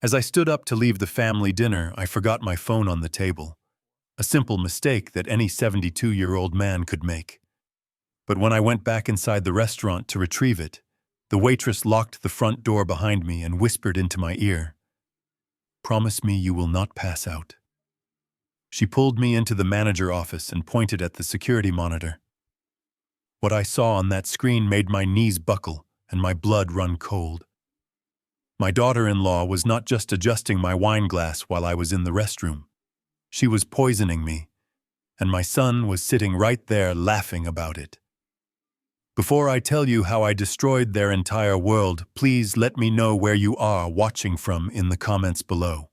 As I stood up to leave the family dinner, I forgot my phone on the table. A simple mistake that any 72-year-old man could make. But when I went back inside the restaurant to retrieve it, the waitress locked the front door behind me and whispered into my ear, "Promise me you will not pass out." She pulled me into the manager office and pointed at the security monitor. What I saw on that screen made my knees buckle and my blood run cold. My daughter-in-law was not just adjusting my wine glass while I was in the restroom. She was poisoning me, and my son was sitting right there laughing about it. Before I tell you how I destroyed their entire world, please let me know where you are watching from in the comments below.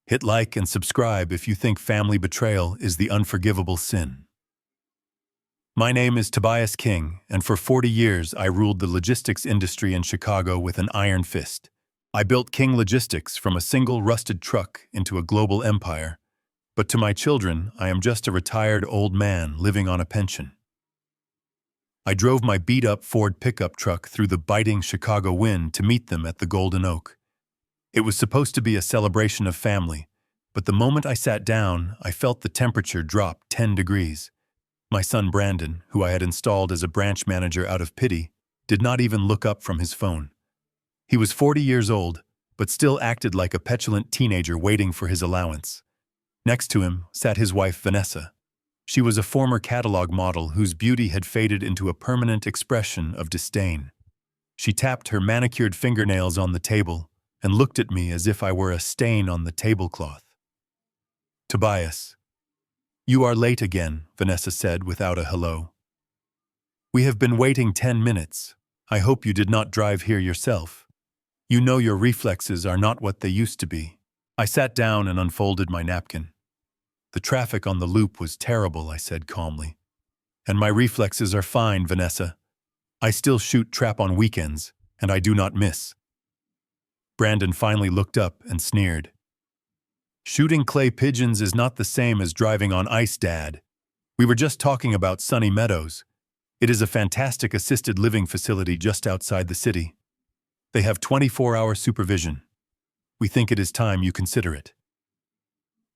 Hit like and subscribe if you think family betrayal is the unforgivable sin. My name is Tobias King, and for 40 years I ruled the logistics industry in Chicago with an iron fist. I built King Logistics from a single rusted truck into a global empire. But to my children, I am just a retired old man living on a pension. I drove my beat-up Ford pickup truck through the biting Chicago wind to meet them at the Golden Oak. It was supposed to be a celebration of family, but the moment I sat down, I felt the temperature drop 10 degrees. My son Brandon, who I had installed as a branch manager out of pity, did not even look up from his phone. He was 40 years old, but still acted like a petulant teenager waiting for his allowance. Next to him sat his wife Vanessa. She was a former catalog model whose beauty had faded into a permanent expression of disdain. She tapped her manicured fingernails on the table and looked at me as if I were a stain on the tablecloth. "Tobias, you are late again," Vanessa said without a hello. "We have been waiting 10 minutes. I hope you did not drive here yourself. You know your reflexes are not what they used to be." I sat down and unfolded my napkin. "The traffic on the loop was terrible," I said calmly. "And my reflexes are fine, Vanessa. I still shoot trap on weekends, and I do not miss." Brandon finally looked up and sneered. "Shooting clay pigeons is not the same as driving on ice, Dad. We were just talking about Sunny Meadows. It is a fantastic assisted living facility just outside the city. They have 24-hour supervision. We think it is time you consider it."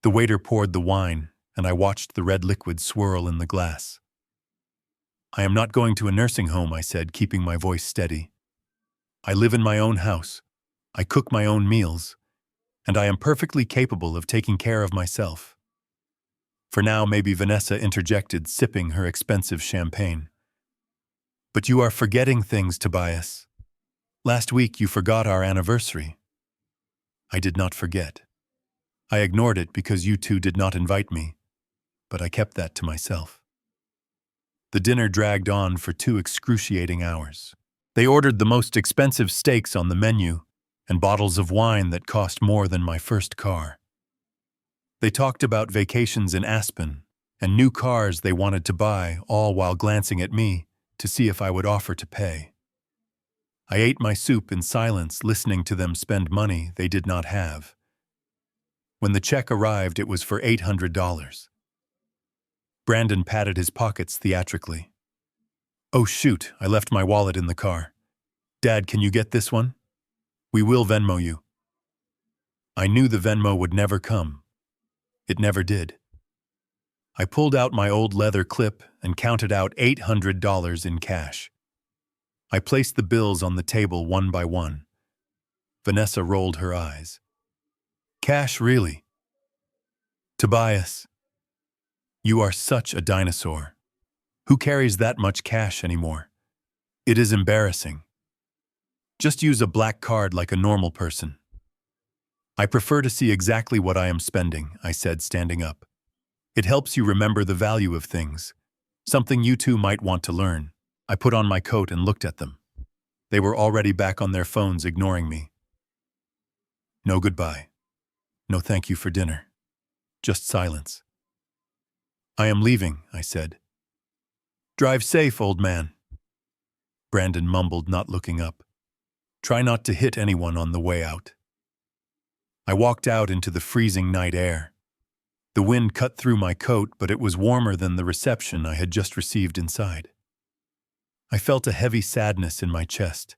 The waiter poured the wine, and I watched the red liquid swirl in the glass. "I am not going to a nursing home," I said, keeping my voice steady. "I live in my own house. I cook my own meals, and I am perfectly capable of taking care of myself." For now, maybe Vanessa interjected, sipping her expensive champagne. "But you are forgetting things, Tobias. Last week you forgot our anniversary." I did not forget. I ignored it because you two did not invite me, but I kept that to myself. The dinner dragged on for 2 excruciating hours. They ordered the most expensive steaks on the menu and bottles of wine that cost more than my first car. They talked about vacations in Aspen and new cars they wanted to buy, all while glancing at me to see if I would offer to pay. I ate my soup in silence, listening to them spend money they did not have. When the check arrived, it was for $800. Brandon patted his pockets theatrically. "Oh shoot, I left my wallet in the car. Dad, can you get this one? We will Venmo you." I knew the Venmo would never come. It never did. I pulled out my old leather clip and counted out $800 in cash. I placed the bills on the table one by one. Vanessa rolled her eyes. "Cash, really? Tobias, you are such a dinosaur. Who carries that much cash anymore? It is embarrassing. Just use a black card like a normal person." "I prefer to see exactly what I am spending," I said, standing up. "It helps you remember the value of things, something you two might want to learn." I put on my coat and looked at them. They were already back on their phones, ignoring me. No goodbye. No thank you for dinner. Just silence. "I am leaving," I said. "Drive safe, old man." Brandon mumbled, not looking up. "Try not to hit anyone on the way out." I walked out into the freezing night air. The wind cut through my coat, but it was warmer than the reception I had just received inside. I felt a heavy sadness in my chest.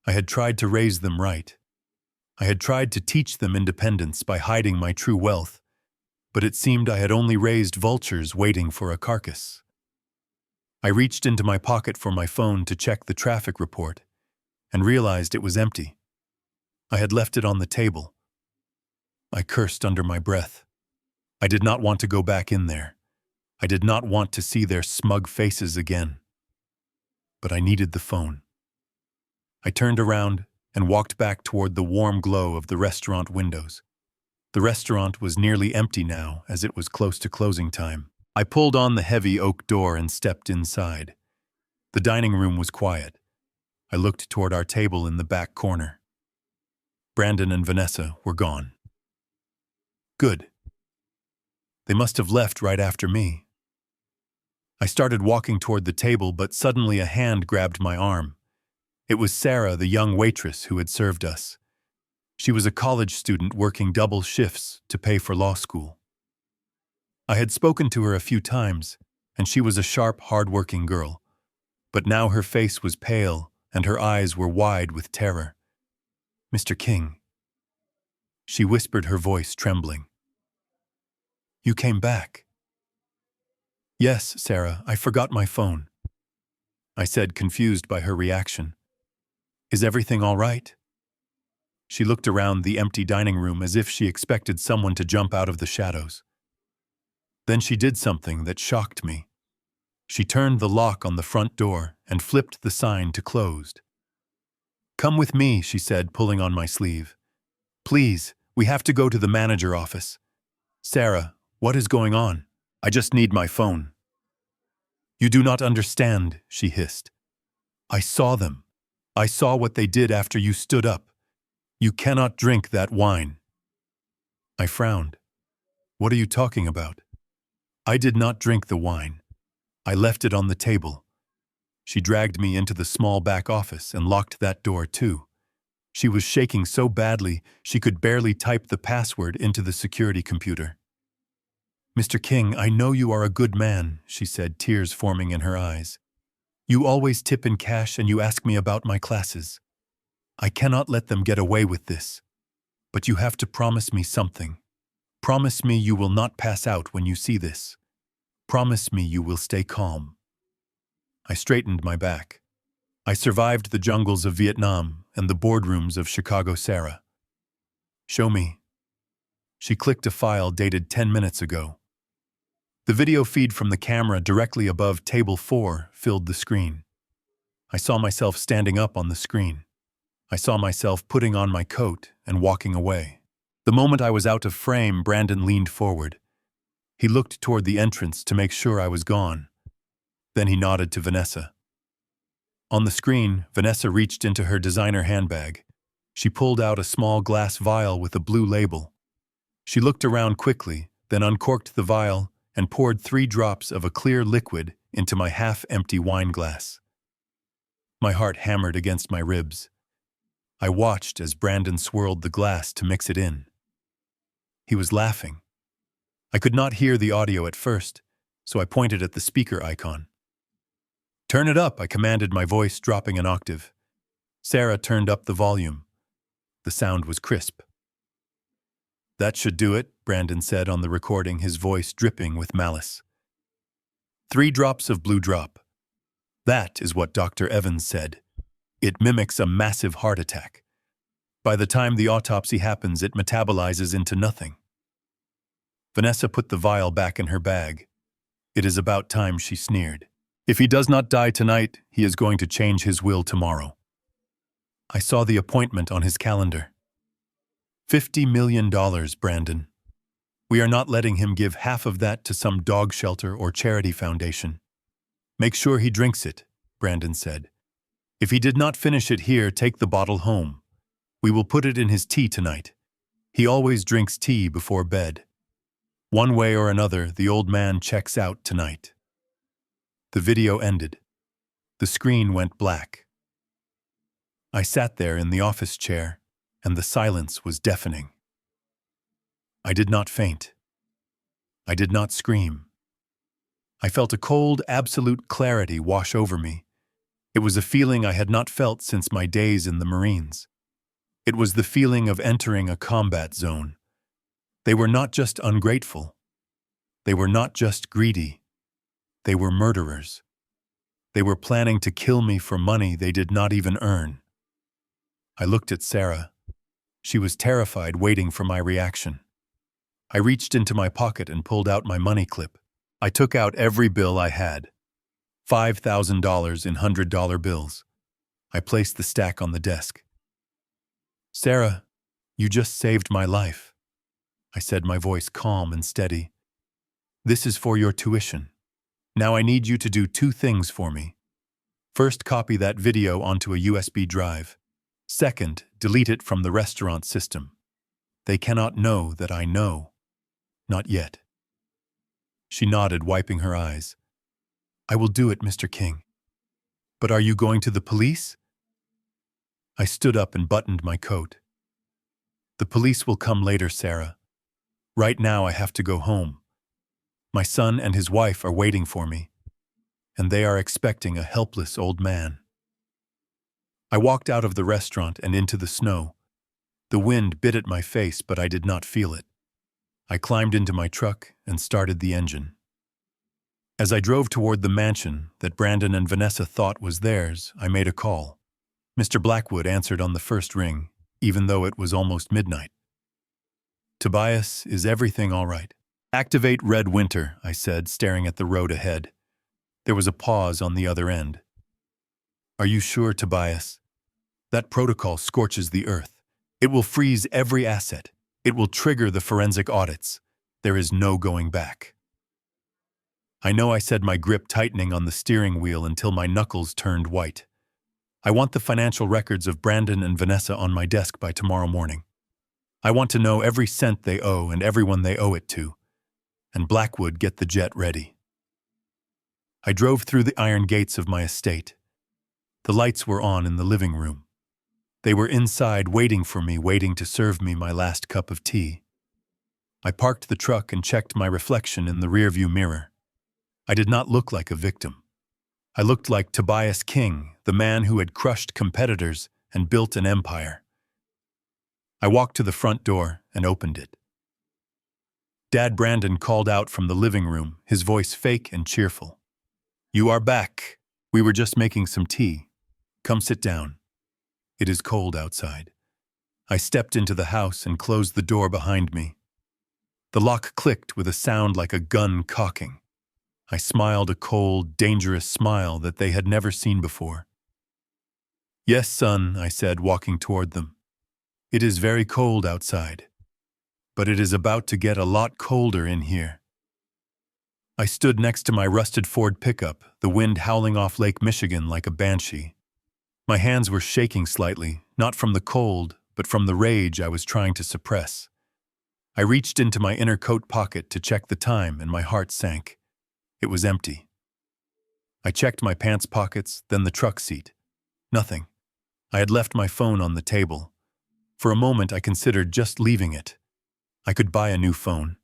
I had tried to raise them right. I had tried to teach them independence by hiding my true wealth, but it seemed I had only raised vultures waiting for a carcass. I reached into my pocket for my phone to check the traffic report and realized it was empty. I had left it on the table. I cursed under my breath. I did not want to go back in there. I did not want to see their smug faces again. But I needed the phone. I turned around and walked back toward the warm glow of the restaurant windows. The restaurant was nearly empty now, as it was close to closing time. I pulled on the heavy oak door and stepped inside. The dining room was quiet. I looked toward our table in the back corner. Brandon and Vanessa were gone. Good. They must have left right after me. I started walking toward the table, but suddenly a hand grabbed my arm. It was Sarah, the young waitress who had served us. She was a college student working double shifts to pay for law school. I had spoken to her a few times, and she was a sharp, hard-working girl. But now her face was pale, and her eyes were wide with terror. "Mr. King," she whispered, her voice trembling. "You came back." "Yes, Sarah, I forgot my phone," I said, confused by her reaction. "Is everything all right?" She looked around the empty dining room as if she expected someone to jump out of the shadows. Then she did something that shocked me. She turned the lock on the front door and flipped the sign to closed. "Come with me," she said, pulling on my sleeve. "Please, we have to go to the manager office." "Sarah, what is going on? I just need my phone." "You do not understand," she hissed. "I saw them. I saw what they did after you stood up. You cannot drink that wine." I frowned. "What are you talking about?" "I did not drink the wine. I left it on the table." She dragged me into the small back office and locked that door too. She was shaking so badly she could barely type the password into the security computer. "Mr. King, I know you are a good man," she said, tears forming in her eyes. "You always tip in cash and you ask me about my classes. I cannot let them get away with this. But you have to promise me something. Promise me you will not pass out when you see this. Promise me you will stay calm." I straightened my back. I survived the jungles of Vietnam and the boardrooms of Chicago, Sarah. "Show me." She clicked a file dated 10 minutes ago. The video feed from the camera directly above table 4 filled the screen. I saw myself standing up on the screen. I saw myself putting on my coat and walking away. The moment I was out of frame, Brandon leaned forward. He looked toward the entrance to make sure I was gone. Then he nodded to Vanessa. On the screen, Vanessa reached into her designer handbag. She pulled out a small glass vial with a blue label. She looked around quickly, then uncorked the vial and poured 3 drops of a clear liquid into my half-empty wine glass. My heart hammered against my ribs. I watched as Brandon swirled the glass to mix it in. He was laughing. I could not hear the audio at first, so I pointed at the speaker icon. "Turn it up," I commanded, my voice dropping an octave. Sarah turned up the volume. The sound was crisp. "That should do it," Brandon said on the recording, his voice dripping with malice. 3 drops of blue drop. That is what Dr. Evans said. It mimics a massive heart attack. By the time the autopsy happens, it metabolizes into nothing. Vanessa put the vial back in her bag. "It is about time," she sneered. "If he does not die tonight, he is going to change his will tomorrow." I saw the appointment on his calendar. $50 million, Brandon. We are not letting him give half of that to some dog shelter or charity foundation. "Make sure he drinks it," Brandon said. "If he did not finish it here, take the bottle home. We will put it in his tea tonight. He always drinks tea before bed. One way or another, the old man checks out tonight." The video ended. The screen went black. I sat there in the office chair, and the silence was deafening. I did not faint. I did not scream. I felt a cold, absolute clarity wash over me. It was a feeling I had not felt since my days in the Marines. It was the feeling of entering a combat zone. They were not just ungrateful. They were not just greedy. They were murderers. They were planning to kill me for money they did not even earn. I looked at Sarah. She was terrified, waiting for my reaction. I reached into my pocket and pulled out my money clip. I took out every bill I had. $5,000 in $100 bills. I placed the stack on the desk. "Sarah, you just saved my life," I said, my voice calm and steady. "This is for your tuition. Now I need you to do two things for me. First, copy that video onto a USB drive. Second, delete it from the restaurant system. They cannot know that I know. Not yet." She nodded, wiping her eyes. "I will do it, Mr. King." "But are you going to the police?" I stood up and buttoned my coat. "The police will come later, Sarah. Right now I have to go home. My son and his wife are waiting for me, and they are expecting a helpless old man." I walked out of the restaurant and into the snow. The wind bit at my face, but I did not feel it. I climbed into my truck and started the engine. As I drove toward the mansion that Brandon and Vanessa thought was theirs, I made a call. Mr. Blackwood answered on the first ring, even though it was almost midnight. "Tobias, is everything all right?" "Activate Red Winter," I said, staring at the road ahead. There was a pause on the other end. "Are you sure, Tobias? That protocol scorches the earth. It will freeze every asset. It will trigger the forensic audits. There is no going back." I know, I said, my grip tightening on the steering wheel until my knuckles turned white. "I want the financial records of Brandon and Vanessa on my desk by tomorrow morning. I want to know every cent they owe and everyone they owe it to. And Blackwood, get the jet ready." I drove through the iron gates of my estate. The lights were on in the living room. They were inside waiting for me, waiting to serve me my last cup of tea. I parked the truck and checked my reflection in the rearview mirror. I did not look like a victim. I looked like Tobias King, the man who had crushed competitors and built an empire. I walked to the front door and opened it. Dad Brandon called out from the living room, his voice fake and cheerful. "You are back. We were just making some tea. Come sit down. It is cold outside." I stepped into the house and closed the door behind me. The lock clicked with a sound like a gun cocking. I smiled a cold, dangerous smile that they had never seen before. "Yes, son," I said, walking toward them. "It is very cold outside. But it is about to get a lot colder in here." I stood next to my rusted Ford pickup, the wind howling off Lake Michigan like a banshee. My hands were shaking slightly, not from the cold, but from the rage I was trying to suppress. I reached into my inner coat pocket to check the time, and my heart sank. It was empty. I checked my pants pockets, then the truck seat. Nothing. I had left my phone on the table. For a moment I considered just leaving it. I could buy a new phone.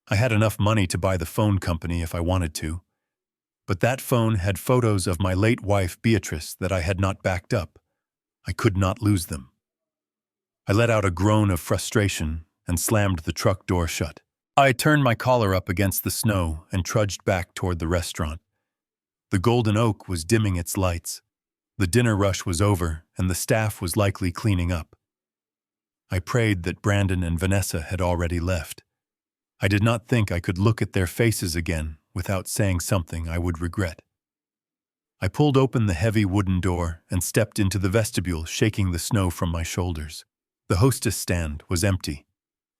I had enough money to buy the phone company if I wanted to. But that phone had photos of my late wife, Beatrice, that I had not backed up. I could not lose them. I let out a groan of frustration and slammed the truck door shut. I turned my collar up against the snow and trudged back toward the restaurant. The Golden Oak was dimming its lights. The dinner rush was over, and the staff was likely cleaning up. I prayed that Brandon and Vanessa had already left. I did not think I could look at their faces again without saying something I would regret. I pulled open the heavy wooden door and stepped into the vestibule, shaking the snow from my shoulders. The hostess stand was empty.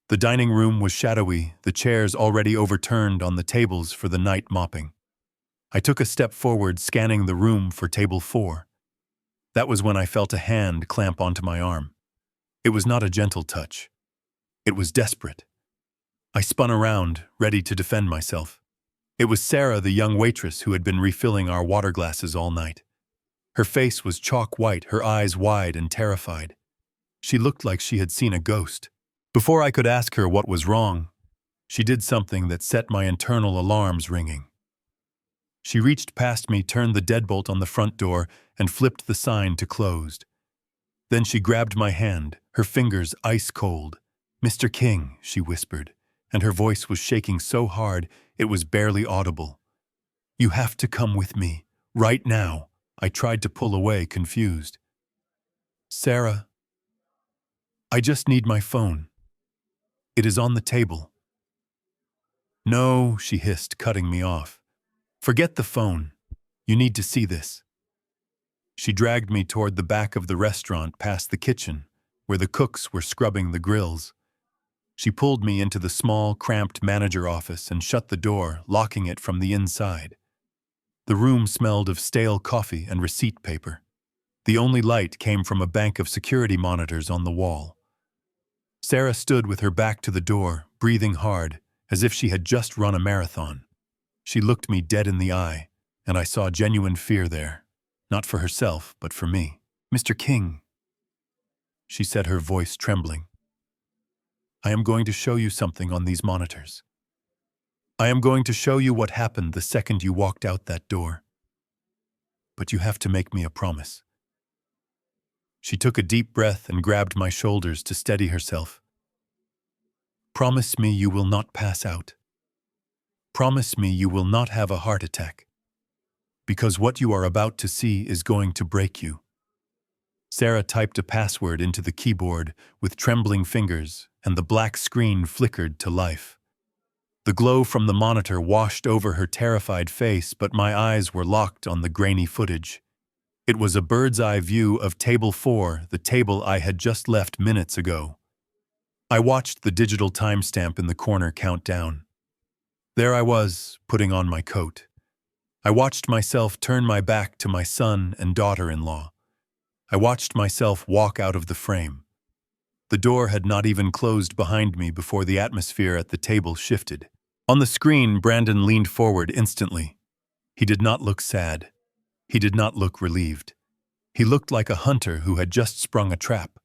The dining room was shadowy, the chairs already overturned on the tables for the night mopping. I took a step forward, scanning the room for table 4. That was when I felt a hand clamp onto my arm. It was not a gentle touch. It was desperate. I spun around, ready to defend myself. It was Sarah, the young waitress who had been refilling our water glasses all night. Her face was chalk white, her eyes wide and terrified. She looked like she had seen a ghost. Before I could ask her what was wrong, she did something that set my internal alarms ringing. She reached past me, turned the deadbolt on the front door, and flipped the sign to closed. Then she grabbed my hand, her fingers ice cold. "Mr. King," she whispered, and her voice was shaking so hard it was barely audible. "You have to come with me, right now." I tried to pull away, confused. "Sarah, I just need my phone. It is on the table." "No," she hissed, cutting me off. "Forget the phone. You need to see this." She dragged me toward the back of the restaurant past the kitchen, where the cooks were scrubbing the grills. She pulled me into the small, cramped manager office and shut the door, locking it from the inside. The room smelled of stale coffee and receipt paper. The only light came from a bank of security monitors on the wall. Sarah stood with her back to the door, breathing hard, as if she had just run a marathon. She looked me dead in the eye, and I saw genuine fear there. Not for herself, but for me. "Mr. King," she said, her voice trembling. "I am going to show you something on these monitors. I am going to show you what happened the second you walked out that door. But you have to make me a promise." She took a deep breath and grabbed my shoulders to steady herself. "Promise me you will not pass out. Promise me you will not have a heart attack. Because what you are about to see is going to break you." Sarah typed a password into the keyboard with trembling fingers, and the black screen flickered to life. The glow from the monitor washed over her terrified face, but my eyes were locked on the grainy footage. It was a bird's-eye view of Table 4, the table I had just left minutes ago. I watched the digital timestamp in the corner count down. There I was, putting on my coat. I watched myself turn my back to my son and daughter-in-law. I watched myself walk out of the frame. The door had not even closed behind me before the atmosphere at the table shifted. On the screen, Brandon leaned forward instantly. He did not look sad. He did not look relieved. He looked like a hunter who had just sprung a trap.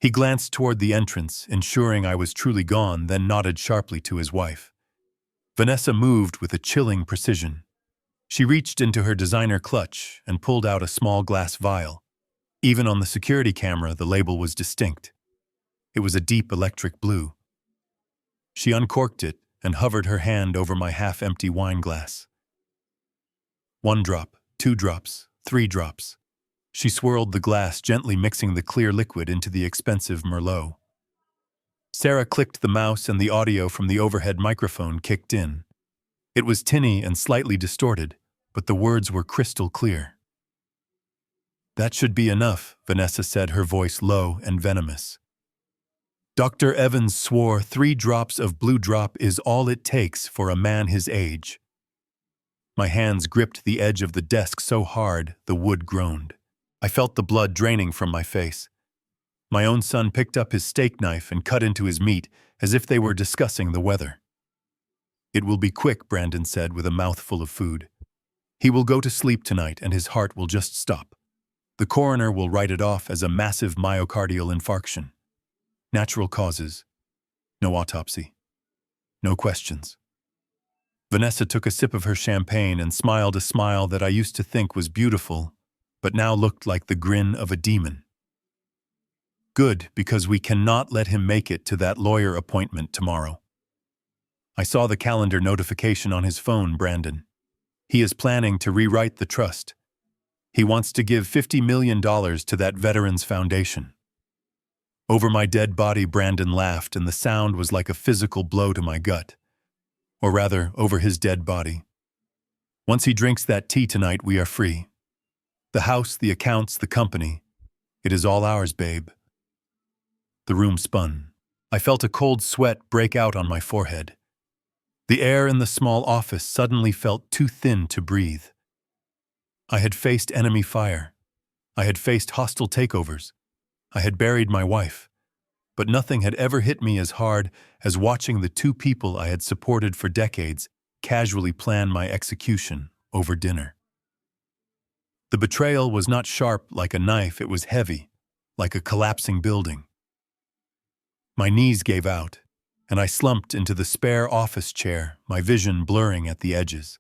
He glanced toward the entrance, ensuring I was truly gone, then nodded sharply to his wife. Vanessa moved with a chilling precision. She reached into her designer clutch and pulled out a small glass vial. Even on the security camera, the label was distinct. It was a deep electric blue. She uncorked it and hovered her hand over my half-empty wine glass. 1 drop, 2 drops, 3 drops. She swirled the glass, gently mixing the clear liquid into the expensive Merlot. Sarah clicked the mouse and the audio from the overhead microphone kicked in. It was tinny and slightly distorted, but the words were crystal clear. "That should be enough," Vanessa said, her voice low and venomous. "Dr. Evans swore 3 drops of blue drop is all it takes for a man his age." My hands gripped the edge of the desk so hard the wood groaned. I felt the blood draining from my face. My own son picked up his steak knife and cut into his meat as if they were discussing the weather. "It will be quick," Brandon said with a mouthful of food. "He will go to sleep tonight and his heart will just stop. The coroner will write it off as a massive myocardial infarction. Natural causes. No autopsy. No questions." Vanessa took a sip of her champagne and smiled a smile that I used to think was beautiful, but now looked like the grin of a demon. "Good, because we cannot let him make it to that lawyer appointment tomorrow." I saw the calendar notification on his phone, Brandon. He is planning to rewrite the trust. He wants to give $50 million to that Veterans Foundation. Over my dead body, Brandon laughed, and the sound was like a physical blow to my gut. Or rather, over his dead body. "Once he drinks that tea tonight, we are free. The house, the accounts, the company. It is all ours, babe." The room spun. I felt a cold sweat break out on my forehead. The air in the small office suddenly felt too thin to breathe. I had faced enemy fire. I had faced hostile takeovers. I had buried my wife. But nothing had ever hit me as hard as watching the 2 people I had supported for decades casually plan my execution over dinner. The betrayal was not sharp like a knife, it was heavy, like a collapsing building. My knees gave out, and I slumped into the spare office chair, my vision blurring at the edges.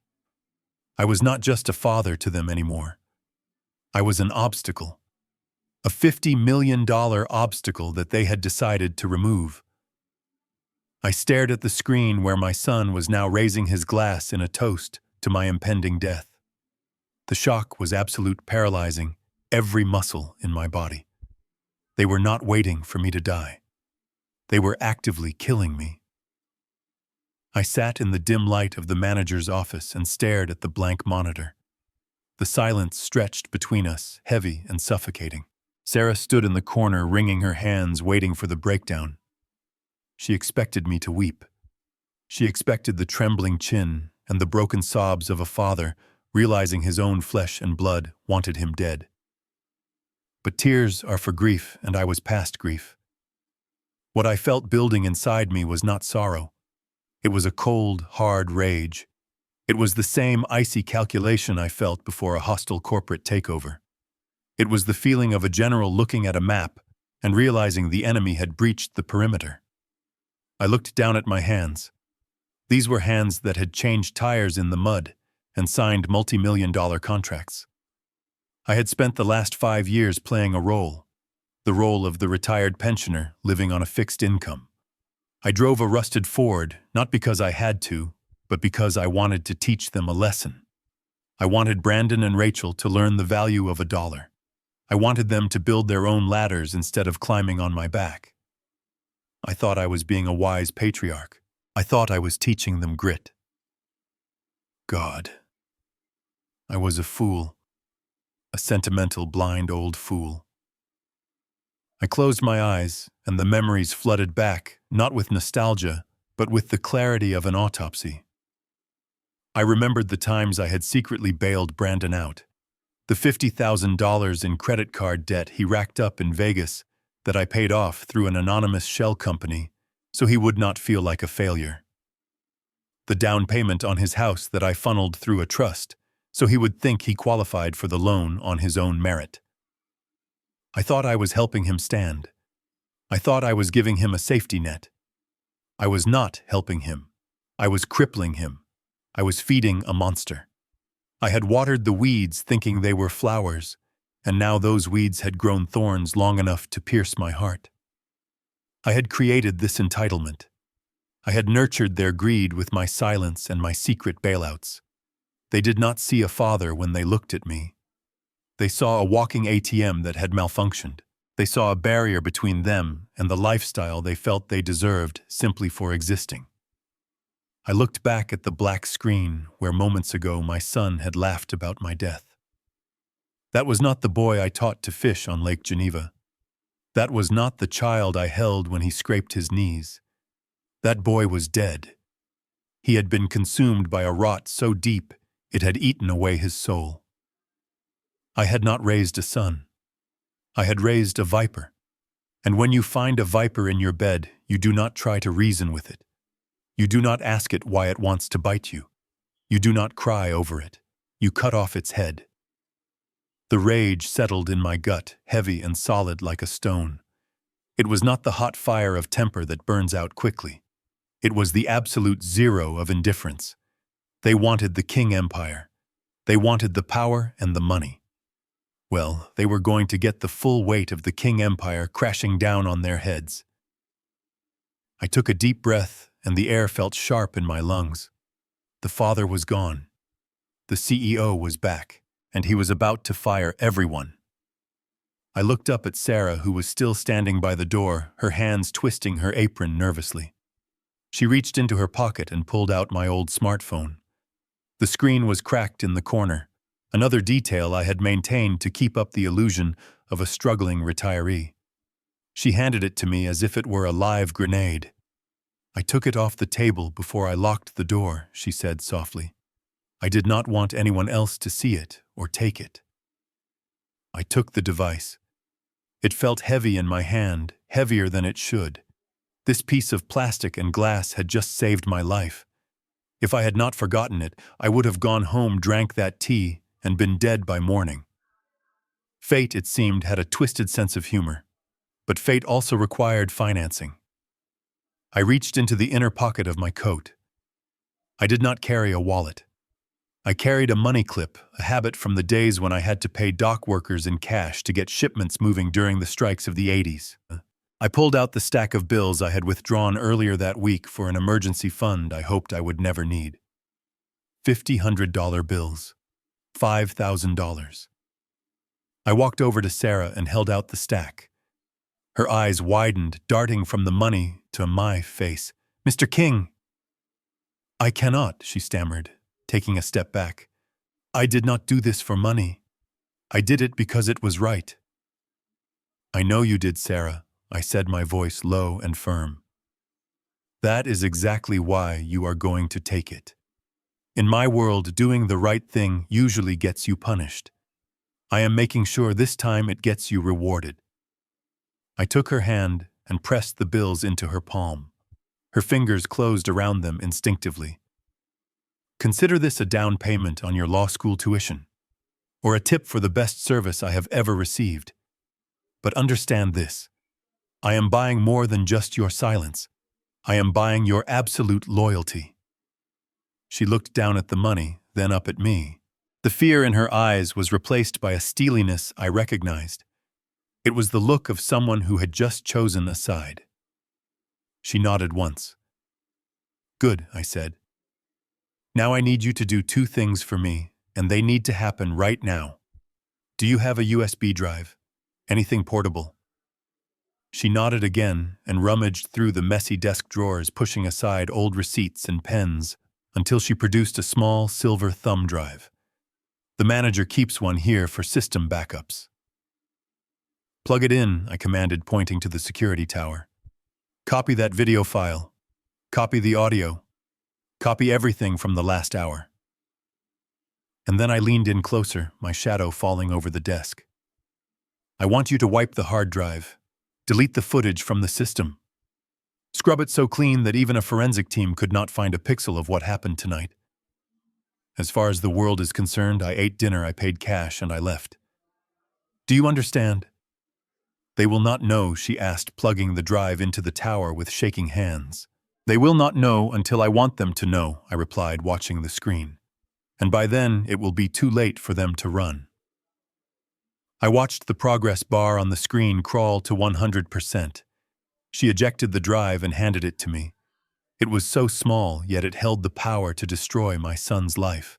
I was not just a father to them anymore. I was an obstacle. a $50 million obstacle that they had decided to remove. I stared at the screen where my son was now raising his glass in a toast to my impending death. The shock was absolute, paralyzing every muscle in my body. They were not waiting for me to die. They were actively killing me. I sat in the dim light of the manager's office and stared at the blank monitor. The silence stretched between us, heavy and suffocating. Sarah stood in the corner, wringing her hands, waiting for the breakdown. She expected me to weep. She expected the trembling chin and the broken sobs of a father, realizing his own flesh and blood wanted him dead. But tears are for grief, and I was past grief. What I felt building inside me was not sorrow. It was a cold, hard rage. It was the same icy calculation I felt before a hostile corporate takeover. It was the feeling of a general looking at a map and realizing the enemy had breached the perimeter. I looked down at my hands. These were hands that had changed tires in the mud and signed multi-million-dollar contracts. I had spent the last 5 years playing a role, the role of the retired pensioner living on a fixed income. I drove a rusted Ford, not because I had to, but because I wanted to teach them a lesson. I wanted Brandon and Rachel to learn the value of $1. I wanted them to build their own ladders instead of climbing on my back. I thought I was being a wise patriarch. I thought I was teaching them grit. God. I was a fool. A sentimental, blind old fool. I closed my eyes, and the memories flooded back, not with nostalgia, but with the clarity of an autopsy. I remembered the times I had secretly bailed Brandon out, the $50,000 in credit card debt he racked up in Vegas that I paid off through an anonymous shell company so he would not feel like a failure. The down payment on his house that I funneled through a trust so he would think he qualified for the loan on his own merit. I thought I was helping him stand. I thought I was giving him a safety net. I was not helping him. I was crippling him. I was feeding a monster. I had watered the weeds thinking they were flowers, and now those weeds had grown thorns long enough to pierce my heart. I had created this entitlement. I had nurtured their greed with my silence and my secret bailouts. They did not see a father when they looked at me. They saw a walking ATM that had malfunctioned. They saw a barrier between them and the lifestyle they felt they deserved simply for existing. I looked back at the black screen where moments ago my son had laughed about my death. That was not the boy I taught to fish on Lake Geneva. That was not the child I held when he scraped his knees. That boy was dead. He had been consumed by a rot so deep it had eaten away his soul. I had not raised a son. I had raised a viper. And when you find a viper in your bed, you do not try to reason with it. You do not ask it why it wants to bite you. You do not cry over it. You cut off its head. The rage settled in my gut, heavy and solid like a stone. It was not the hot fire of temper that burns out quickly. It was the absolute zero of indifference. They wanted the King Empire. They wanted the power and the money. Well, they were going to get the full weight of the King Empire crashing down on their heads. I took a deep breath, and the air felt sharp in my lungs. The father was gone. The CEO was back, and he was about to fire everyone. I looked up at Sarah, who was still standing by the door, her hands twisting her apron nervously. She reached into her pocket and pulled out my old smartphone. The screen was cracked in the corner, another detail I had maintained to keep up the illusion of a struggling retiree. She handed it to me as if it were a live grenade. I took it off the table before I locked the door, she said softly. I did not want anyone else to see it or take it. I took the device. It felt heavy in my hand, heavier than it should. This piece of plastic and glass had just saved my life. If I had not forgotten it, I would have gone home, drank that tea, and been dead by morning. Fate, it seemed, had a twisted sense of humor. But fate also required financing. I reached into the inner pocket of my coat. I did not carry a wallet. I carried a money clip, a habit from the days when I had to pay dock workers in cash to get shipments moving during the strikes of the 80s. I pulled out the stack of bills I had withdrawn earlier that week for an emergency fund I hoped I would never need. $1,500 bills. $5,000. I walked over to Sarah and held out the stack. Her eyes widened, darting from the money to my face. "Mr. King!" "I cannot," she stammered, taking a step back. "I did not do this for money. I did it because it was right." "I know you did, Sarah," I said, my voice low and firm. "That is exactly why you are going to take it. In my world, doing the right thing usually gets you punished. I am making sure this time it gets you rewarded." I took her hand and pressed the bills into her palm. Her fingers closed around them instinctively. "Consider this a down payment on your law school tuition, or a tip for the best service I have ever received. But understand this. I am buying more than just your silence. I am buying your absolute loyalty." She looked down at the money, then up at me. The fear in her eyes was replaced by a steeliness I recognized. It was the look of someone who had just chosen a side. She nodded once. "Good," I said. "Now I need you to do two things for me, and they need to happen right now. Do you have a USB drive? Anything portable?" She nodded again and rummaged through the messy desk drawers, pushing aside old receipts and pens until she produced a small silver thumb drive. "The manager keeps one here for system backups." "Plug it in," I commanded, pointing to the security tower. "Copy that video file. Copy the audio. Copy everything from the last hour." And then I leaned in closer, my shadow falling over the desk. "I want you to wipe the hard drive. Delete the footage from the system. Scrub it so clean that even a forensic team could not find a pixel of what happened tonight. As far as the world is concerned, I ate dinner, I paid cash, and I left. Do you understand?" "They will not know," she asked, plugging the drive into the tower with shaking hands. "They will not know until I want them to know," I replied, watching the screen. "And by then, it will be too late for them to run." I watched the progress bar on the screen crawl to 100%. She ejected the drive and handed it to me. It was so small, yet it held the power to destroy my son's life.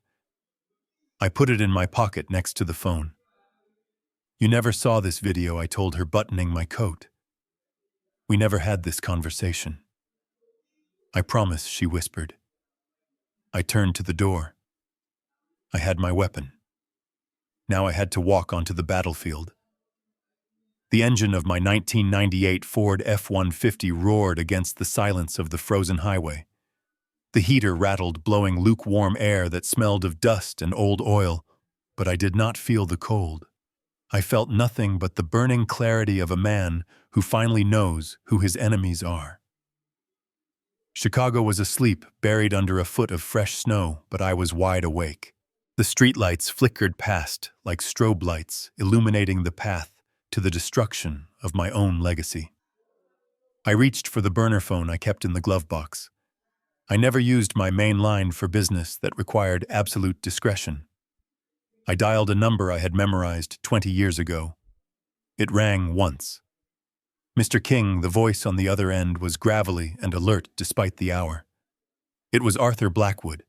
I put it in my pocket next to the phone. "You never saw this video," I told her, buttoning my coat. "We never had this conversation." "I promise," she whispered. I turned to the door. I had my weapon. Now I had to walk onto the battlefield. The engine of my 1998 Ford F-150 roared against the silence of the frozen highway. The heater rattled, blowing lukewarm air that smelled of dust and old oil, but I did not feel the cold. I felt nothing but the burning clarity of a man who finally knows who his enemies are. Chicago was asleep, buried under a foot of fresh snow, but I was wide awake. The streetlights flickered past like strobe lights, illuminating the path to the destruction of my own legacy. I reached for the burner phone I kept in the glove box. I never used my main line for business that required absolute discretion. I dialed a number I had memorized 20 years ago. It rang once. Mr. King, the voice on the other end, was gravelly and alert despite the hour. It was Arthur Blackwood.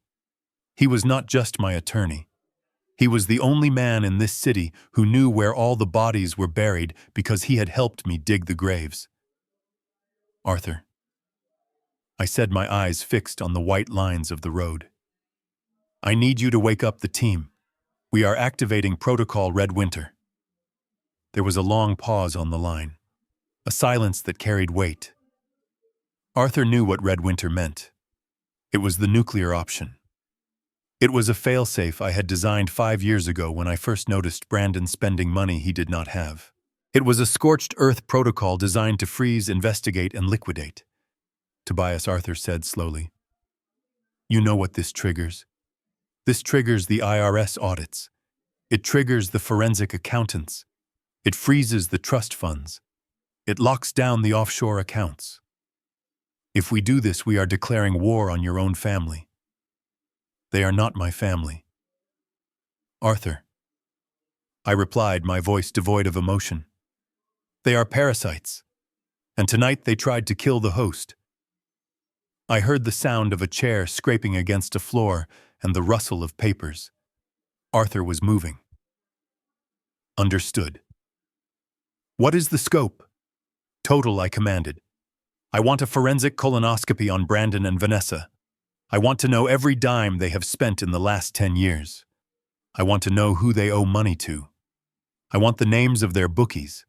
He was not just my attorney. He was the only man in this city who knew where all the bodies were buried because he had helped me dig the graves. "Arthur," I said, my eyes fixed on the white lines of the road. "I need you to wake up the team. We are activating Protocol Red Winter." There was a long pause on the line, a silence that carried weight. Arthur knew what Red Winter meant. It was the nuclear option. It was a failsafe I had designed 5 years ago when I first noticed Brandon spending money he did not have. It was a scorched earth protocol designed to freeze, investigate, and liquidate. Tobias, Arthur said slowly. "You know what this triggers? This triggers the IRS audits. It triggers the forensic accountants. It freezes the trust funds. It locks down the offshore accounts. If we do this, we are declaring war on your own family." "They are not my family." Arthur. I replied, my voice devoid of emotion. They are parasites, and tonight they tried to kill the host. I heard the sound of a chair scraping against a floor and the rustle of papers. Arthur was moving. Understood. What is the scope? Total, I commanded. I want a forensic colonoscopy on Brandon and Vanessa. I want to know every dime they have spent in the last 10 years. I want to know who they owe money to. I want the names of their bookies.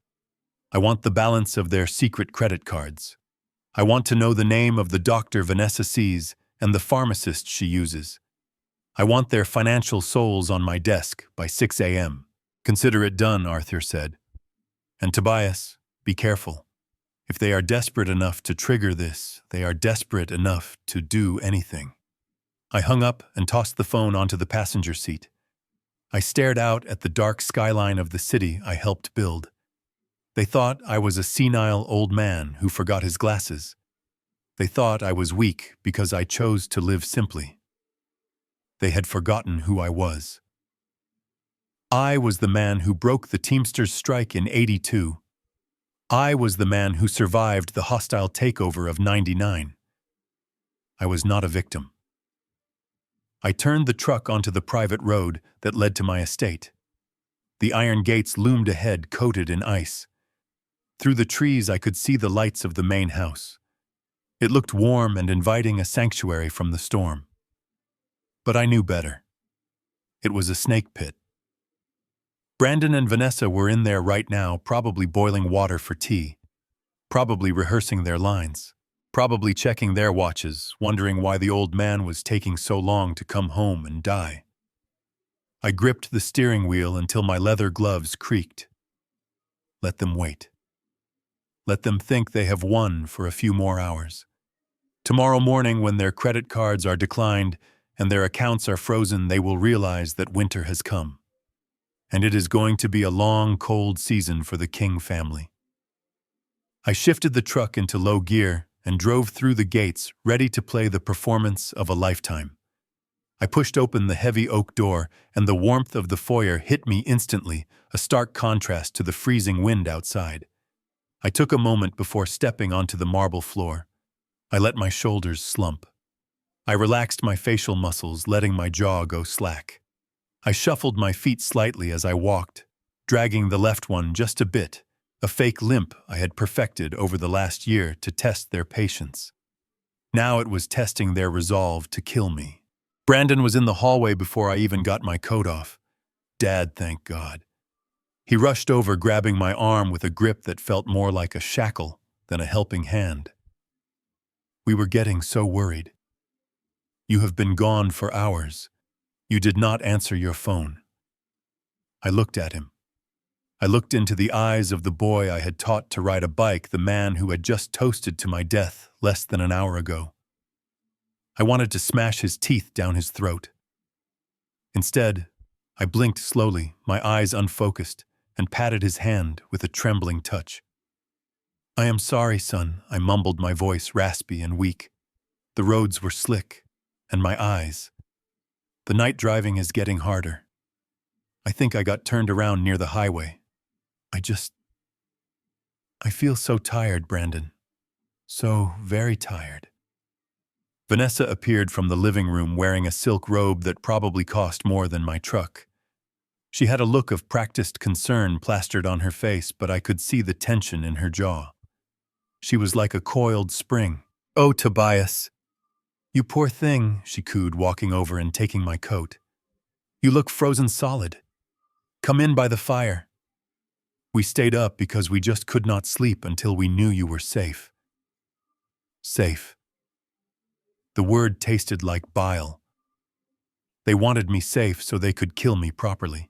I want the balance of their secret credit cards. I want to know the name of the doctor Vanessa sees and the pharmacist she uses. I want their financial souls on my desk by 6 a.m. Consider it done, Arthur said. And Tobias, be careful. If they are desperate enough to trigger this, they are desperate enough to do anything. I hung up and tossed the phone onto the passenger seat. I stared out at the dark skyline of the city I helped build. They thought I was a senile old man who forgot his glasses. They thought I was weak because I chose to live simply. They had forgotten who I was. I was the man who broke the Teamsters' strike in '82. I was the man who survived the hostile takeover of '99. I was not a victim. I turned the truck onto the private road that led to my estate. The iron gates loomed ahead, coated in ice. Through the trees I could see the lights of the main house. It looked warm and inviting, a sanctuary from the storm. But I knew better. It was a snake pit. Brandon and Vanessa were in there right now, probably boiling water for tea, probably rehearsing their lines, probably checking their watches, wondering why the old man was taking so long to come home and die. I gripped the steering wheel until my leather gloves creaked. Let them wait. Let them think they have won for a few more hours. Tomorrow morning, when their credit cards are declined and their accounts are frozen, they will realize that winter has come. And it is going to be a long, cold season for the King family. I shifted the truck into low gear and drove through the gates, ready to play the performance of a lifetime. I pushed open the heavy oak door, and the warmth of the foyer hit me instantly, a stark contrast to the freezing wind outside. I took a moment before stepping onto the marble floor. I let my shoulders slump. I relaxed my facial muscles, letting my jaw go slack. I shuffled my feet slightly as I walked, dragging the left one just a bit, a fake limp I had perfected over the last year to test their patience. Now it was testing their resolve to kill me. Brandon was in the hallway before I even got my coat off. Dad, thank God. He rushed over, grabbing my arm with a grip that felt more like a shackle than a helping hand. We were getting so worried. You have been gone for hours. You did not answer your phone. I looked at him. I looked into the eyes of the boy I had taught to ride a bike, the man who had just toasted to my death less than an hour ago. I wanted to smash his teeth down his throat. Instead, I blinked slowly, my eyes unfocused, and patted his hand with a trembling touch. I am sorry, son, I mumbled, my voice raspy and weak. The roads were slick, and my eyes. The night driving is getting harder. I think I got turned around near the highway. I feel so tired, Brandon. So very tired. Vanessa appeared from the living room wearing a silk robe that probably cost more than my truck. She had a look of practiced concern plastered on her face, but I could see the tension in her jaw. She was like a coiled spring. Oh, Tobias. You poor thing, she cooed, walking over and taking my coat. You look frozen solid. Come in by the fire. We stayed up because we just could not sleep until we knew you were safe. Safe. The word tasted like bile. They wanted me safe so they could kill me properly.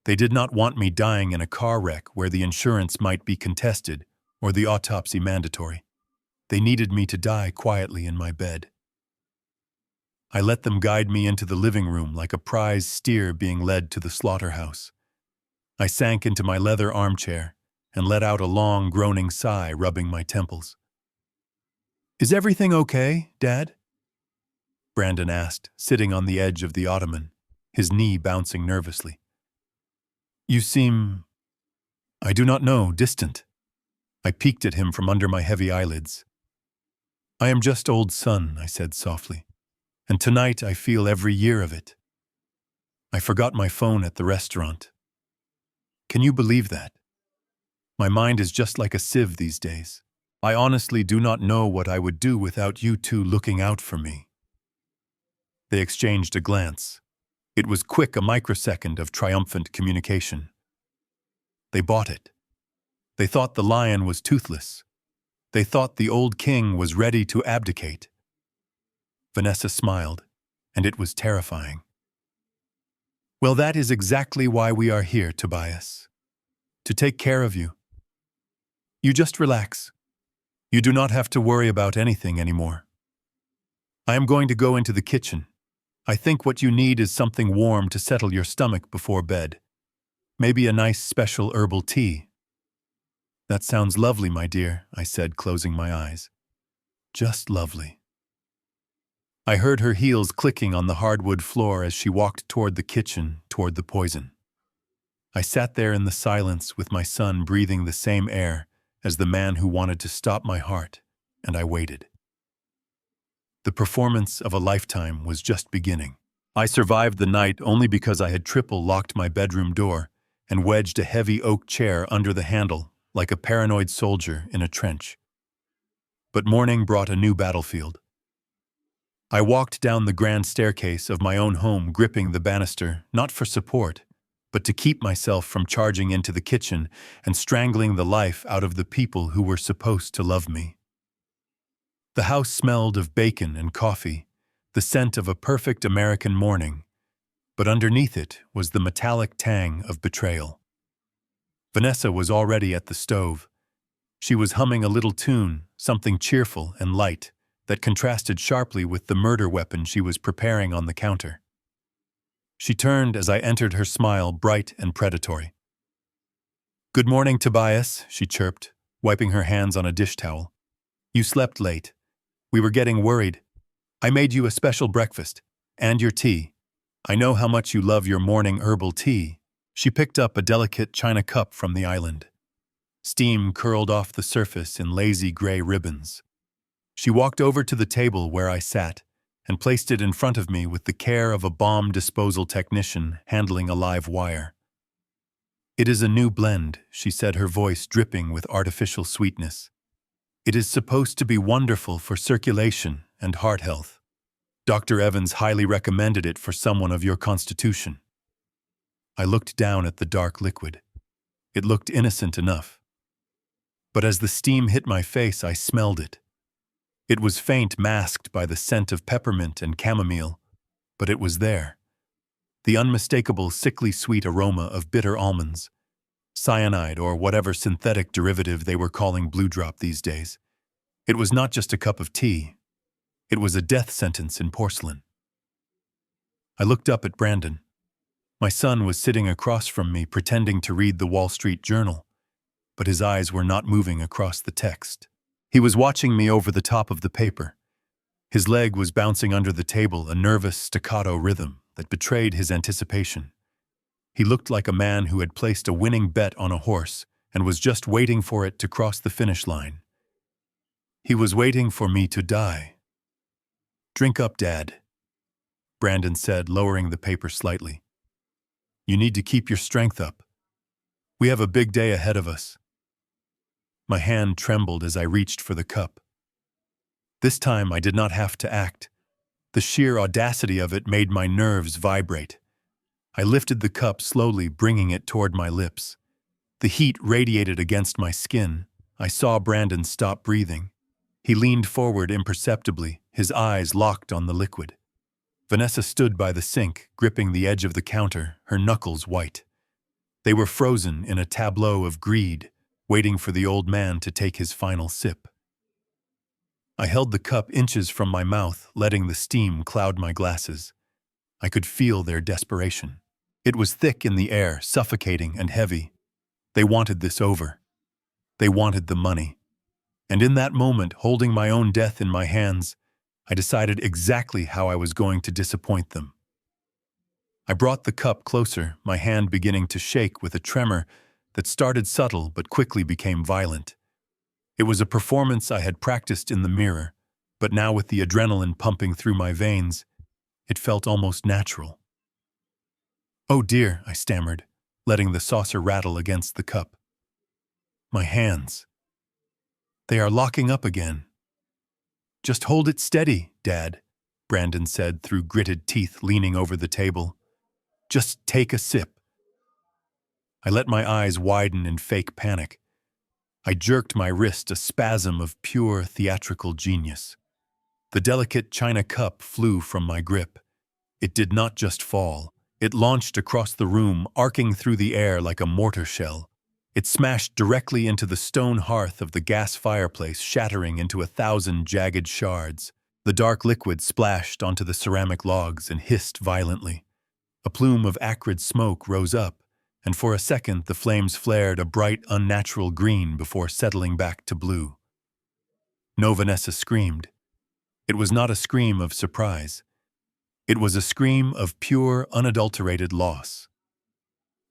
They did not want me dying in a car wreck where the insurance might be contested or the autopsy mandatory. They needed me to die quietly in my bed. I let them guide me into the living room like a prize steer being led to the slaughterhouse. I sank into my leather armchair and let out a long, groaning sigh, rubbing my temples. Is everything okay, Dad? Brandon asked, sitting on the edge of the ottoman. his knee bouncing nervously. "You seem, I do not know, distant." I peeked at him from under my heavy eyelids. "I am just old son," I said softly, "and tonight I feel every year of it. I forgot my phone at the restaurant. Can you believe that? My mind is just like a sieve these days. I honestly do not know what I would do without you two looking out for me." They exchanged a glance. It was quick, a microsecond of triumphant communication. They bought it. They thought the lion was toothless. They thought the old king was ready to abdicate. Vanessa smiled, and it was terrifying. "Well, that is exactly why we are here, Tobias. To take care of you. You just relax. You do not have to worry about anything anymore. I am going to go into the kitchen. I think what you need is something warm to settle your stomach before bed. Maybe a nice special herbal tea." "That sounds lovely, my dear," I said, closing my eyes. "Just lovely." I heard her heels clicking on the hardwood floor as she walked toward the kitchen, toward the poison. I sat there in the silence with my son breathing the same air as the man who wanted to stop my heart, and I waited. The performance of a lifetime was just beginning. I survived the night only because I had triple locked my bedroom door and wedged a heavy oak chair under the handle like a paranoid soldier in a trench. But morning brought a new battlefield. I walked down the grand staircase of my own home, gripping the banister, not for support, but to keep myself from charging into the kitchen and strangling the life out of the people who were supposed to love me. The house smelled of bacon and coffee, the scent of a perfect American morning, but underneath it was the metallic tang of betrayal. Vanessa was already at the stove. She was humming a little tune, something cheerful and light, that contrasted sharply with the murder weapon she was preparing on the counter. She turned as I entered, her smile bright and predatory. "Good morning, Tobias," she chirped, wiping her hands on a dish towel. "You slept late. We were getting worried. I made you a special breakfast, and your tea. I know how much you love your morning herbal tea." She picked up a delicate china cup from the island. Steam curled off the surface in lazy gray ribbons. She walked over to the table where I sat and placed it in front of me with the care of a bomb disposal technician handling a live wire. "It is a new blend," she said, her voice dripping with artificial sweetness. "It is supposed to be wonderful for circulation and heart health. Dr. Evans highly recommended it for someone of your constitution." I looked down at the dark liquid. It looked innocent enough. But as the steam hit my face, I smelled it. It was faint, masked by the scent of peppermint and chamomile, but it was there. The unmistakable sickly sweet aroma of bitter almonds, cyanide or whatever synthetic derivative they were calling Blue Drop these days. It was not just a cup of tea. It was a death sentence in porcelain. I looked up at Brandon. My son was sitting across from me, pretending to read the Wall Street Journal, but his eyes were not moving across the text. He was watching me over the top of the paper. His leg was bouncing under the table, a nervous staccato rhythm that betrayed his anticipation. He looked like a man who had placed a winning bet on a horse and was just waiting for it to cross the finish line. He was waiting for me to die. "Drink up, Dad," Brandon said, lowering the paper slightly. "You need to keep your strength up. We have a big day ahead of us." My hand trembled as I reached for the cup. This time I did not have to act. The sheer audacity of it made my nerves vibrate. I lifted the cup slowly, bringing it toward my lips. The heat radiated against my skin. I saw Brandon stop breathing. He leaned forward imperceptibly, his eyes locked on the liquid. Vanessa stood by the sink, gripping the edge of the counter, her knuckles white. They were frozen in a tableau of greed, waiting for the old man to take his final sip. I held the cup inches from my mouth, letting the steam cloud my glasses. I could feel their desperation. It was thick in the air, suffocating and heavy. They wanted this over. They wanted the money. And in that moment, holding my own death in my hands, I decided exactly how I was going to disappoint them. I brought the cup closer, my hand beginning to shake with a tremor that started subtle but quickly became violent. It was a performance I had practiced in the mirror, but now with the adrenaline pumping through my veins, it felt almost natural. "Oh dear," I stammered, letting the saucer rattle against the cup. "My hands. They are locking up again." "Just hold it steady, Dad," Brandon said through gritted teeth, leaning over the table. "Just take a sip." I let my eyes widen in fake panic. I jerked my wrist, a spasm of pure theatrical genius. The delicate china cup flew from my grip. It did not just fall. It launched across the room, arcing through the air like a mortar shell. It smashed directly into the stone hearth of the gas fireplace, shattering into 1,000 jagged shards. The dark liquid splashed onto the ceramic logs and hissed violently. A plume of acrid smoke rose up, and for a second the flames flared a bright, unnatural green before settling back to blue. No, Vanessa screamed. It was not a scream of surprise. It was a scream of pure, unadulterated loss.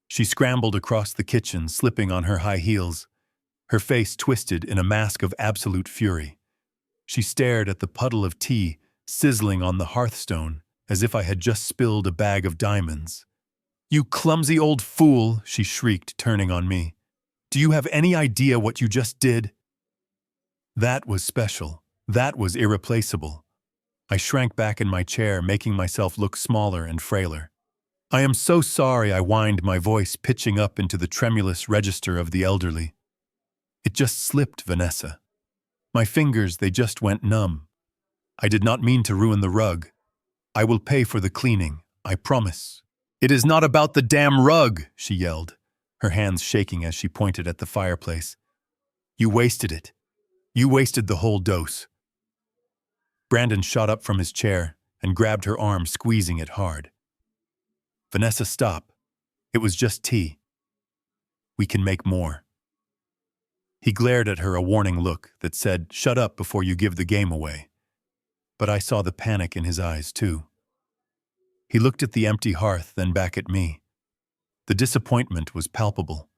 She scrambled across the kitchen, slipping on her high heels, her face twisted in a mask of absolute fury. She stared at the puddle of tea sizzling on the hearthstone as if I had just spilled a bag of diamonds. "You clumsy old fool," she shrieked, turning on me. "Do you have any idea what you just did?" That was special. That was irreplaceable. I shrank back in my chair, making myself look smaller and frailer. "I am so sorry," I whined, my voice pitching up into the tremulous register of the elderly. "It just slipped, Vanessa. My fingers, they just went numb. I did not mean to ruin the rug. I will pay for the cleaning, I promise." "It is not about the damn rug," she yelled, her hands shaking as she pointed at the fireplace. "You wasted it. You wasted the whole dose." Brandon shot up from his chair and grabbed her arm, squeezing it hard. "Vanessa, stop. It was just tea. We can make more." He glared at her, a warning look that said, "Shut up before you give the game away." But I saw the panic in his eyes, too. He looked at the empty hearth, then back at me. The disappointment was palpable.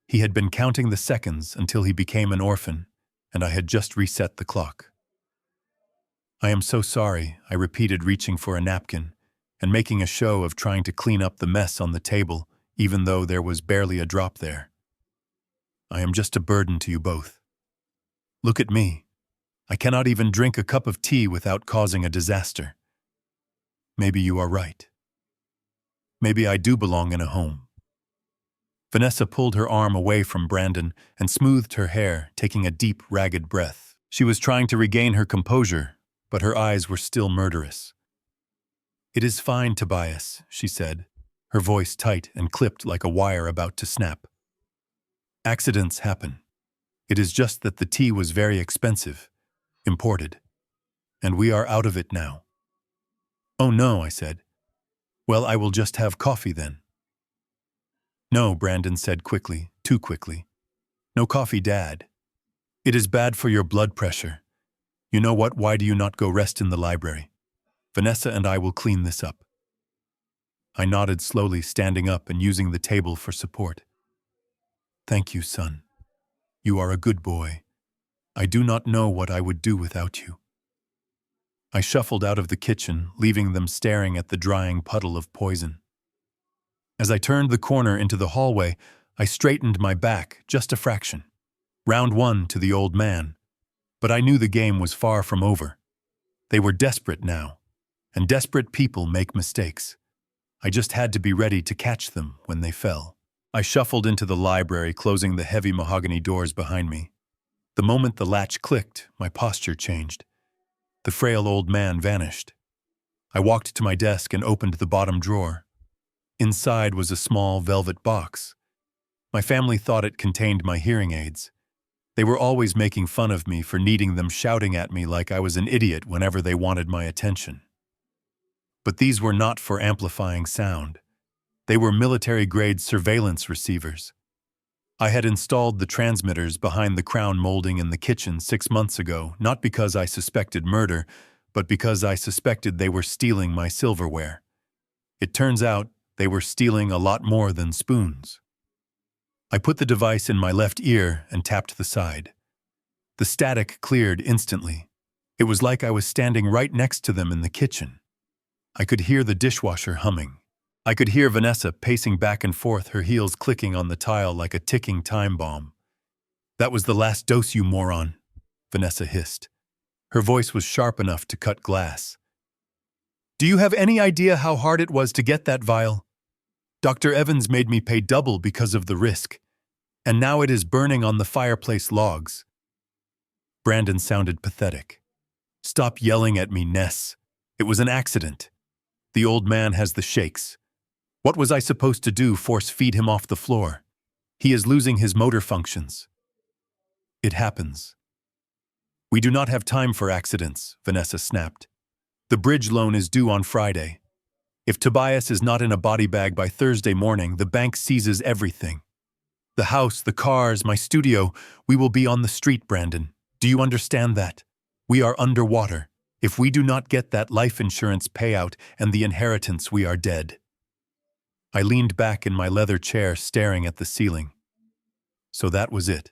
He had been counting the seconds until he became an orphan, and I had just reset the clock. "I am so sorry," I repeated, reaching for a napkin and making a show of trying to clean up the mess on the table, even though there was barely a drop there. "I am just a burden to you both. Look at me. I cannot even drink a cup of tea without causing a disaster. Maybe you are right. Maybe I do belong in a home." Vanessa pulled her arm away from Brandon and smoothed her hair, taking a deep, ragged breath. She was trying to regain her composure, but her eyes were still murderous. "It is fine, Tobias," she said, her voice tight and clipped like a wire about to snap. "Accidents happen. It is just that the tea was very expensive, imported, and we are out of it now." "Oh no," I said. "Well, I will just have coffee then." "No," Brandon said quickly, too quickly. "No coffee, Dad. It is bad for your blood pressure. You know what? Why do you not go rest in the library? Vanessa and I will clean this up." I nodded slowly, standing up and using the table for support. "Thank you, son. You are a good boy. I do not know what I would do without you." I shuffled out of the kitchen, leaving them staring at the drying puddle of poison. As I turned the corner into the hallway, I straightened my back just a fraction. Round one to the old man. But I knew the game was far from over. They were desperate now, and desperate people make mistakes. I just had to be ready to catch them when they fell. I shuffled into the library, closing the heavy mahogany doors behind me. The moment the latch clicked, my posture changed. The frail old man vanished. I walked to my desk and opened the bottom drawer. Inside was a small velvet box. My family thought it contained my hearing aids. They were always making fun of me for needing them, shouting at me like I was an idiot whenever they wanted my attention. But these were not for amplifying sound. They were military-grade surveillance receivers. I had installed the transmitters behind the crown molding in the kitchen 6 months ago, not because I suspected murder, but because I suspected they were stealing my silverware. It turns out they were stealing a lot more than spoons. I put the device in my left ear and tapped the side. The static cleared instantly. It was like I was standing right next to them in the kitchen. I could hear the dishwasher humming. I could hear Vanessa pacing back and forth, her heels clicking on the tile like a ticking time bomb. "That was the last dose, you moron," Vanessa hissed. Her voice was sharp enough to cut glass. "Do you have any idea how hard it was to get that vial? Dr. Evans made me pay double because of the risk, and now it is burning on the fireplace logs." Brandon sounded pathetic. "Stop yelling at me, Ness. It was an accident. The old man has the shakes. What was I supposed to do, force feed him off the floor? He is losing his motor functions." "It happens." "We do not have time for accidents," Vanessa snapped. "The bridge loan is due on Friday. If Tobias is not in a body bag by Thursday morning, the bank seizes everything. The house, the cars, my studio, we will be on the street, Brandon. Do you understand that? We are underwater. If we do not get that life insurance payout and the inheritance, we are dead." I leaned back in my leather chair, staring at the ceiling. So that was it.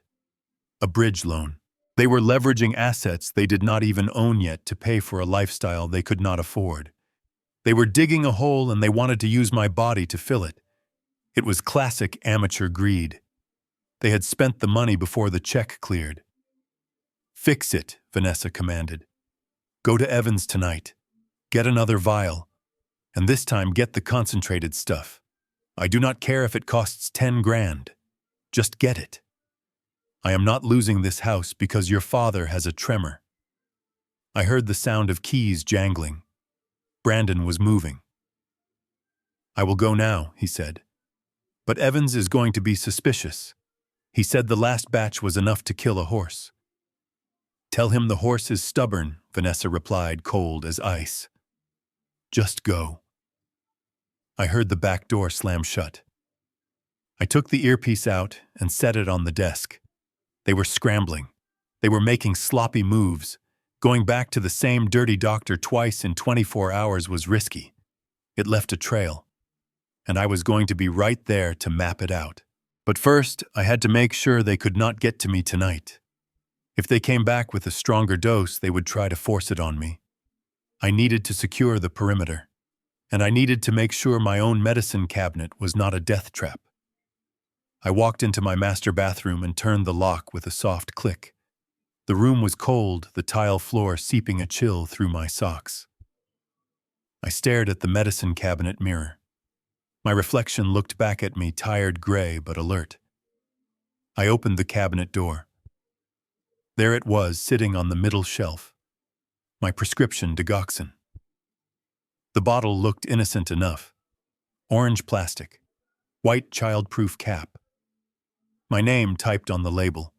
A bridge loan. They were leveraging assets they did not even own yet to pay for a lifestyle they could not afford. They were digging a hole and they wanted to use my body to fill it. It was classic amateur greed. They had spent the money before the check cleared. "Fix it," Vanessa commanded. "Go to Evans tonight. Get another vial. And this time get the concentrated stuff. I do not care if it costs 10 grand. Just get it. I am not losing this house because your father has a tremor." I heard the sound of keys jangling. Brandon was moving. "I will go now," he said. "But Evans is going to be suspicious. He said the last batch was enough to kill a horse." "Tell him the horse is stubborn," Vanessa replied, cold as ice. "Just go." I heard the back door slam shut. I took the earpiece out and set it on the desk. They were scrambling. They were making sloppy moves. Going back to the same dirty doctor twice in 24 hours was risky. It left a trail, and I was going to be right there to map it out. But first, I had to make sure they could not get to me tonight. If they came back with a stronger dose, they would try to force it on me. I needed to secure the perimeter, and I needed to make sure my own medicine cabinet was not a death trap. I walked into my master bathroom and turned the lock with a soft click. The room was cold, the tile floor seeping a chill through my socks. I stared at the medicine cabinet mirror. My reflection looked back at me, tired, gray, but alert. I opened the cabinet door. There it was, sitting on the middle shelf. My prescription digoxin. The bottle looked innocent enough. Orange plastic. White child-proof cap. My name typed on the label.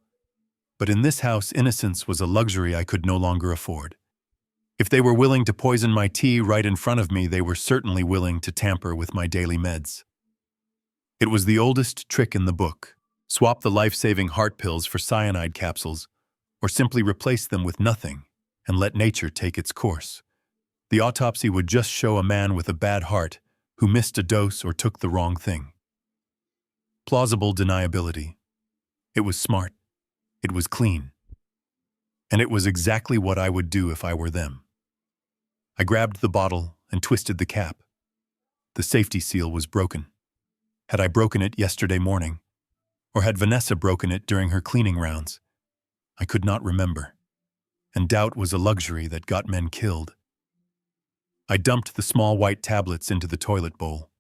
But in this house, innocence was a luxury I could no longer afford. If they were willing to poison my tea right in front of me, they were certainly willing to tamper with my daily meds. It was the oldest trick in the book. Swap the life-saving heart pills for cyanide capsules, or simply replace them with nothing and let nature take its course. The autopsy would just show a man with a bad heart who missed a dose or took the wrong thing. Plausible deniability. It was smart. It was clean. And it was exactly what I would do if I were them. I grabbed the bottle and twisted the cap. The safety seal was broken. Had I broken it yesterday morning? Or had Vanessa broken it during her cleaning rounds? I could not remember. And doubt was a luxury that got men killed. I dumped the small white tablets into the toilet bowl.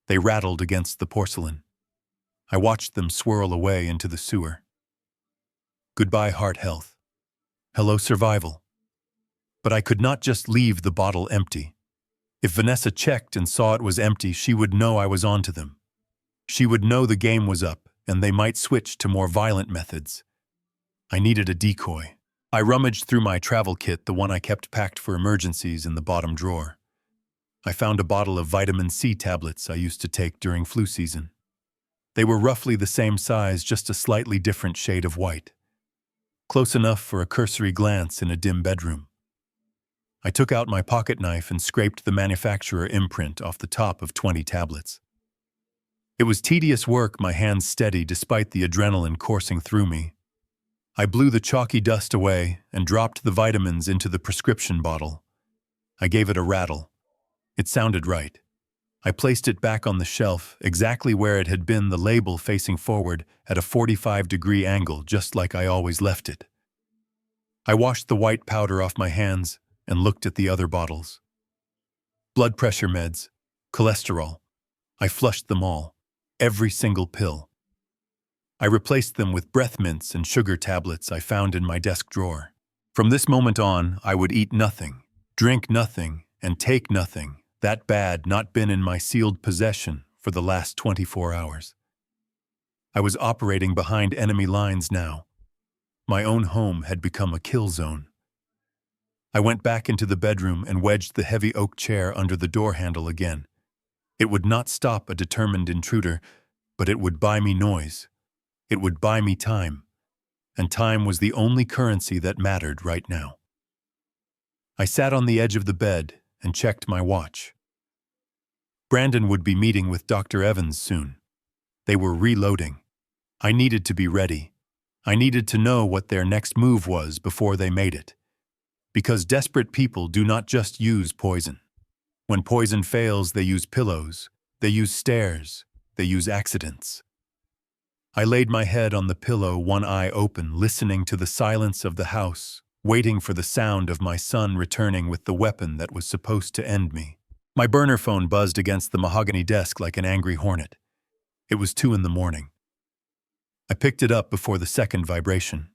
They rattled against the porcelain. I watched them swirl away into the sewer. Goodbye, heart health. Hello, survival. But I could not just leave the bottle empty. If Vanessa checked and saw it was empty, she would know I was onto them. She would know the game was up, and they might switch to more violent methods. I needed a decoy. I rummaged through my travel kit, the one I kept packed for emergencies, in the bottom drawer. I found a bottle of vitamin C tablets I used to take during flu season. They were roughly the same size, just a slightly different shade of white. Close enough for a cursory glance in a dim bedroom. I took out my pocket knife and scraped the manufacturer imprint off the top of 20 tablets. It was tedious work, my hands steady despite the adrenaline coursing through me. I blew the chalky dust away and dropped the vitamins into the prescription bottle. I gave it a rattle. It sounded right. I placed it back on the shelf, exactly where it had been, the label facing forward at a 45-degree angle, just like I always left it. I washed the white powder off my hands and looked at the other bottles. Blood pressure meds, cholesterol. I flushed them all, every single pill. I replaced them with breath mints and sugar tablets I found in my desk drawer. From this moment on, I would eat nothing, drink nothing, and take nothing that bad not been in my sealed possession for the last 24 hours. I was operating behind enemy lines now. My own home had become a kill zone. I went back into the bedroom and wedged the heavy oak chair under the door handle again. It would not stop a determined intruder, but it would buy me noise. It would buy me time. And time was the only currency that mattered right now. I sat on the edge of the bed and checked my watch. Brandon would be meeting with Dr. Evans soon. They were reloading. I needed to be ready. I needed to know what their next move was before they made it. Because desperate people do not just use poison. When poison fails, they use pillows, they use stairs, they use accidents. I laid my head on the pillow, one eye open, listening to the silence of the house, waiting for the sound of my son returning with the weapon that was supposed to end me. My burner phone buzzed against the mahogany desk like an angry hornet. It was 2 a.m. I picked it up before the second vibration.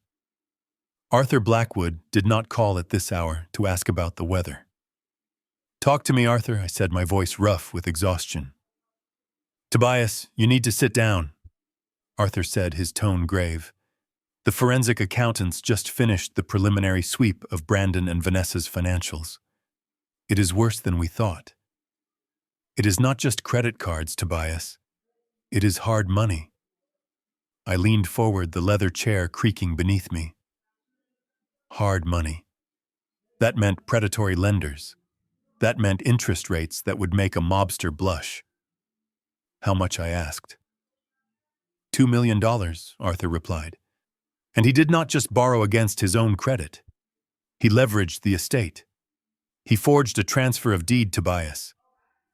Arthur Blackwood did not call at this hour to ask about the weather. "Talk to me, Arthur," I said, my voice rough with exhaustion. "Tobias, you need to sit down," Arthur said, his tone grave. "The forensic accountants just finished the preliminary sweep of Brandon and Vanessa's financials. It is worse than we thought. It is not just credit cards, Tobias. It is hard money." I leaned forward, the leather chair creaking beneath me. Hard money. That meant predatory lenders. That meant interest rates that would make a mobster blush. How much, I asked. $2 million, Arthur replied. And he did not just borrow against his own credit. He leveraged the estate. He forged a transfer of deed, Tobias.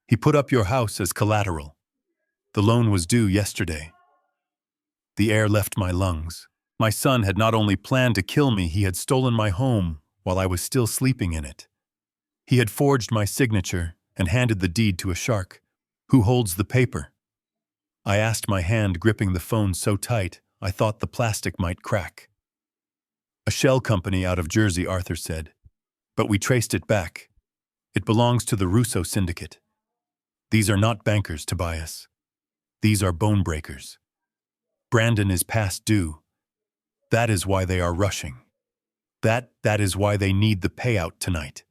He put up your house as collateral. The loan was due yesterday. The air left my lungs. My son had not only planned to kill me, he had stolen my home while I was still sleeping in it. He had forged my signature and handed the deed to a shark. Who holds the paper? I asked, my hand gripping the phone so tight I thought the plastic might crack. A shell company out of Jersey, Arthur said. But we traced it back. It belongs to the Russo syndicate. These are not bankers, Tobias. These are bone breakers. Brandon is past due. That is why they are rushing. That is why they need the payout tonight.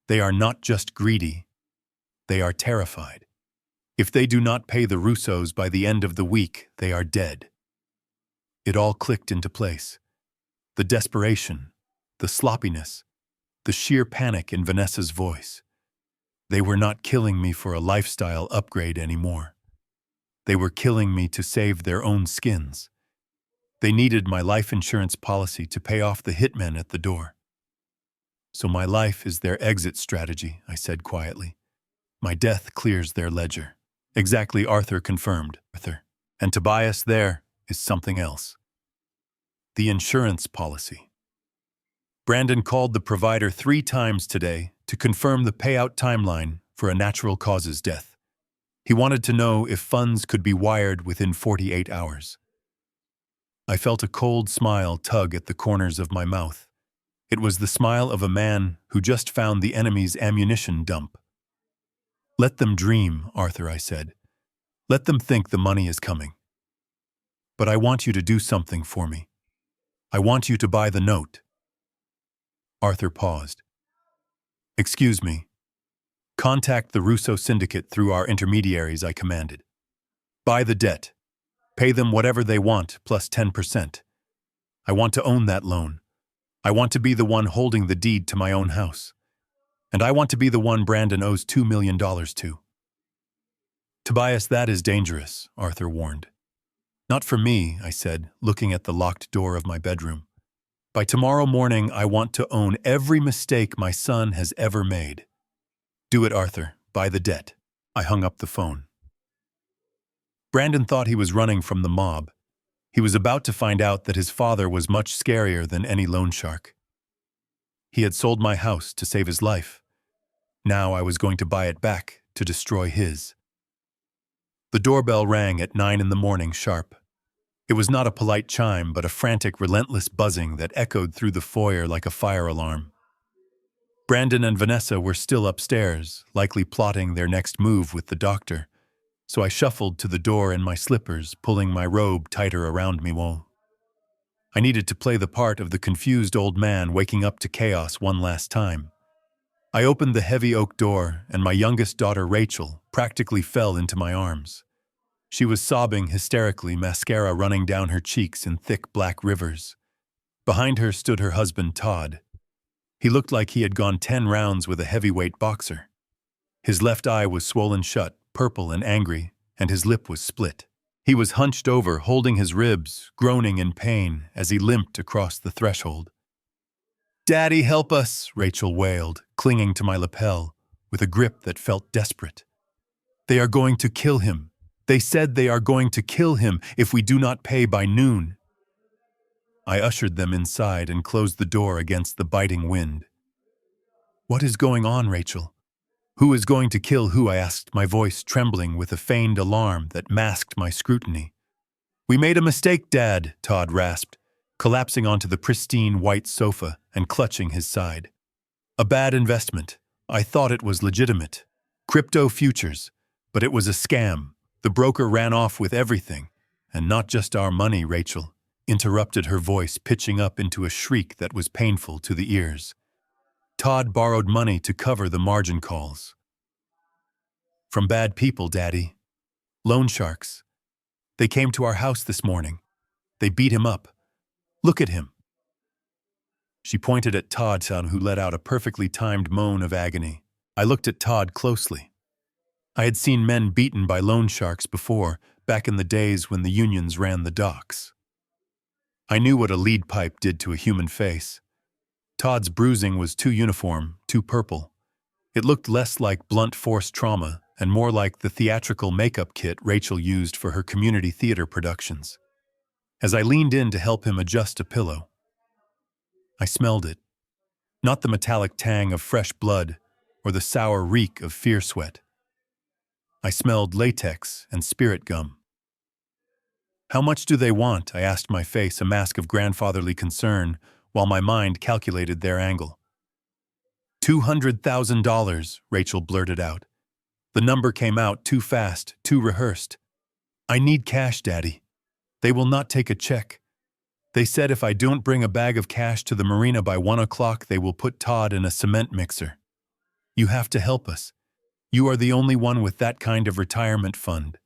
They are not just greedy. They are terrified. If they do not pay the Russos by the end of the week, they are dead. It all clicked into place. The desperation, the sloppiness, the sheer panic in Vanessa's voice. They were not killing me for a lifestyle upgrade anymore. They were killing me to save their own skins. They needed my life insurance policy to pay off the hitmen at the door. So my life is their exit strategy, I said quietly. My death clears their ledger. Exactly, Arthur confirmed. And Tobias, there is something else. The insurance policy. Brandon called the provider 3 times today to confirm the payout timeline for a natural causes death. He wanted to know if funds could be wired within 48 hours. I felt a cold smile tug at the corners of my mouth. It was the smile of a man who just found the enemy's ammunition dump. Let them dream, Arthur, I said. Let them think the money is coming. But I want you to do something for me. I want you to buy the note. Arthur paused. Excuse me. Contact the Russo syndicate through our intermediaries, I commanded. Buy the debt. Pay them whatever they want, plus 10%. I want to own that loan. I want to be the one holding the deed to my own house. And I want to be the one Brandon owes $2 million to. Tobias, that is dangerous, Arthur warned. Not for me, I said, looking at the locked door of my bedroom. By tomorrow morning, I want to own every mistake my son has ever made. Do it, Arthur. Buy the debt. I hung up the phone. Brandon thought he was running from the mob. He was about to find out that his father was much scarier than any loan shark. He had sold my house to save his life. Now I was going to buy it back to destroy his. The doorbell rang at 9 in the morning sharp. It was not a polite chime, but a frantic, relentless buzzing that echoed through the foyer like a fire alarm. Brandon and Vanessa were still upstairs, likely plotting their next move with the doctor, so I shuffled to the door in my slippers, pulling my robe tighter around me. I needed to play the part of the confused old man waking up to chaos one last time. I opened the heavy oak door, and my youngest daughter, Rachel, practically fell into my arms. She was sobbing hysterically, mascara running down her cheeks in thick black rivers. Behind her stood her husband, Todd. He looked like he had gone 10 rounds with a heavyweight boxer. His left eye was swollen shut, purple and angry, and his lip was split. He was hunched over, holding his ribs, groaning in pain as he limped across the threshold. "Daddy, help us," Rachel wailed, clinging to my lapel, with a grip that felt desperate. "They are going to kill him. They said they are going to kill him if we do not pay by noon." I ushered them inside and closed the door against the biting wind. "What is going on, Rachel? Who is going to kill who?" I asked, my voice trembling with a feigned alarm that masked my scrutiny. "We made a mistake, Dad," Todd rasped, collapsing onto the pristine white sofa and clutching his side. "A bad investment. I thought it was legitimate. Crypto futures. But it was a scam. The broker ran off with everything. And not just our money, Rachel," interrupted her voice, pitching up into a shriek that was painful to the ears. "Todd borrowed money to cover the margin calls. From bad people, Daddy. Loan sharks. They came to our house this morning. They beat him up. Look at him." She pointed at Todd, who let out a perfectly timed moan of agony. I looked at Todd closely. I had seen men beaten by loan sharks before, back in the days when the unions ran the docks. I knew what a lead pipe did to a human face. Todd's bruising was too uniform, too purple. It looked less like blunt force trauma and more like the theatrical makeup kit Rachel used for her community theater productions. As I leaned in to help him adjust a pillow, I smelled it. Not the metallic tang of fresh blood or the sour reek of fear sweat. I smelled latex and spirit gum. "How much do they want?" I asked, my face a mask of grandfatherly concern, while my mind calculated their angle. $200,000, Rachel blurted out. The number came out too fast, too rehearsed. "I need cash, Daddy. They will not take a check. They said if I don't bring a bag of cash to the marina by 1 o'clock, they will put Todd in a cement mixer. You have to help us. You are the only one with that kind of retirement fund."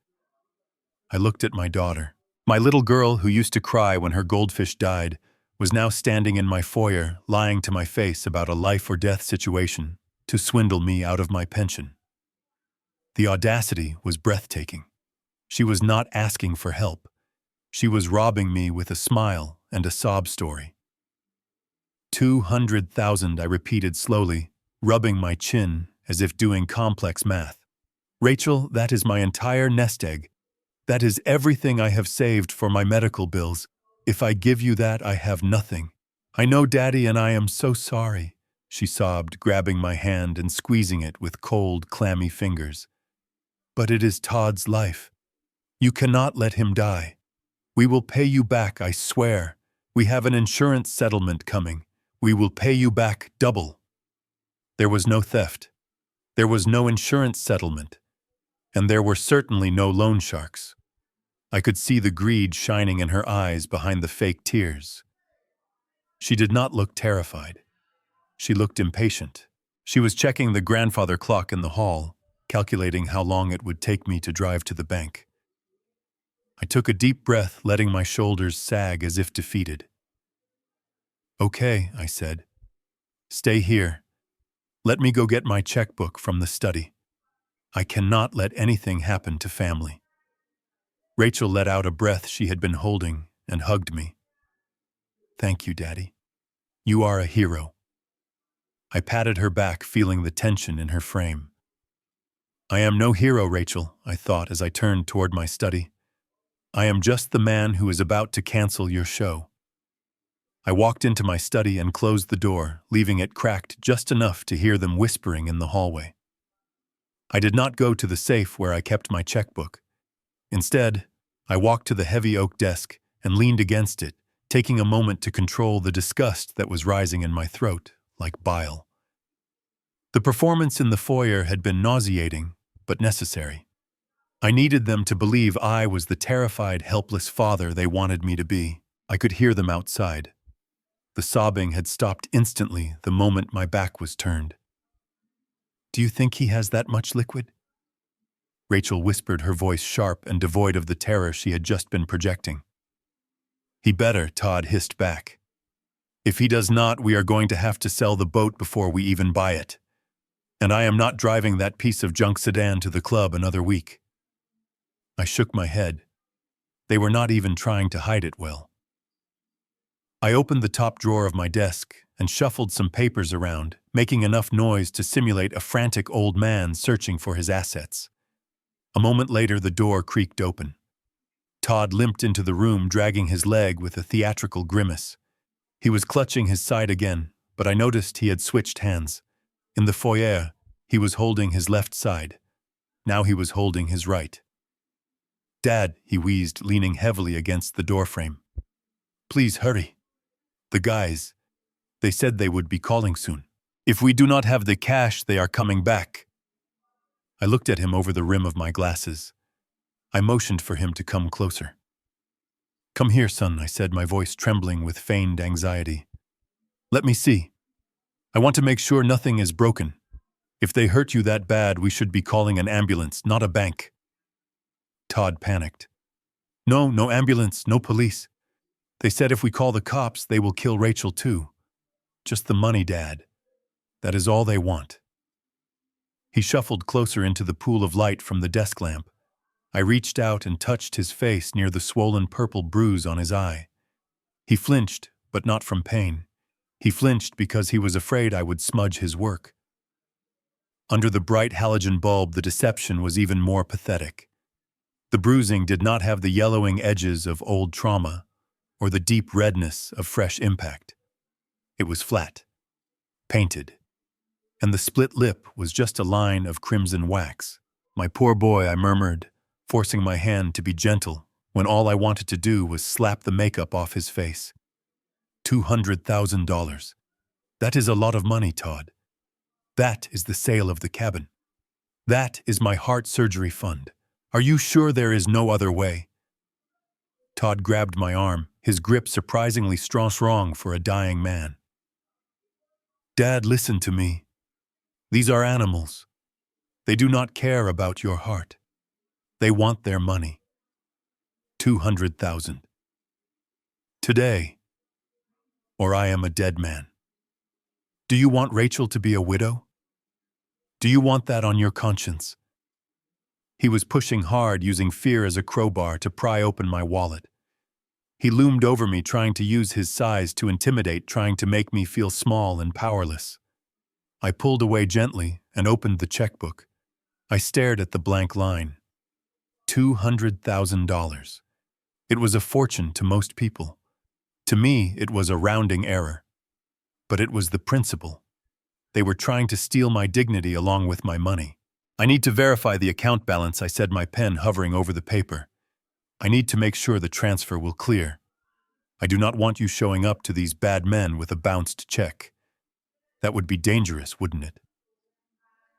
I looked at my daughter. My little girl, who used to cry when her goldfish died, was now standing in my foyer, lying to my face about a life-or-death situation to swindle me out of my pension. The audacity was breathtaking. She was not asking for help. She was robbing me with a smile and a sob story. 200,000, I repeated slowly, rubbing my chin as if doing complex math. "Rachel, that is my entire nest egg. That is everything I have saved for my medical bills. If I give you that, I have nothing. I know, Daddy, and I am so sorry," she sobbed, grabbing my hand and squeezing it with cold, clammy fingers. "But it is Todd's life. You cannot let him die. We will pay you back, I swear. We have an insurance settlement coming. We will pay you back double." There was no theft. There was no insurance settlement. And there were certainly no loan sharks. I could see the greed shining in her eyes behind the fake tears. She did not look terrified. She looked impatient. She was checking the grandfather clock in the hall, calculating how long it would take me to drive to the bank. I took a deep breath, letting my shoulders sag as if defeated. "Okay," I said. "Stay here. Let me go get my checkbook from the study. I cannot let anything happen to family. Rachel let out a breath she had been holding and hugged me. Thank you, Daddy. You are a hero. I patted her back, feeling the tension in her frame. I am no hero, Rachel, I thought as I turned toward my study. I am just the man who is about to cancel your show. I walked into my study and closed the door, leaving it cracked just enough to hear them whispering in the hallway. I did not go to the safe where I kept my checkbook. Instead, I walked to the heavy oak desk and leaned against it, taking a moment to control the disgust that was rising in my throat, like bile. The performance in the foyer had been nauseating, but necessary. I needed them to believe I was the terrified, helpless father they wanted me to be. I could hear them outside. The sobbing had stopped instantly the moment my back was turned. Do you think he has that much liquid? Rachel whispered, her voice sharp and devoid of the terror she had just been projecting. He better, Todd hissed back. If he does not, we are going to have to sell the boat before we even buy it. And I am not driving that piece of junk sedan to the club another week. I shook my head. They were not even trying to hide it well. I opened the top drawer of my desk and shuffled some papers around, making enough noise to simulate a frantic old man searching for his assets. A moment later, the door creaked open. Todd limped into the room, dragging his leg with a theatrical grimace. He was clutching his side again, but I noticed he had switched hands. In the foyer, he was holding his left side. Now he was holding his right. Dad, he wheezed, leaning heavily against the doorframe. Please hurry. The guys, they said they would be calling soon. If we do not have the cash, they are coming back. I looked at him over the rim of my glasses. I motioned for him to come closer. Come here, son, I said, my voice trembling with feigned anxiety. Let me see. I want to make sure nothing is broken. If they hurt you that bad, we should be calling an ambulance, not a bank. Todd panicked. No ambulance, no police. They said if we call the cops, they will kill Rachel too. Just the money, Dad. That is all they want. He shuffled closer into the pool of light from the desk lamp. I reached out and touched his face near the swollen purple bruise on his eye. He flinched, but not from pain. He flinched because he was afraid I would smudge his work. Under the bright halogen bulb, the deception was even more pathetic. The bruising did not have the yellowing edges of old trauma or the deep redness of fresh impact. It was flat, painted, and the split lip was just a line of crimson wax. My poor boy, I murmured, forcing my hand to be gentle when all I wanted to do was slap the makeup off his face. $200,000. That is a lot of money, Todd. That is the sale of the cabin. That is my heart surgery fund. Are you sure there is no other way? Todd grabbed my arm, his grip surprisingly strong for a dying man. Dad, listen to me. These are animals. They do not care about your heart. They want their money. 200,000. Today, or I am a dead man. Do you want Rachel to be a widow? Do you want that on your conscience? He was pushing hard, using fear as a crowbar to pry open my wallet. He loomed over me, trying to use his size to intimidate, trying to make me feel small and powerless. I pulled away gently and opened the checkbook. I stared at the blank line. $200,000. It was a fortune to most people. To me, it was a rounding error. But it was the principle. They were trying to steal my dignity along with my money. I need to verify the account balance, I said, my pen hovering over the paper. I need to make sure the transfer will clear. I do not want you showing up to these bad men with a bounced check. That would be dangerous, wouldn't it?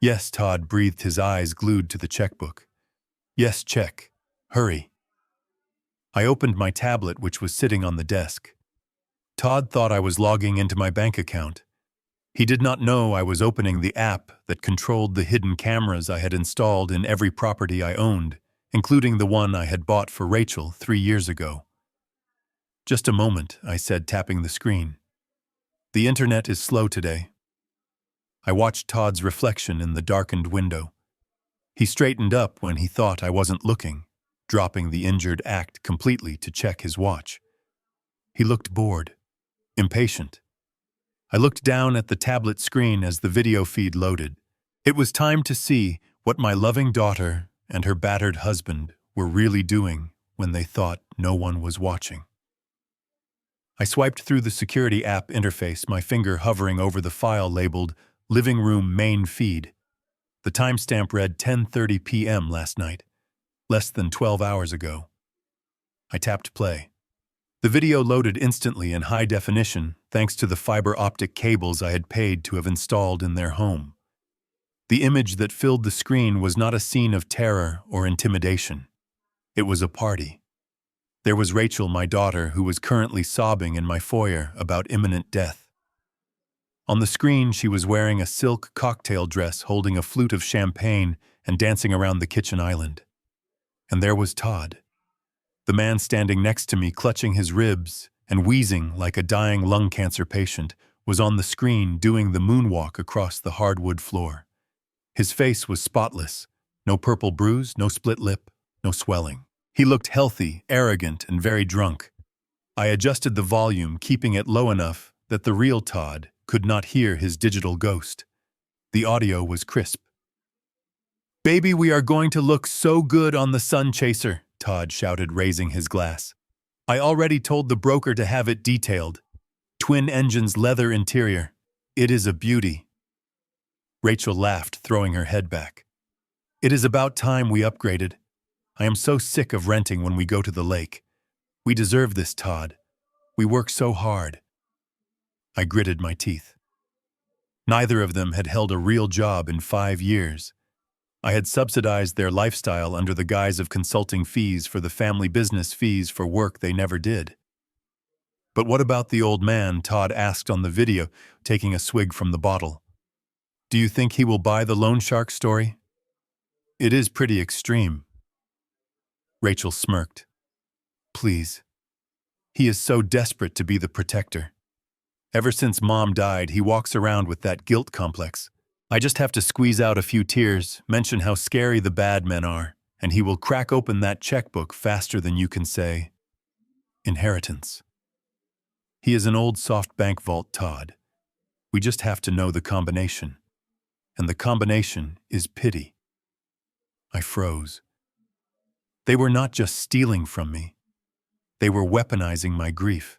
Yes, Todd breathed, his eyes glued to the checkbook. Yes, check. Hurry. I opened my tablet, which was sitting on the desk. Todd thought I was logging into my bank account. He did not know I was opening the app that controlled the hidden cameras I had installed in every property I owned, including the one I had bought for Rachel 3 years ago. Just a moment, I said, tapping the screen. The internet is slow today. I watched Todd's reflection in the darkened window. He straightened up when he thought I wasn't looking, dropping the injured act completely to check his watch. He looked bored, impatient. I looked down at the tablet screen as the video feed loaded. It was time to see what my loving daughter and her battered husband were really doing when they thought no one was watching. I swiped through the security app interface, my finger hovering over the file labeled Living Room Main Feed. The timestamp read 10:30 p.m. last night, less than 12 hours ago. I tapped play. The video loaded instantly in high definition thanks to the fiber optic cables I had paid to have installed in their home. The image that filled the screen was not a scene of terror or intimidation. It was a party. There was Rachel, my daughter, who was currently sobbing in my foyer about imminent death. On the screen, she was wearing a silk cocktail dress, holding a flute of champagne and dancing around the kitchen island. And there was Todd, the man standing next to me, clutching his ribs and wheezing like a dying lung cancer patient, was on the screen doing the moonwalk across the hardwood floor. His face was spotless, no purple bruise, no split lip, no swelling. He looked healthy, arrogant, and very drunk. I adjusted the volume, keeping it low enough that the real Todd could not hear his digital ghost. The audio was crisp. "Baby, we are going to look so good on the Sun Chaser," Todd shouted, raising his glass. "I already told the broker to have it detailed. Twin engines, leather interior. It is a beauty." Rachel laughed, throwing her head back. "It is about time we upgraded. I am so sick of renting when we go to the lake. We deserve this, Todd. We work so hard." I gritted my teeth. Neither of them had held a real job in 5 years. I had subsidized their lifestyle under the guise of consulting fees for the family business, fees for work they never did. "But what about the old man?" Todd asked on the video, taking a swig from the bottle. "Do you think he will buy the loan shark story? It is pretty extreme." Rachel smirked. "Please. He is so desperate to be the protector. Ever since Mom died, he walks around with that guilt complex. I just have to squeeze out a few tears, mention how scary the bad men are, and he will crack open that checkbook faster than you can say inheritance. He is an old soft bank vault, Todd. We just have to know the combination. And the combination is pity." I froze. They were not just stealing from me. They were weaponizing my grief.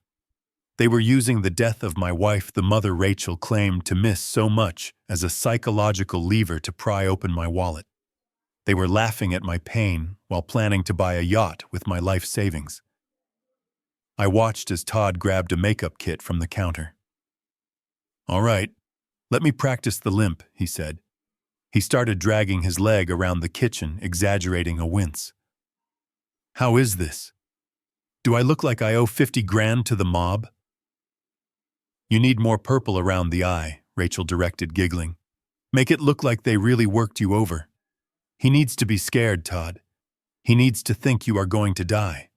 They were using the death of my wife, the mother Rachel claimed to miss so much, as a psychological lever to pry open my wallet. They were laughing at my pain while planning to buy a yacht with my life savings. I watched as Todd grabbed a makeup kit from the counter. "All right, let me practice the limp," he said. He started dragging his leg around the kitchen, exaggerating a wince. "How is this? Do I look like I owe 50 grand to the mob?" "You need more purple around the eye," Rachel directed, giggling. "Make it look like they really worked you over. He needs to be scared, Todd. He needs to think you are going to die."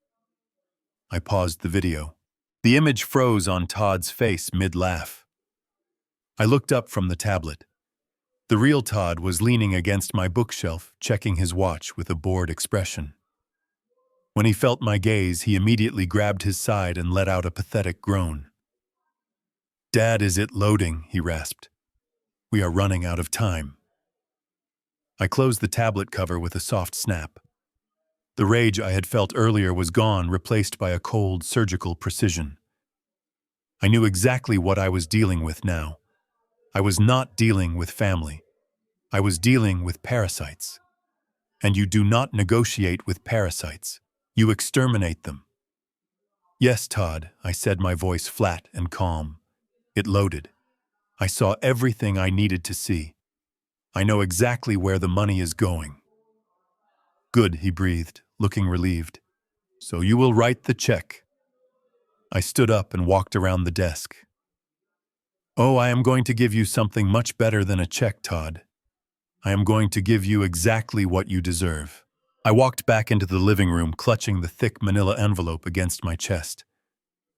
I paused the video. The image froze on Todd's face mid-laugh. I looked up from the tablet. The real Todd was leaning against my bookshelf, checking his watch with a bored expression. When he felt my gaze, he immediately grabbed his side and let out a pathetic groan. "Dad, is it loading?" he rasped. "We are running out of time." I closed the tablet cover with a soft snap. The rage I had felt earlier was gone, replaced by a cold, surgical precision. I knew exactly what I was dealing with now. I was not dealing with family. I was dealing with parasites. And you do not negotiate with parasites. You exterminate them. "Yes, Todd," I said, my voice flat and calm. It loaded. I saw everything I needed to see. I know exactly where the money is going. "Good," he breathed, looking relieved. "So you will write the check." I stood up and walked around the desk. "Oh, I am going to give you something much better than a check, Todd. I am going to give you exactly what you deserve." I walked back into the living room, clutching the thick manila envelope against my chest.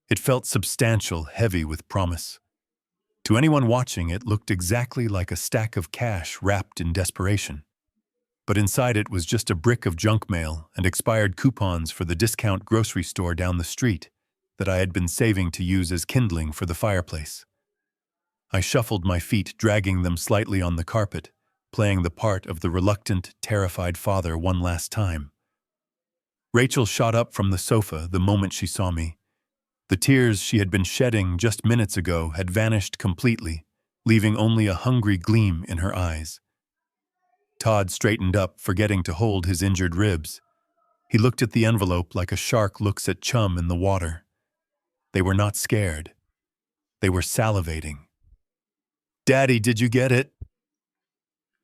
It felt substantial, heavy with promise. To anyone watching, it looked exactly like a stack of cash wrapped in desperation. But inside it was just a brick of junk mail and expired coupons for the discount grocery store down the street that I had been saving to use as kindling for the fireplace. I shuffled my feet, dragging them slightly on the carpet, playing the part of the reluctant, terrified father one last time. Rachel shot up from the sofa the moment she saw me. The tears she had been shedding just minutes ago had vanished completely, leaving only a hungry gleam in her eyes. Todd straightened up, forgetting to hold his injured ribs. He looked at the envelope like a shark looks at chum in the water. They were not scared. They were salivating. "Daddy, did you get it?"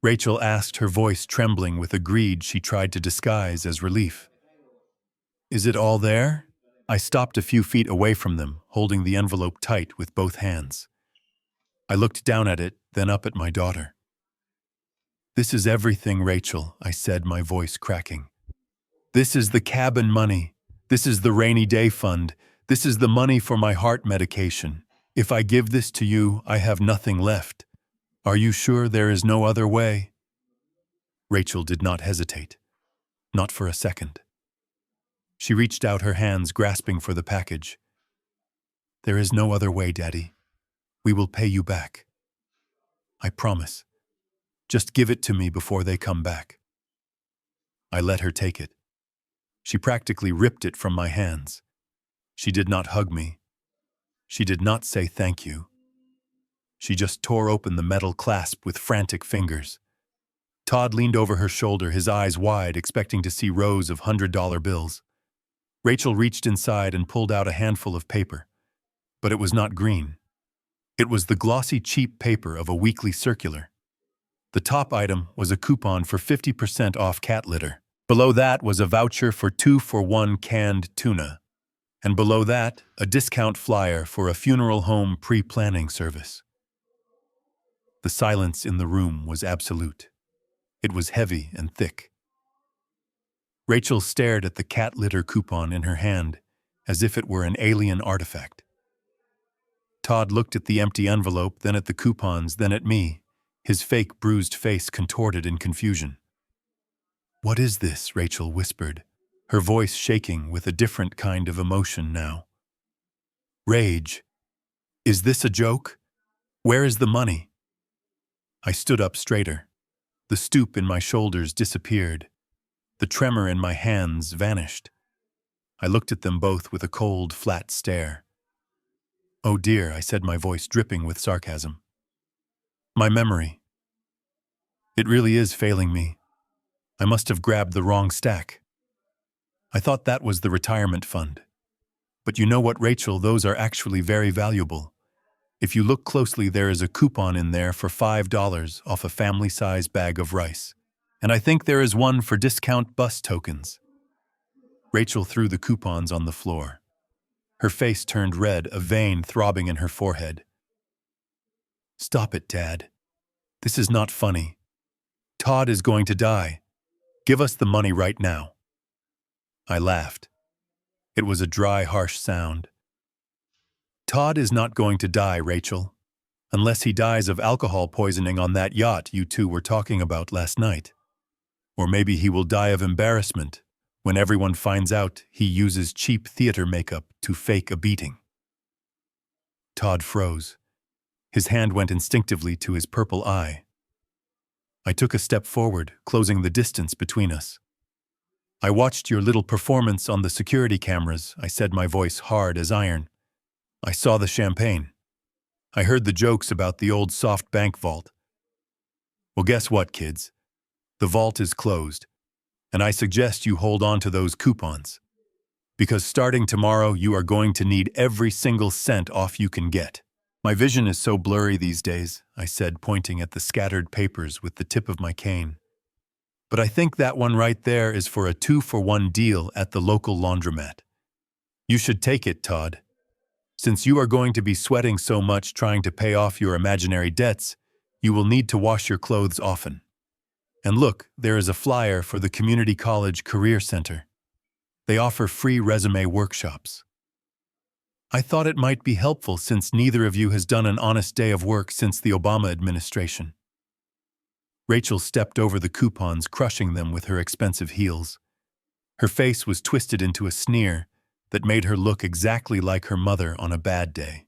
Rachel asked, her voice trembling with a greed she tried to disguise as relief. "Is it all there?" I stopped a few feet away from them, holding the envelope tight with both hands. I looked down at it, then up at my daughter. "This is everything, Rachel," I said, my voice cracking. "This is the cabin money. This is the rainy day fund. This is the money for my heart medication. If I give this to you, I have nothing left. Are you sure there is no other way?" Rachel did not hesitate. Not for a second. She reached out her hands, grasping for the package. "There is no other way, Daddy. We will pay you back. I promise. Just give it to me before they come back." I let her take it. She practically ripped it from my hands. She did not hug me. She did not say thank you. She just tore open the metal clasp with frantic fingers. Todd leaned over her shoulder, his eyes wide, expecting to see rows of $100 bills. Rachel reached inside and pulled out a handful of paper. But it was not green. It was the glossy, cheap paper of a weekly circular. The top item was a coupon for 50% off cat litter. Below that was a voucher for 2-for-1 canned tuna. And below that, a discount flyer for a funeral home pre-planning service. The silence in the room was absolute. It was heavy and thick. Rachel stared at the cat litter coupon in her hand, as if it were an alien artifact. Todd looked at the empty envelope, then at the coupons, then at me, his fake bruised face contorted in confusion. "What is this?" Rachel whispered, her voice shaking with a different kind of emotion now. "Rage. Is this a joke? Where is the money?" I stood up straighter. The stoop in my shoulders disappeared. The tremor in my hands vanished. I looked at them both with a cold, flat stare. "Oh dear," I said, my voice dripping with sarcasm. "My memory. It really is failing me. I must have grabbed the wrong stack. I thought that was the retirement fund. But you know what, Rachel, those are actually very valuable. If you look closely, there is a coupon in there for $5 off a family-size bag of rice. And I think there is one for discount bus tokens." Rachel threw the coupons on the floor. Her face turned red, a vein throbbing in her forehead. "Stop it, Dad. This is not funny. Todd is going to die. Give us the money right now." I laughed. It was a dry, harsh sound. "Todd is not going to die, Rachel. Unless he dies of alcohol poisoning on that yacht you two were talking about last night. Or maybe he will die of embarrassment when everyone finds out he uses cheap theater makeup to fake a beating." Todd froze. His hand went instinctively to his purple eye. I took a step forward, closing the distance between us. "I watched your little performance on the security cameras," I said, my voice hard as iron. "I saw the champagne. I heard the jokes about the old soft bank vault. Well, guess what, kids? The vault is closed, and I suggest you hold on to those coupons. Because starting tomorrow, you are going to need every single cent off you can get." "My vision is so blurry these days," I said, pointing at the scattered papers with the tip of my cane. "But I think that one right there is for a 2-for-1 deal at the local laundromat. You should take it, Todd. Since you are going to be sweating so much trying to pay off your imaginary debts, you will need to wash your clothes often. And look, there is a flyer for the Community College Career Center. They offer free resume workshops." I thought it might be helpful since neither of you has done an honest day of work since the Obama administration. Rachel stepped over the coupons, crushing them with her expensive heels. Her face was twisted into a sneer that made her look exactly like her mother on a bad day.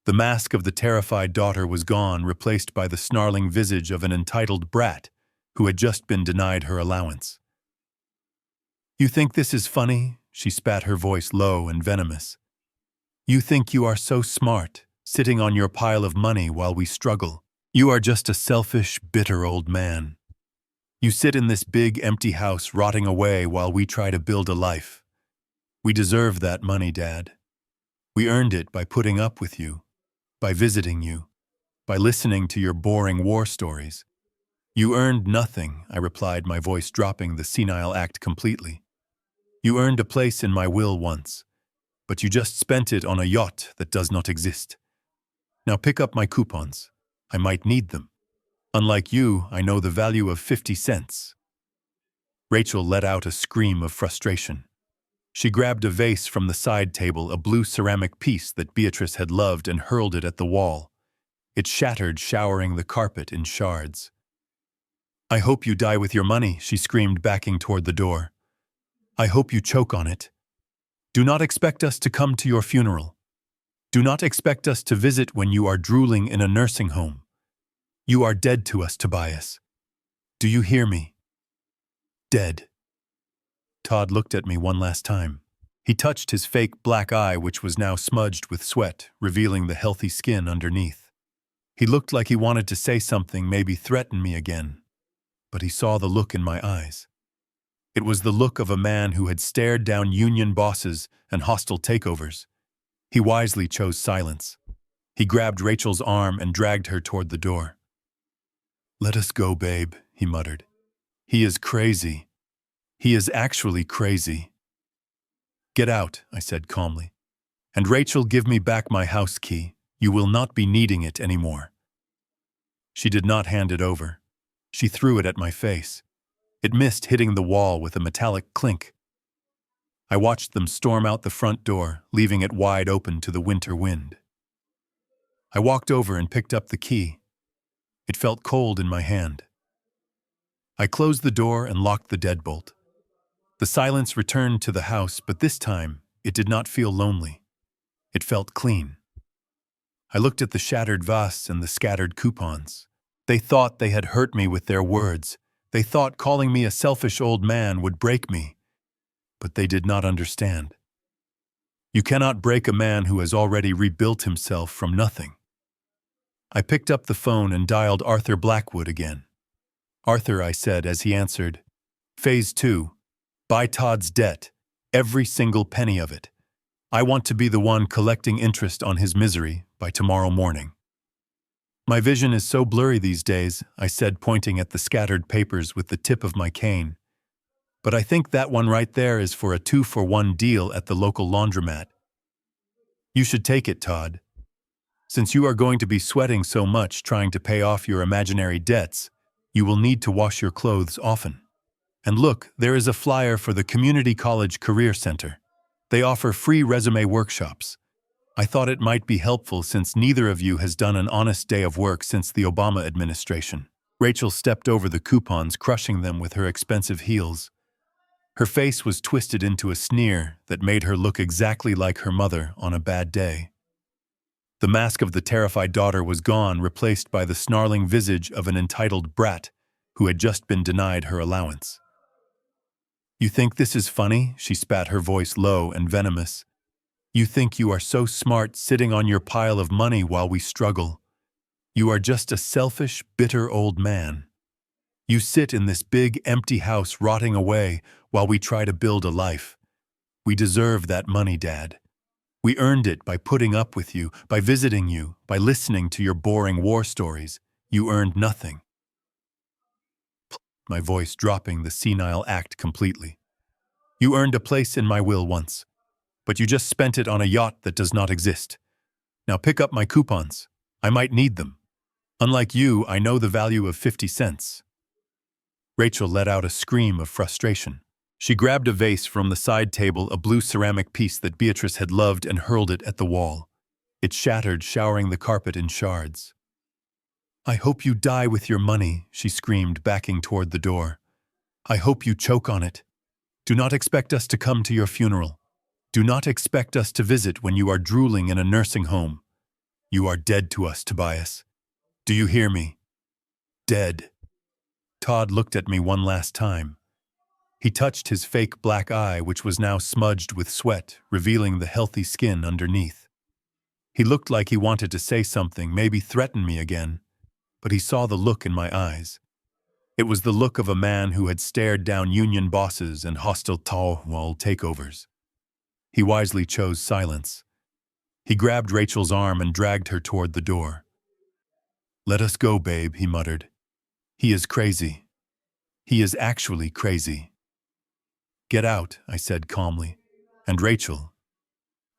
The mask of the terrified daughter was gone, replaced by the snarling visage of an entitled brat who had just been denied her allowance. "You think this is funny?" She spat, her voice low and venomous. "You think you are so smart, sitting on your pile of money while we struggle. You are just a selfish, bitter old man. You sit in this big, empty house rotting away while we try to build a life. We deserve that money, Dad. We earned it by putting up with you, by visiting you, by listening to your boring war stories." "You earned nothing," I replied, my voice dropping the senile act completely. "You earned a place in my will once, but you just spent it on a yacht that does not exist. Now pick up my coupons. I might need them. Unlike you, I know the value of 50 cents. Rachel let out a scream of frustration. She grabbed a vase from the side table, a blue ceramic piece that Beatrice had loved, and hurled it at the wall. It shattered, showering the carpet in shards. "I hope you die with your money," she screamed, backing toward the door. "I hope you choke on it. Do not expect us to come to your funeral. Do not expect us to visit when you are drooling in a nursing home. You are dead to us, Tobias. Do you hear me? Dead." Todd looked at me one last time. He touched his fake black eye, which was now smudged with sweat, revealing the healthy skin underneath. He looked like he wanted to say something, maybe threaten me again. But he saw the look in my eyes. It was the look of a man who had stared down union bosses and hostile takeovers. He wisely chose silence. He grabbed Rachel's arm and dragged her toward the door. "Let us go, babe," he muttered. "He is crazy. He is actually crazy." "Get out," I said calmly. "And Rachel, give me back my house key. You will not be needing it anymore." She did not hand it over. She threw it at my face. It missed, hitting the wall with a metallic clink. I watched them storm out the front door, leaving it wide open to the winter wind. I walked over and picked up the key. It felt cold in my hand. I closed the door and locked the deadbolt. The silence returned to the house, but this time it did not feel lonely. It felt clean. I looked at the shattered vase and the scattered coupons. They thought they had hurt me with their words. They thought calling me a selfish old man would break me. But they did not understand. You cannot break a man who has already rebuilt himself from nothing. I picked up the phone and dialed Arthur Blackwood again. "Arthur," I said as he answered. "Phase 2. Buy Todd's debt. Every single penny of it. I want to be the one collecting interest on his misery by tomorrow morning." "My vision is so blurry these days," I said, pointing at the scattered papers with the tip of my cane. "But I think that one right there is for a 2-for-1 deal at the local laundromat. You should take it, Todd. Since you are going to be sweating so much trying to pay off your imaginary debts, you will need to wash your clothes often. And look, there is a flyer for the Community College Career Center. They offer free resume workshops. I thought it might be helpful since neither of you has done an honest day of work since the Obama administration." Rachel stepped over the coupons, crushing them with her expensive heels. Her face was twisted into a sneer that made her look exactly like her mother on a bad day. The mask of the terrified daughter was gone, replaced by the snarling visage of an entitled brat who had just been denied her allowance. "You think this is funny?" She spat, her voice low and venomous. "You think you are so smart, sitting on your pile of money while we struggle. You are just a selfish, bitter old man. You sit in this big, empty house rotting away while we try to build a life. We deserve that money, Dad. We earned it by putting up with you, by visiting you, by listening to your boring war stories. You earned nothing." My voice dropping the senile act completely. "You earned a place in my will once, but you just spent it on a yacht that does not exist. Now pick up my coupons. I might need them. Unlike you, I know the value of 50 cents. Rachel let out a scream of frustration. She grabbed a vase from the side table, a blue ceramic piece that Beatrice had loved, and hurled it at the wall. It shattered, showering the carpet in shards. "I hope you die with your money," she screamed, backing toward the door. "I hope you choke on it. Do not expect us to come to your funeral. Do not expect us to visit when you are drooling in a nursing home. You are dead to us, Tobias. Do you hear me? Dead." Todd looked at me one last time. He touched his fake black eye, which was now smudged with sweat, revealing the healthy skin underneath. He looked like he wanted to say something, maybe threaten me again, but he saw the look in my eyes. It was the look of a man who had stared down union bosses and hostile wall takeovers. He wisely chose silence. He grabbed Rachel's arm and dragged her toward the door. "Let us go, babe," he muttered. "He is crazy. He is actually crazy." "Get out," I said calmly. "And Rachel,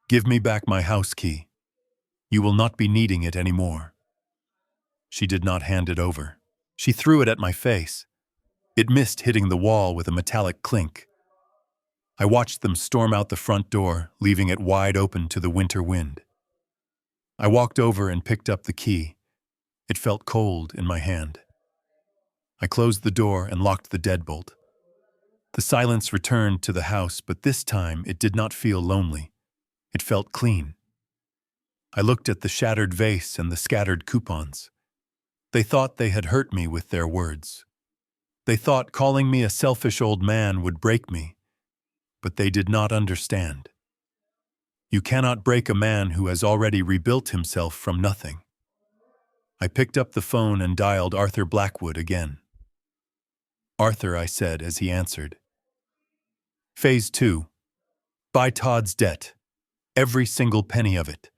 give me back my house key. You will not be needing it anymore." She did not hand it over. She threw it at my face. It missed, hitting the wall with a metallic clink. I watched them storm out the front door, leaving it wide open to the winter wind. I walked over and picked up the key. It felt cold in my hand. I closed the door and locked the deadbolt. The silence returned to the house, but this time it did not feel lonely. It felt clean. I looked at the shattered vase and the scattered coupons. They thought they had hurt me with their words. They thought calling me a selfish old man would break me, but they did not understand. You cannot break a man who has already rebuilt himself from nothing. I picked up the phone and dialed Arthur Blackwood again. "Arthur," I said as he answered. "Phase 2. Buy Todd's debt. Every single penny of it.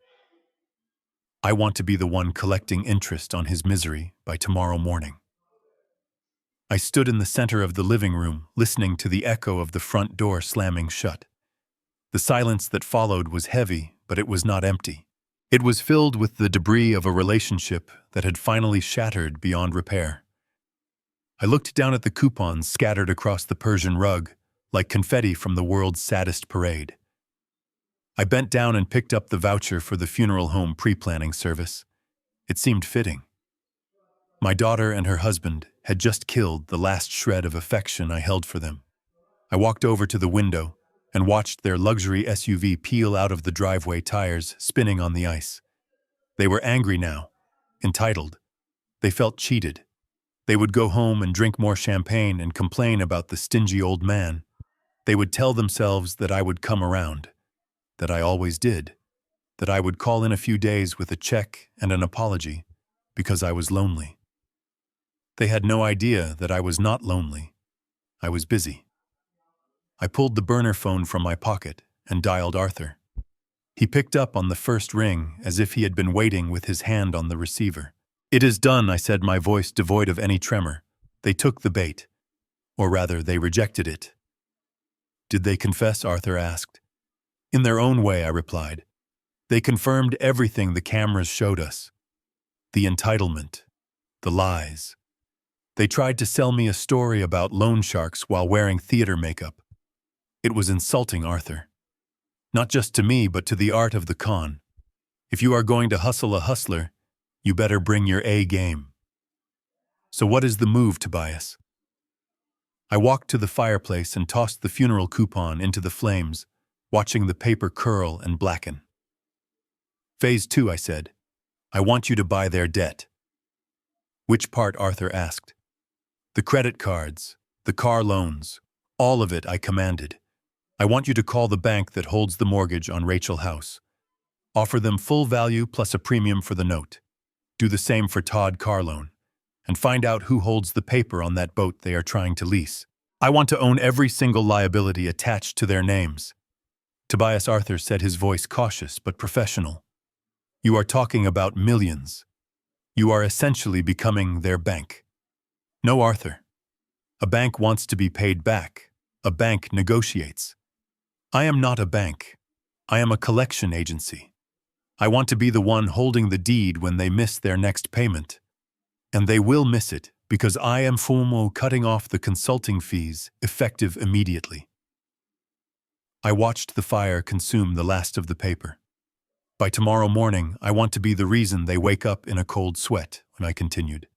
I want to be the one collecting interest on his misery by tomorrow morning." I stood in the center of the living room, listening to the echo of the front door slamming shut. The silence that followed was heavy, but it was not empty. It was filled with the debris of a relationship that had finally shattered beyond repair. I looked down at the coupons scattered across the Persian rug, like confetti from the world's saddest parade. I bent down and picked up the voucher for the funeral home pre-planning service. It seemed fitting. My daughter and her husband had just killed the last shred of affection I held for them. I walked over to the window and watched their luxury SUV peel out of the driveway, tires spinning on the ice. They were angry now, entitled. They felt cheated. They would go home and drink more champagne and complain about the stingy old man. They would tell themselves that I would come around, that I always did, that I would call in a few days with a check and an apology, because I was lonely. They had no idea that I was not lonely. I was busy. I pulled the burner phone from my pocket and dialed Arthur. He picked up on the first ring as if he had been waiting with his hand on the receiver. "It is done," I said, my voice devoid of any tremor. "They took the bait. Or rather, they rejected it." "Did they confess?" Arthur asked. "In their own way," I replied. "They confirmed everything the cameras showed us. The entitlement. The lies. They tried to sell me a story about loan sharks while wearing theater makeup. It was insulting, Arthur. Not just to me, but to the art of the con. If you are going to hustle a hustler, you better bring your A game." "So what is the move, Tobias?" I walked to the fireplace and tossed the funeral coupon into the flames, watching the paper curl and blacken. "Phase 2, I said. I want you to buy their debt." "Which part?" Arthur asked. "The credit cards, the car loans, all of it," I commanded. "I want you to call the bank that holds the mortgage on Rachel House. Offer them full value plus a premium for the note. Do the same for Todd car loan. And find out who holds the paper on that boat they are trying to lease. I want to own every single liability attached to their names." Tobias, Arthur said, his voice cautious but professional. "You are talking about millions. You are essentially becoming their bank." "No, Arthur. A bank wants to be paid back. A bank negotiates. I am not a bank. I am a collection agency. I want to be the one holding the deed when they miss their next payment. And they will miss it because I am FOMO cutting off the consulting fees effective immediately." I watched the fire consume the last of the paper. By tomorrow morning, I want to be the reason they wake up in a cold sweat, I continued.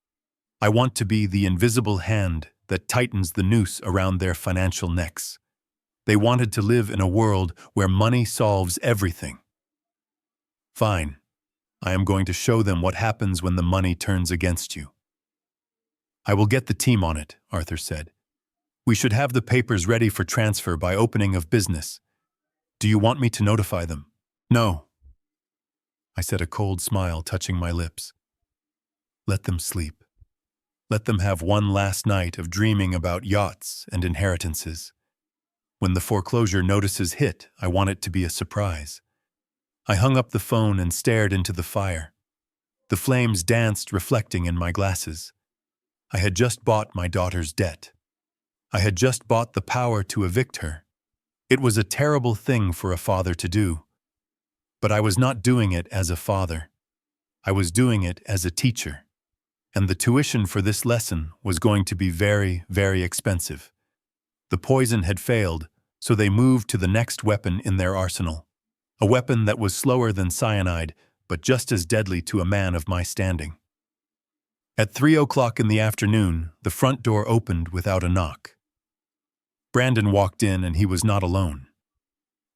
I want to be the invisible hand that tightens the noose around their financial necks. They wanted to live in a world where money solves everything. Fine. I am going to show them what happens when the money turns against you. I will get the team on it, Arthur said. We should have the papers ready for transfer by opening of business. Do you want me to notify them? No. I said, a cold smile touching my lips. Let them sleep. Let them have one last night of dreaming about yachts and inheritances. When the foreclosure notices hit, I want it to be a surprise. I hung up the phone and stared into the fire. The flames danced, reflecting in my glasses. I had just bought my daughter's debt. I had just bought the power to evict her. It was a terrible thing for a father to do. But I was not doing it as a father. I was doing it as a teacher. And the tuition for this lesson was going to be very, very expensive. The poison had failed, so they moved to the next weapon in their arsenal. A weapon that was slower than cyanide, but just as deadly to a man of my standing. At 3:00 in the afternoon, the front door opened without a knock. Brandon walked in, and he was not alone.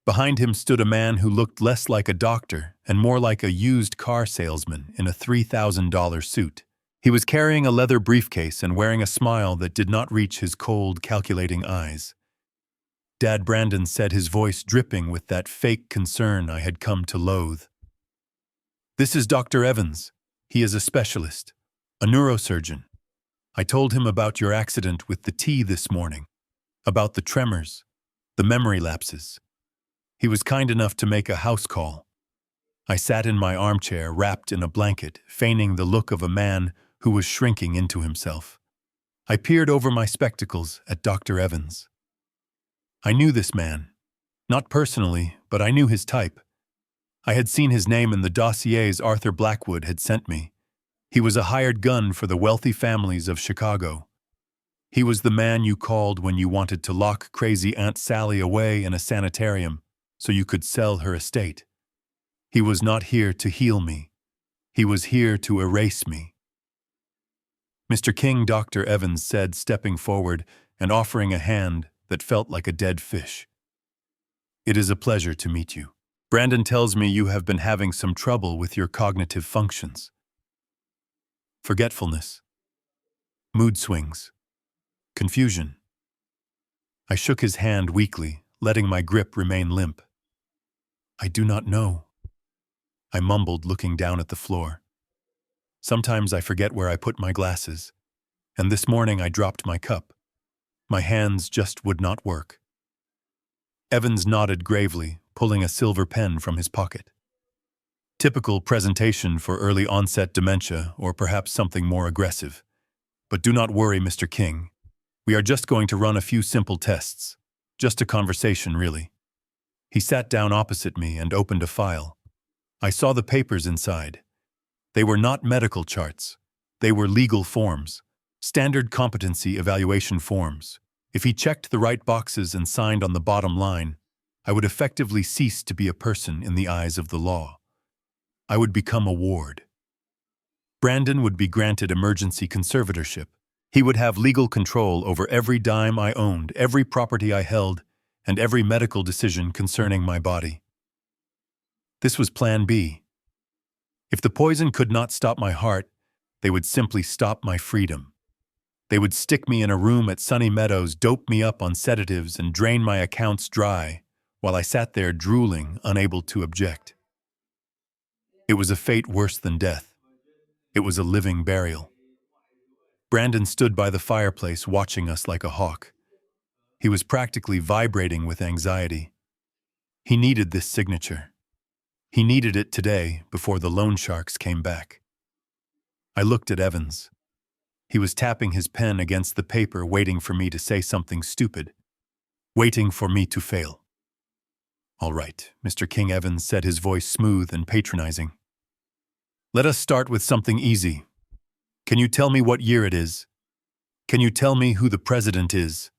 Behind him stood a man who looked less like a doctor and more like a used car salesman in a $3,000 suit. He was carrying a leather briefcase and wearing a smile that did not reach his cold, calculating eyes. Dad, Brandon said, his voice dripping with that fake concern I had come to loathe. This is Dr. Evans. He is a specialist, a neurosurgeon. I told him about your accident with the tea this morning, about the tremors, the memory lapses. He was kind enough to make a house call. I sat in my armchair, wrapped in a blanket, feigning the look of a man who was shrinking into himself. I peered over my spectacles at Dr. Evans. I knew this man. Not personally, but I knew his type. I had seen his name in the dossiers Arthur Blackwood had sent me. He was a hired gun for the wealthy families of Chicago. He was the man you called when you wanted to lock crazy Aunt Sally away in a sanitarium so you could sell her estate. He was not here to heal me. He was here to erase me. Mr. King, Dr. Evans said, stepping forward and offering a hand that felt like a dead fish. It is a pleasure to meet you. Brandon tells me you have been having some trouble with your cognitive functions. Forgetfulness. Mood swings. Confusion. I shook his hand weakly, letting my grip remain limp. I do not know. I mumbled, looking down at the floor. Sometimes I forget where I put my glasses, and this morning I dropped my cup. My hands just would not work. Evans nodded gravely, pulling a silver pen from his pocket. Typical presentation for early onset dementia, or perhaps something more aggressive. But do not worry, Mr. King. We are just going to run a few simple tests. Just a conversation, really. He sat down opposite me and opened a file. I saw the papers inside. They were not medical charts. They were legal forms, standard competency evaluation forms. If he checked the right boxes and signed on the bottom line, I would effectively cease to be a person in the eyes of the law. I would become a ward. Brandon would be granted emergency conservatorship. He would have legal control over every dime I owned, every property I held, and every medical decision concerning my body. This was Plan B. If the poison could not stop my heart, they would simply stop my freedom. They would stick me in a room at Sunny Meadows, dope me up on sedatives, and drain my accounts dry, while I sat there drooling, unable to object. It was a fate worse than death. It was a living burial. Brandon stood by the fireplace watching us like a hawk. He was practically vibrating with anxiety. He needed this signature. He needed it today before the loan sharks came back. I looked at Evans. He was tapping his pen against the paper, waiting for me to say something stupid, waiting for me to fail. All right, Mr. King, Evans said, his voice smooth and patronizing. Let us start with something easy. Can you tell me what year it is? Can you tell me who the president is?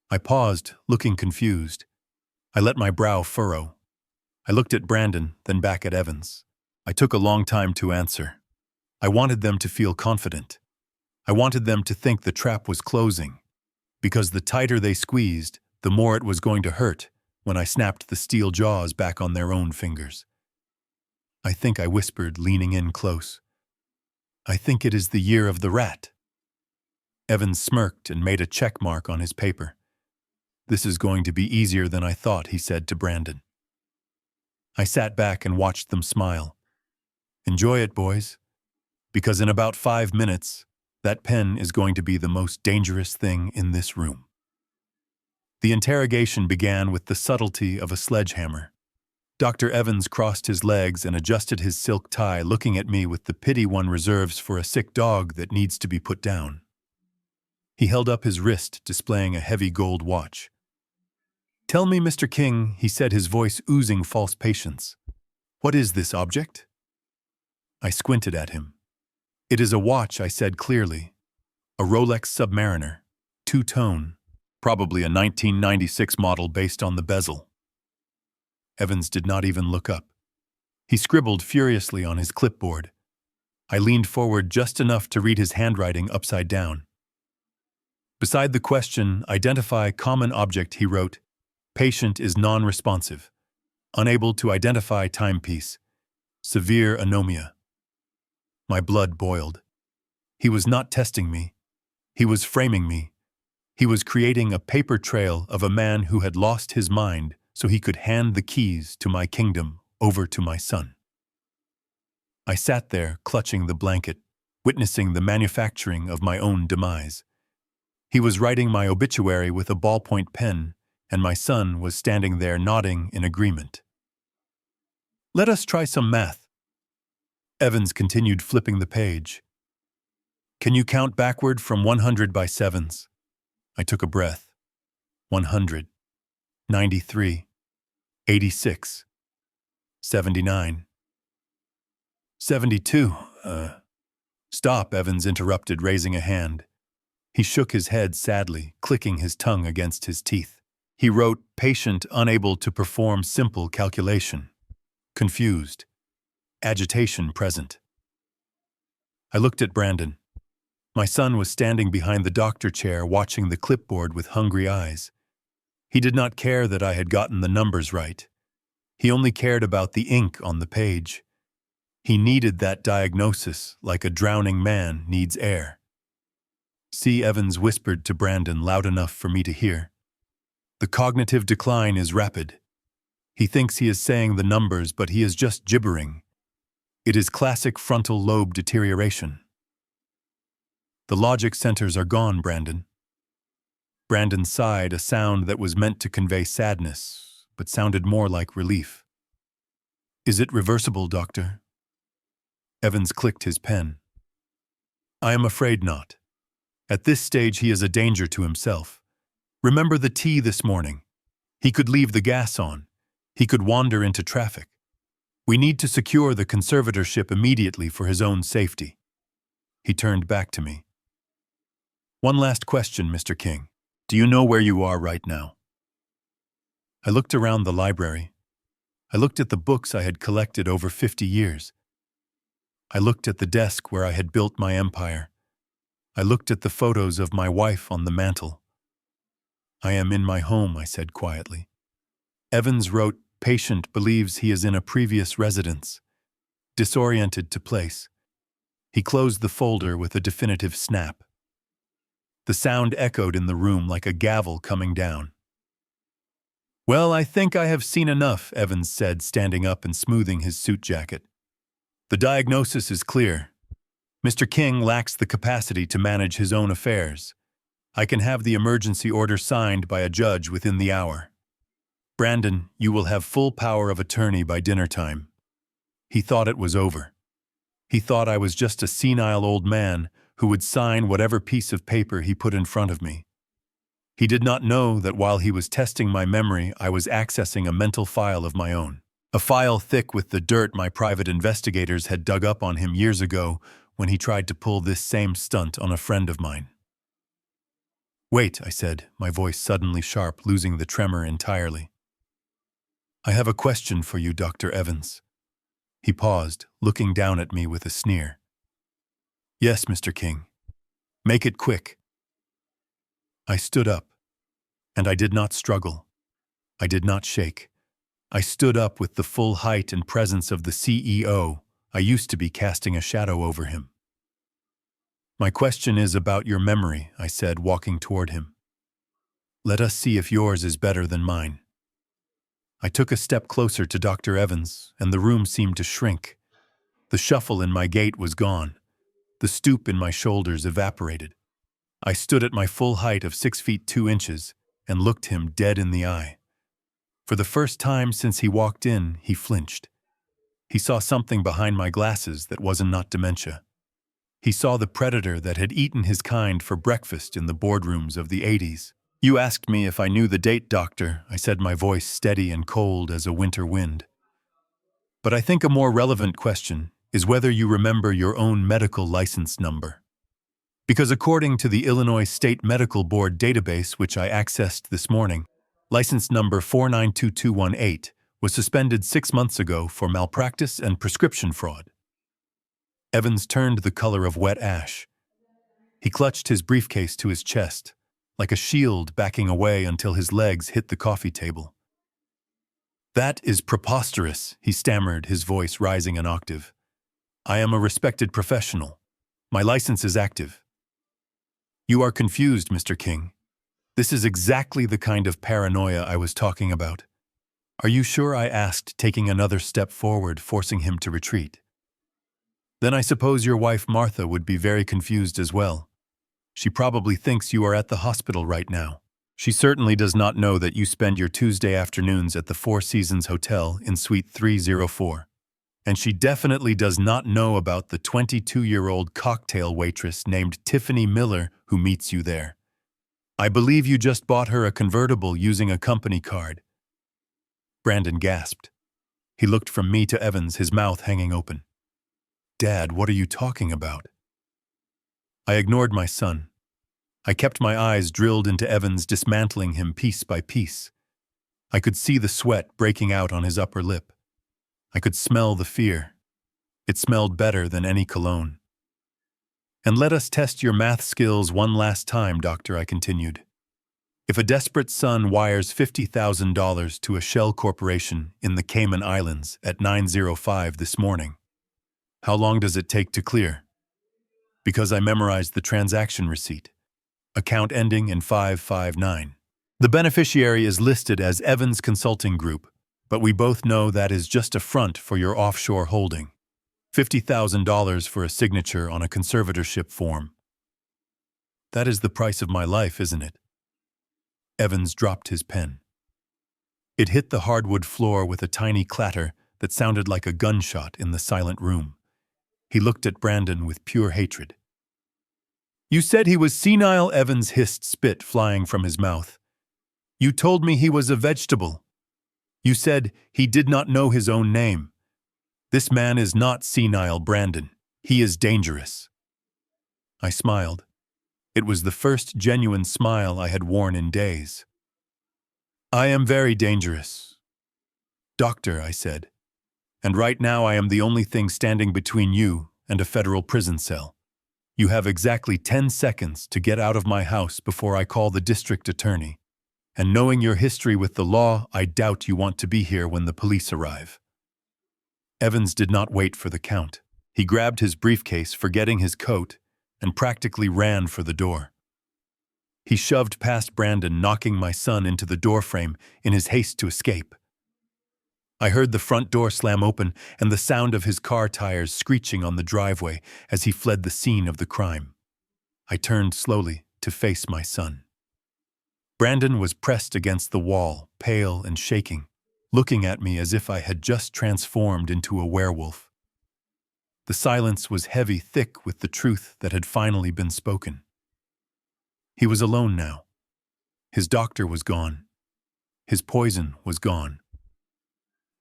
I paused, looking confused. I let my brow furrow. I looked at Brandon, then back at Evans. I took a long time to answer. I wanted them to feel confident. I wanted them to think the trap was closing, because the tighter they squeezed, the more it was going to hurt when I snapped the steel jaws back on their own fingers. I think I whispered, leaning in close. I think it is the year of the rat. Evans smirked and made a check mark on his paper. This is going to be easier than I thought, he said to Brandon. I sat back and watched them smile. Enjoy it, boys, because in about 5 minutes, that pen is going to be the most dangerous thing in this room. The interrogation began with the subtlety of a sledgehammer. Dr. Evans crossed his legs and adjusted his silk tie, looking at me with the pity one reserves for a sick dog that needs to be put down. He held up his wrist, displaying a heavy gold watch. "Tell me, Mr. King," he said, his voice oozing false patience. "What is this object?" I squinted at him. "It is a watch," I said clearly. "A Rolex Submariner, two-tone, probably a 1996 model based on the bezel." Evans did not even look up. He scribbled furiously on his clipboard. I leaned forward just enough to read his handwriting upside down. Beside the question, "Identify common object," he wrote, "Patient is non-responsive. Unable to identify timepiece. Severe anomia." My blood boiled. He was not testing me. He was framing me. He was creating a paper trail of a man who had lost his mind so he could hand the keys to my kingdom over to my son. I sat there, clutching the blanket, witnessing the manufacturing of my own demise. He was writing my obituary with a ballpoint pen, and my son was standing there nodding in agreement. "Let us try some math." Evans continued flipping the page. "Can you count backward from 100 by sevens?" I took a breath. 100, 93, 86, 79, 72. Stop, Evans interrupted, raising a hand. He shook his head sadly, clicking his tongue against his teeth. He wrote, "Patient unable to perform simple calculation. Confused. Agitation present." I looked at Brandon. My son was standing behind the doctor chair, watching the clipboard with hungry eyes. He did not care that I had gotten the numbers right. He only cared about the ink on the page. He needed that diagnosis like a drowning man needs air. "See," Evans whispered to Brandon, loud enough for me to hear. "The cognitive decline is rapid. He thinks he is saying the numbers, but he is just gibbering. It is classic frontal lobe deterioration." "The logic centers are gone, Brandon." Brandon sighed, a sound that was meant to convey sadness, but sounded more like relief. "Is it reversible, doctor?" Evans clicked his pen. "I am afraid not. At this stage, he is a danger to himself. Remember the tea this morning. He could leave the gas on. He could wander into traffic. We need to secure the conservatorship immediately for his own safety." He turned back to me. "One last question, Mr. King. Do you know where you are right now?" I looked around the library. I looked at the books I had collected over 50 years. I looked at the desk where I had built my empire. I looked at the photos of my wife on the mantel. "I am in my home," I said quietly. Evans wrote, "Patient believes he is in a previous residence. Disoriented to place." He closed the folder with a definitive snap. The sound echoed in the room like a gavel coming down. "Well, I think I have seen enough," Evans said, standing up and smoothing his suit jacket. "The diagnosis is clear. Mr. King lacks the capacity to manage his own affairs. I can have the emergency order signed by a judge within the hour. Brandon, you will have full power of attorney by dinner time." He thought it was over. He thought I was just a senile old man who would sign whatever piece of paper he put in front of me. He did not know that while he was testing my memory, I was accessing a mental file of my own. A file thick with the dirt my private investigators had dug up on him years ago when he tried to pull this same stunt on a friend of mine. "Wait," I said, my voice suddenly sharp, losing the tremor entirely. I have a question for you, Dr. Evans. He paused, looking down at me with a sneer. Yes, Mr. King. Make it quick. I stood up, and I did not struggle. I did not shake. I stood up with the full height and presence of the CEO. I used to be casting a shadow over him. My question is about your memory, I said, walking toward him. Let us see if yours is better than mine. I took a step closer to Dr. Evans, and the room seemed to shrink. The shuffle in my gait was gone. The stoop in my shoulders evaporated. I stood at my full height of 6 feet 2 inches and looked him dead in the eye. For the first time since he walked in, he flinched. He saw something behind my glasses that wasn't not dementia. He saw the predator that had eaten his kind for breakfast in the boardrooms of the 80s. You asked me if I knew the date, doctor, I said, my voice steady and cold as a winter wind. But I think a more relevant question is whether you remember your own medical license number. Because according to the Illinois State Medical Board database, which I accessed this morning, license number 492218 was suspended 6 months ago for malpractice and prescription fraud. Evans turned the color of wet ash. He clutched his briefcase to his chest, like a shield backing away until his legs hit the coffee table. That is preposterous, he stammered, his voice rising an octave. I am a respected professional. My license is active. You are confused, Mr. King. This is exactly the kind of paranoia I was talking about. Are you sure? I asked, taking another step forward, forcing him to retreat. Then I suppose your wife Martha would be very confused as well. She probably thinks you are at the hospital right now. She certainly does not know that you spend your Tuesday afternoons at the Four Seasons Hotel in Suite 304. And she definitely does not know about the 22-year-old cocktail waitress named Tiffany Miller who meets you there. I believe you just bought her a convertible using a company card. Brandon gasped. He looked from me to Evans, his mouth hanging open. Dad, what are you talking about? I ignored my son. I kept my eyes drilled into Evans, dismantling him piece by piece. I could see the sweat breaking out on his upper lip. I could smell the fear. It smelled better than any cologne. And let us test your math skills one last time, doctor, I continued. If a desperate son wires $50,000 to a shell corporation in the Cayman Islands at 9:05 this morning, how long does it take to clear? Because I memorized the transaction receipt. Account ending in 559. The beneficiary is listed as Evans Consulting Group, but we both know that is just a front for your offshore holding. $50,000 for a signature on a conservatorship form. That is the price of my life, isn't it? Evans dropped his pen. It hit the hardwood floor with a tiny clatter that sounded like a gunshot in the silent room. He looked at Brandon with pure hatred. You said he was senile, Evans hissed, spit flying from his mouth. You told me he was a vegetable. You said he did not know his own name. This man is not senile, Brandon. He is dangerous. I smiled. It was the first genuine smile I had worn in days. I am very dangerous. Doctor, I said. And right now I am the only thing standing between you and a federal prison cell. You have exactly 10 seconds to get out of my house before I call the district attorney. And knowing your history with the law, I doubt you want to be here when the police arrive. Evans did not wait for the count. He grabbed his briefcase, forgetting his coat, and practically ran for the door. He shoved past Brandon, knocking my son into the doorframe in his haste to escape. I heard the front door slam open and the sound of his car tires screeching on the driveway as he fled the scene of the crime. I turned slowly to face my son. Brandon was pressed against the wall, pale and shaking, looking at me as if I had just transformed into a werewolf. The silence was heavy, thick with the truth that had finally been spoken. He was alone now. His doctor was gone. His poison was gone.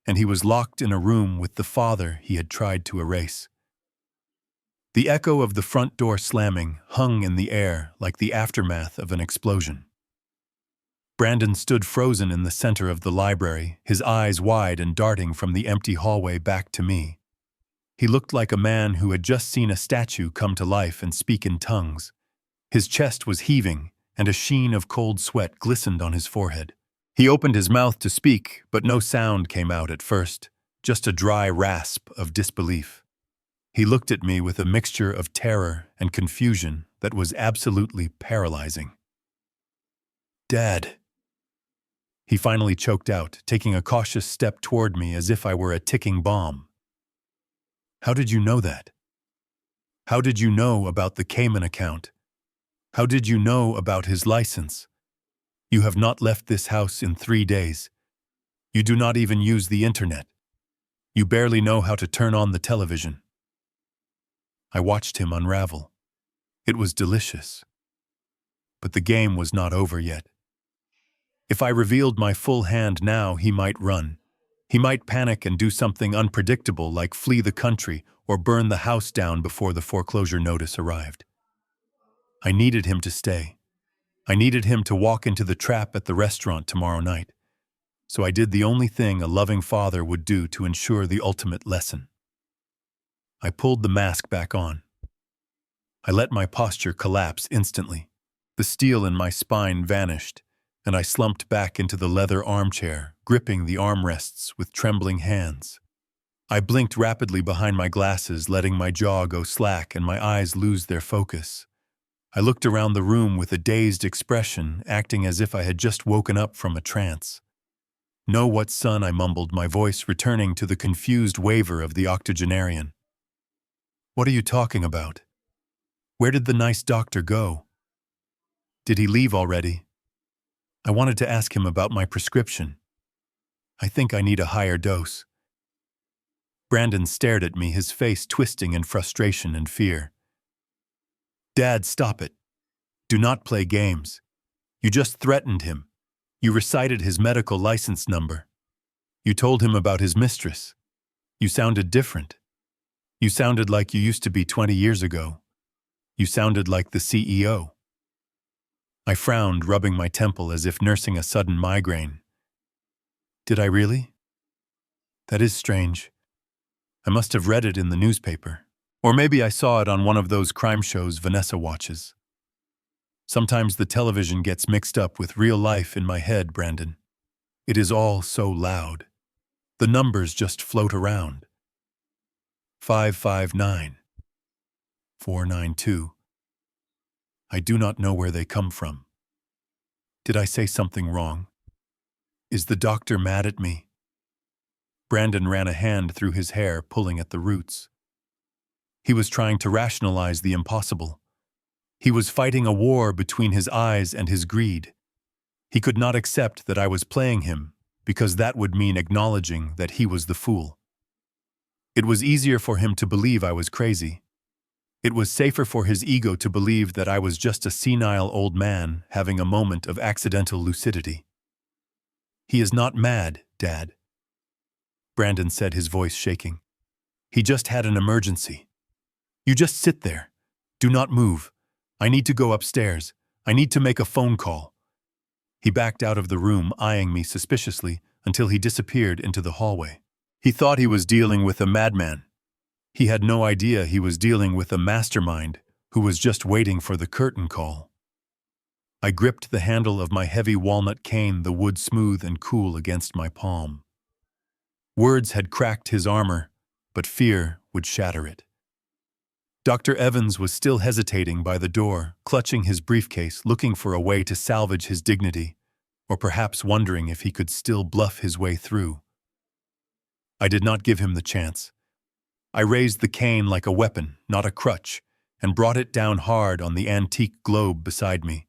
And he was locked in a room with the father he had tried to erase. The echo of the front door slamming hung in the air like the aftermath of an explosion. Brandon stood frozen in the center of the library, his eyes wide and darting from the empty hallway back to me. He looked like a man who had just seen a statue come to life and speak in tongues. His chest was heaving, and a sheen of cold sweat glistened on his forehead. He opened his mouth to speak, but no sound came out at first, just a dry rasp of disbelief. He looked at me with a mixture of terror and confusion that was absolutely paralyzing. "Dad," he finally choked out, taking a cautious step toward me as if I were a ticking bomb. "How did you know that? How did you know about the Cayman account? How did you know about his license? You have not left this house in 3 days. You do not even use the internet. You barely know how to turn on the television." I watched him unravel. It was delicious. But the game was not over yet. If I revealed my full hand now, he might run. He might panic and do something unpredictable like flee the country or burn the house down before the foreclosure notice arrived. I needed him to stay. I needed him to walk into the trap at the restaurant tomorrow night. So I did the only thing a loving father would do to ensure the ultimate lesson. I pulled the mask back on. I let my posture collapse instantly. The steel in my spine vanished, and I slumped back into the leather armchair, gripping the armrests with trembling hands. I blinked rapidly behind my glasses, letting my jaw go slack and my eyes lose their focus. I looked around the room with a dazed expression, acting as if I had just woken up from a trance. "Know what, son?" I mumbled, my voice returning to the confused waver of the octogenarian. "What are you talking about? Where did the nice doctor go? Did he leave already? I wanted to ask him about my prescription. I think I need a higher dose." Brandon stared at me, his face twisting in frustration and fear. "Dad, stop it. Do not play games. You just threatened him. You recited his medical license number. You told him about his mistress. You sounded different. You sounded like you used to be 20 years ago. You sounded like the CEO." I frowned, rubbing my temple as if nursing a sudden migraine. "Did I really? That is strange. I must have read it in the newspaper. Or maybe I saw it on one of those crime shows Vanessa watches. Sometimes the television gets mixed up with real life in my head, Brandon. It is all so loud. The numbers just float around. 559. 492. I do not know where they come from. Did I say something wrong? Is the doctor mad at me?" Brandon ran a hand through his hair, pulling at the roots. He was trying to rationalize the impossible. He was fighting a war between his eyes and his greed. He could not accept that I was playing him, because that would mean acknowledging that he was the fool. It was easier for him to believe I was crazy. It was safer for his ego to believe that I was just a senile old man having a moment of accidental lucidity. "He is not mad, Dad," Brandon said, his voice shaking. "He just had an emergency. You just sit there. Do not move. I need to go upstairs. I need to make a phone call." He backed out of the room, eyeing me suspiciously, until he disappeared into the hallway. He thought he was dealing with a madman. He had no idea he was dealing with a mastermind who was just waiting for the curtain call. I gripped the handle of my heavy walnut cane, the wood smooth and cool against my palm. Words had cracked his armor, but fear would shatter it. Dr. Evans was still hesitating by the door, clutching his briefcase, looking for a way to salvage his dignity, or perhaps wondering if he could still bluff his way through. I did not give him the chance. I raised the cane like a weapon, not a crutch, and brought it down hard on the antique globe beside me.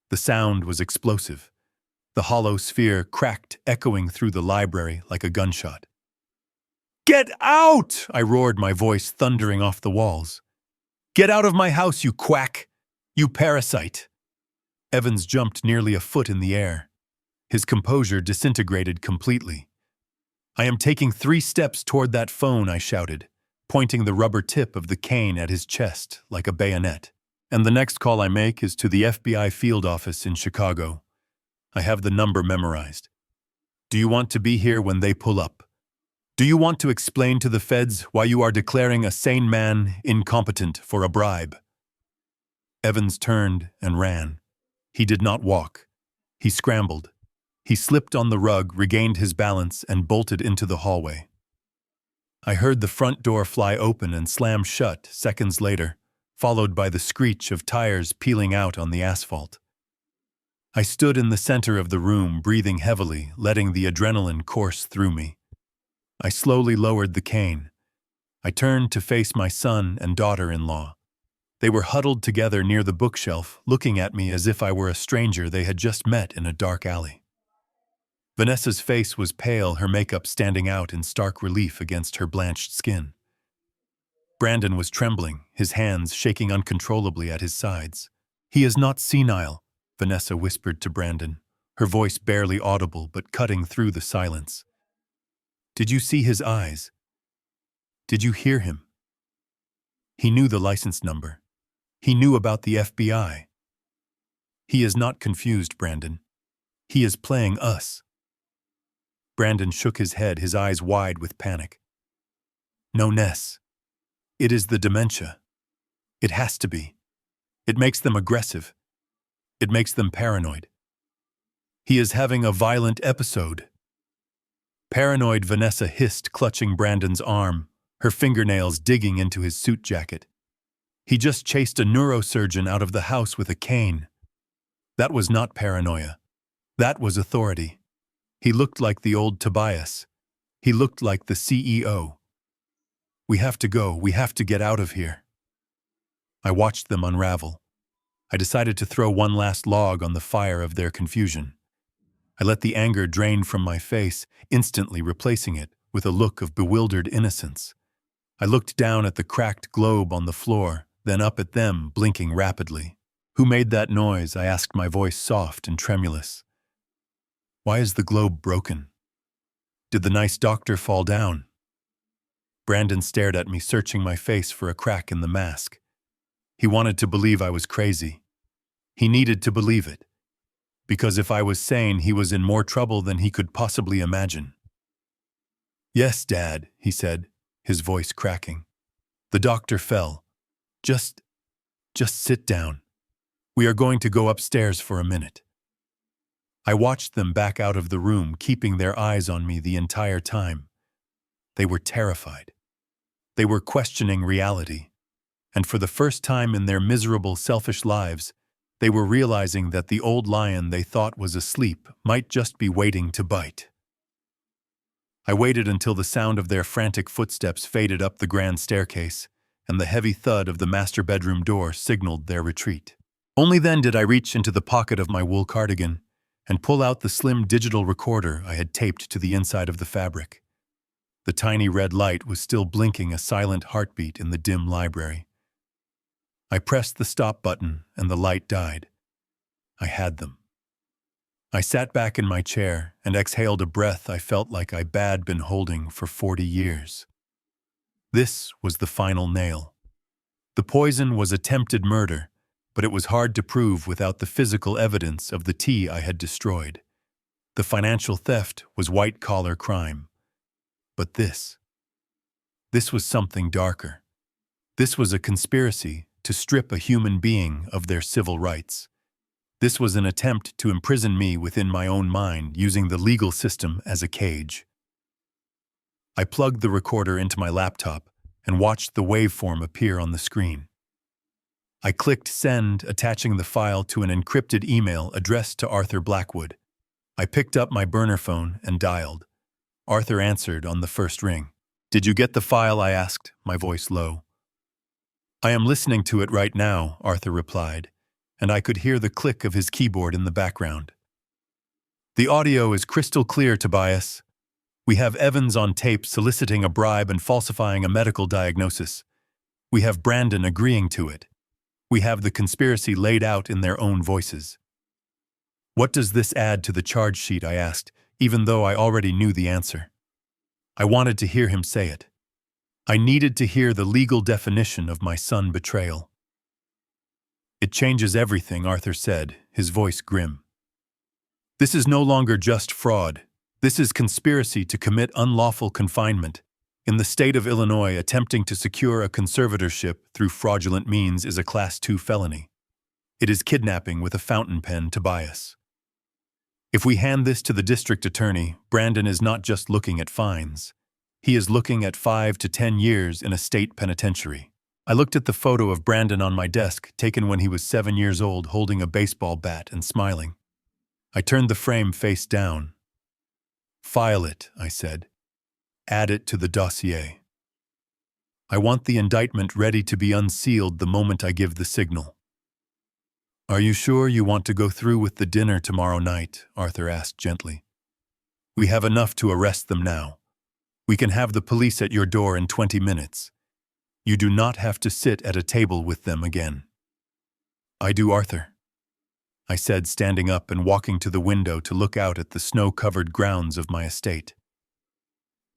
The sound was explosive. The hollow sphere cracked, echoing through the library like a gunshot. "Get out!" I roared, my voice thundering off the walls. "Get out of my house, you quack! You parasite!" Evans jumped nearly a foot in the air. His composure disintegrated completely. "I am taking 3 steps toward that phone," I shouted, pointing the rubber tip of the cane at his chest like a bayonet. "And the next call I make is to the FBI field office in Chicago. I have the number memorized. Do you want to be here when they pull up? Do you want to explain to the feds why you are declaring a sane man incompetent for a bribe? Evans turned and ran. He did not walk. He scrambled. He slipped on the rug, regained his balance, and bolted into the hallway. I heard the front door fly open and slam shut seconds later, followed by the screech of tires peeling out on the asphalt. I stood in the center of the room, breathing heavily, letting the adrenaline course through me. I slowly lowered the cane. I turned to face my son and daughter-in-law. They were huddled together near the bookshelf, looking at me as if I were a stranger they had just met in a dark alley. Vanessa's face was pale, her makeup standing out in stark relief against her blanched skin. Brandon was trembling, his hands shaking uncontrollably at his sides. "He is not senile," Vanessa whispered to Brandon, her voice barely audible but cutting through the silence. "Did you see his eyes? Did you hear him? He knew the license number. He knew about the FBI. He is not confused, Brandon. He is playing us." Brandon shook his head, his eyes wide with panic. "No, Ness. It is the dementia. It has to be. It makes them aggressive. It makes them paranoid. He is having a violent episode." Paranoid, Vanessa hissed, clutching Brandon's arm, her fingernails digging into his suit jacket. "He just chased a neurosurgeon out of the house with a cane. That was not paranoia. That was authority. He looked like the old Tobias. He looked like the CEO. We have to go. We have to get out of here." I watched them unravel. I decided to throw one last log on the fire of their confusion. I let the anger drain from my face, instantly replacing it with a look of bewildered innocence. I looked down at the cracked globe on the floor, then up at them, blinking rapidly. "Who made that noise?" I asked, my voice soft and tremulous. "Why is the globe broken? Did the nice doctor fall down?" Brandon stared at me, searching my face for a crack in the mask. He wanted to believe I was crazy. He needed to believe it. Because if I was sane, he was in more trouble than he could possibly imagine. "Yes, Dad," he said, his voice cracking. "The doctor fell. Just sit down. We are going to go upstairs for a minute." I watched them back out of the room, keeping their eyes on me the entire time. They were terrified. They were questioning reality. And for the first time in their miserable, selfish lives, they were realizing that the old lion they thought was asleep might just be waiting to bite. I waited until the sound of their frantic footsteps faded up the grand staircase, and the heavy thud of the master bedroom door signaled their retreat. Only then did I reach into the pocket of my wool cardigan and pull out the slim digital recorder I had taped to the inside of the fabric. The tiny red light was still blinking a silent heartbeat in the dim library. I pressed the stop button and the light died. I had them. I sat back in my chair and exhaled a breath I felt like I had been holding for 40 years. This was the final nail. The poison was attempted murder, but it was hard to prove without the physical evidence of the tea I had destroyed. The financial theft was white-collar crime. But this was something darker. This was a conspiracy to strip a human being of their civil rights. This was an attempt to imprison me within my own mind, using the legal system as a cage. I plugged the recorder into my laptop and watched the waveform appear on the screen. I clicked send, attaching the file to an encrypted email addressed to Arthur Blackwood. I picked up my burner phone and dialed. Arthur answered on the first ring. "Did you get the file?" I asked, my voice low. "I am listening to it right now," Arthur replied, and I could hear the click of his keyboard in the background. "The audio is crystal clear, Tobias. We have Evans on tape soliciting a bribe and falsifying a medical diagnosis. We have Brandon agreeing to it. We have the conspiracy laid out in their own voices." "What does this add to the charge sheet?" I asked, even though I already knew the answer. I wanted to hear him say it. I needed to hear the legal definition of my son betrayal. "It changes everything," Arthur said, his voice grim. This is no longer just fraud. This is conspiracy to commit unlawful confinement. In the state of Illinois, attempting to secure a conservatorship through fraudulent means is a Class 2 felony. It is kidnapping with a fountain pen to bias. If we hand this to the district attorney, Brandon is not just looking at fines. He is looking at 5 to 10 years in a state penitentiary. I looked at the photo of Brandon on my desk, taken when he was 7 years old, holding a baseball bat and smiling. I turned the frame face down. "File it," I said. "Add it to the dossier. I want the indictment ready to be unsealed the moment I give the signal." "Are you sure you want to go through with the dinner tomorrow night?" Arthur asked gently. "We have enough to arrest them now. We can have the police at your door in 20 minutes. You do not have to sit at a table with them again." "I do, Arthur," I said, standing up and walking to the window to look out at the snow-covered grounds of my estate.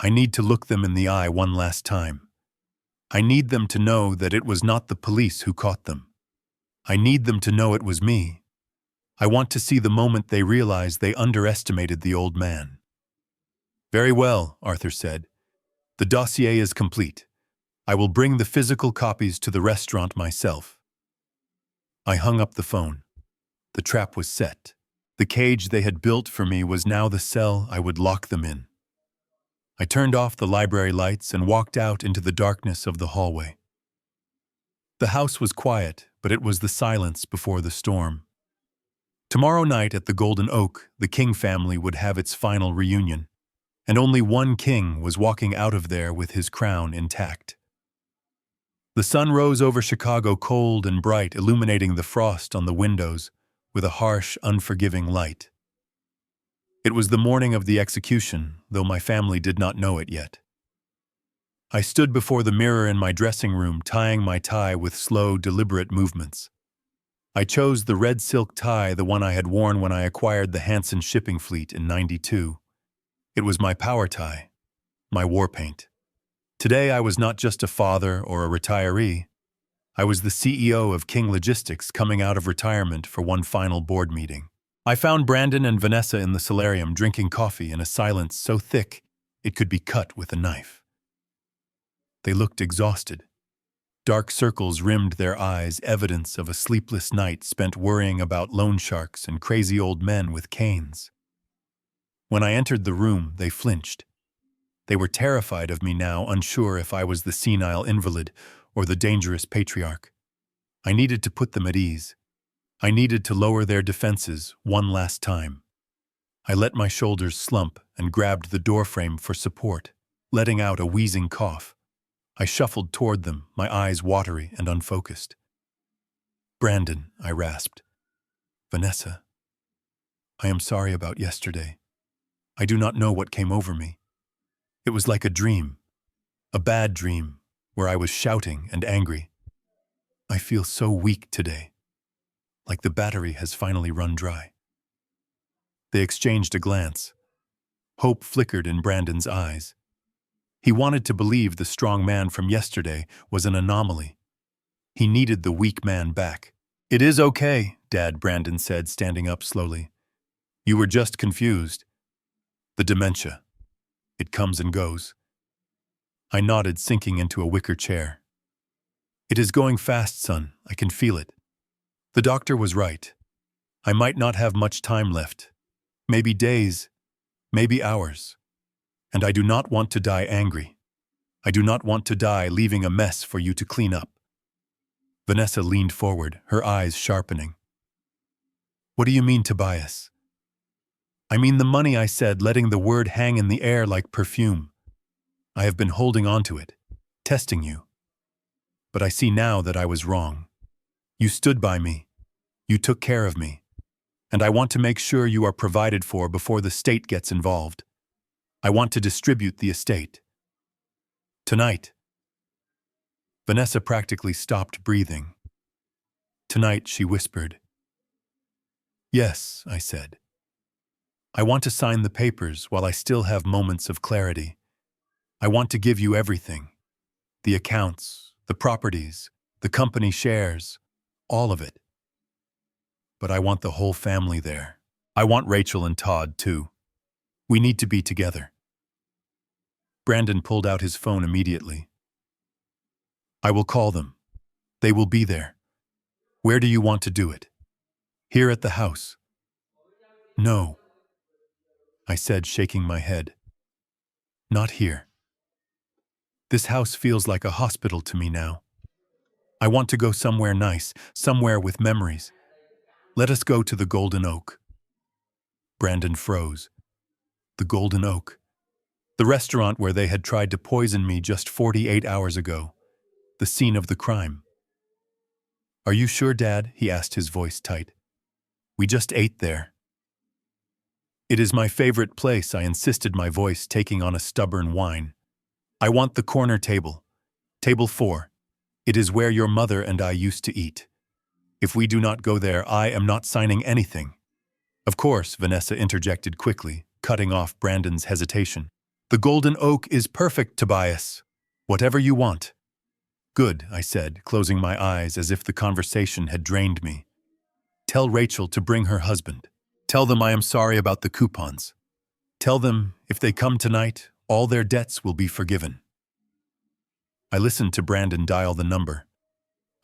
"I need to look them in the eye one last time. I need them to know that it was not the police who caught them. I need them to know it was me. I want to see the moment they realize they underestimated the old man." "Very well," Arthur said. "The dossier is complete. I will bring the physical copies to the restaurant myself." I hung up the phone. The trap was set. The cage they had built for me was now the cell I would lock them in. I turned off the library lights and walked out into the darkness of the hallway. The house was quiet, but it was the silence before the storm. Tomorrow night at the Golden Oak, the King family would have its final reunion, and only one king was walking out of there with his crown intact. The sun rose over Chicago cold and bright, illuminating the frost on the windows with a harsh, unforgiving light. It was the morning of the execution, though my family did not know it yet. I stood before the mirror in my dressing room, tying my tie with slow, deliberate movements. I chose the red silk tie, the one I had worn when I acquired the Hanson shipping fleet in '92. It was my power tie, my war paint. Today I was not just a father or a retiree. I was the CEO of King Logistics coming out of retirement for one final board meeting. I found Brandon and Vanessa in the solarium drinking coffee in a silence so thick it could be cut with a knife. They looked exhausted. Dark circles rimmed their eyes, evidence of a sleepless night spent worrying about loan sharks and crazy old men with canes. When I entered the room, they flinched. They were terrified of me now, unsure if I was the senile invalid or the dangerous patriarch. I needed to put them at ease. I needed to lower their defenses one last time. I let my shoulders slump and grabbed the doorframe for support, letting out a wheezing cough. I shuffled toward them, my eyes watery and unfocused. "Brandon," I rasped. "Vanessa, I am sorry about yesterday. I do not know what came over me. It was like a dream, a bad dream, where I was shouting and angry. I feel so weak today, like the battery has finally run dry." They exchanged a glance. Hope flickered in Brandon's eyes. He wanted to believe the strong man from yesterday was an anomaly. He needed the weak man back. "It is okay," Dad, Brandon said, standing up slowly. "You were just confused. The dementia. It comes and goes." I nodded, sinking into a wicker chair. "It is going fast, son. I can feel it. The doctor was right. I might not have much time left. Maybe days, maybe hours. And I do not want to die angry. I do not want to die leaving a mess for you to clean up." Vanessa leaned forward, her eyes sharpening. "What do you mean, Tobias?" "I mean the money," I said, letting the word hang in the air like perfume. "I have been holding on to it, testing you. But I see now that I was wrong. You stood by me. You took care of me. And I want to make sure you are provided for before the state gets involved. I want to distribute the estate. Tonight." Vanessa practically stopped breathing. "Tonight," she whispered. "Yes," I said. "I want to sign the papers while I still have moments of clarity. I want to give you everything. The accounts, the properties, the company shares, all of it. But I want the whole family there. I want Rachel and Todd, too. We need to be together. Brandon pulled out his phone immediately. I will call them. They will be there. Where do you want to do it? Here at the house. No, I said, shaking my head. Not here. This house feels like a hospital to me now. I want to go somewhere nice, somewhere with memories. Let us go to the Golden Oak. Brandon froze. The Golden Oak. The restaurant where they had tried to poison me just 48 hours ago. The scene of the crime. Are you sure, Dad? He asked, his voice tight. We just ate there. It is my favorite place, I insisted, my voice taking on a stubborn whine. I want the corner table. Table 4. It is where your mother and I used to eat. If we do not go there, I am not signing anything. Of course, Vanessa interjected quickly, cutting off Brandon's hesitation. The Golden Oak is perfect, Tobias. Whatever you want. Good, I said, closing my eyes as if the conversation had drained me. Tell Rachel to bring her husband. Tell them I am sorry about the coupons. Tell them, if they come tonight, all their debts will be forgiven. I listened to Brandon dial the number.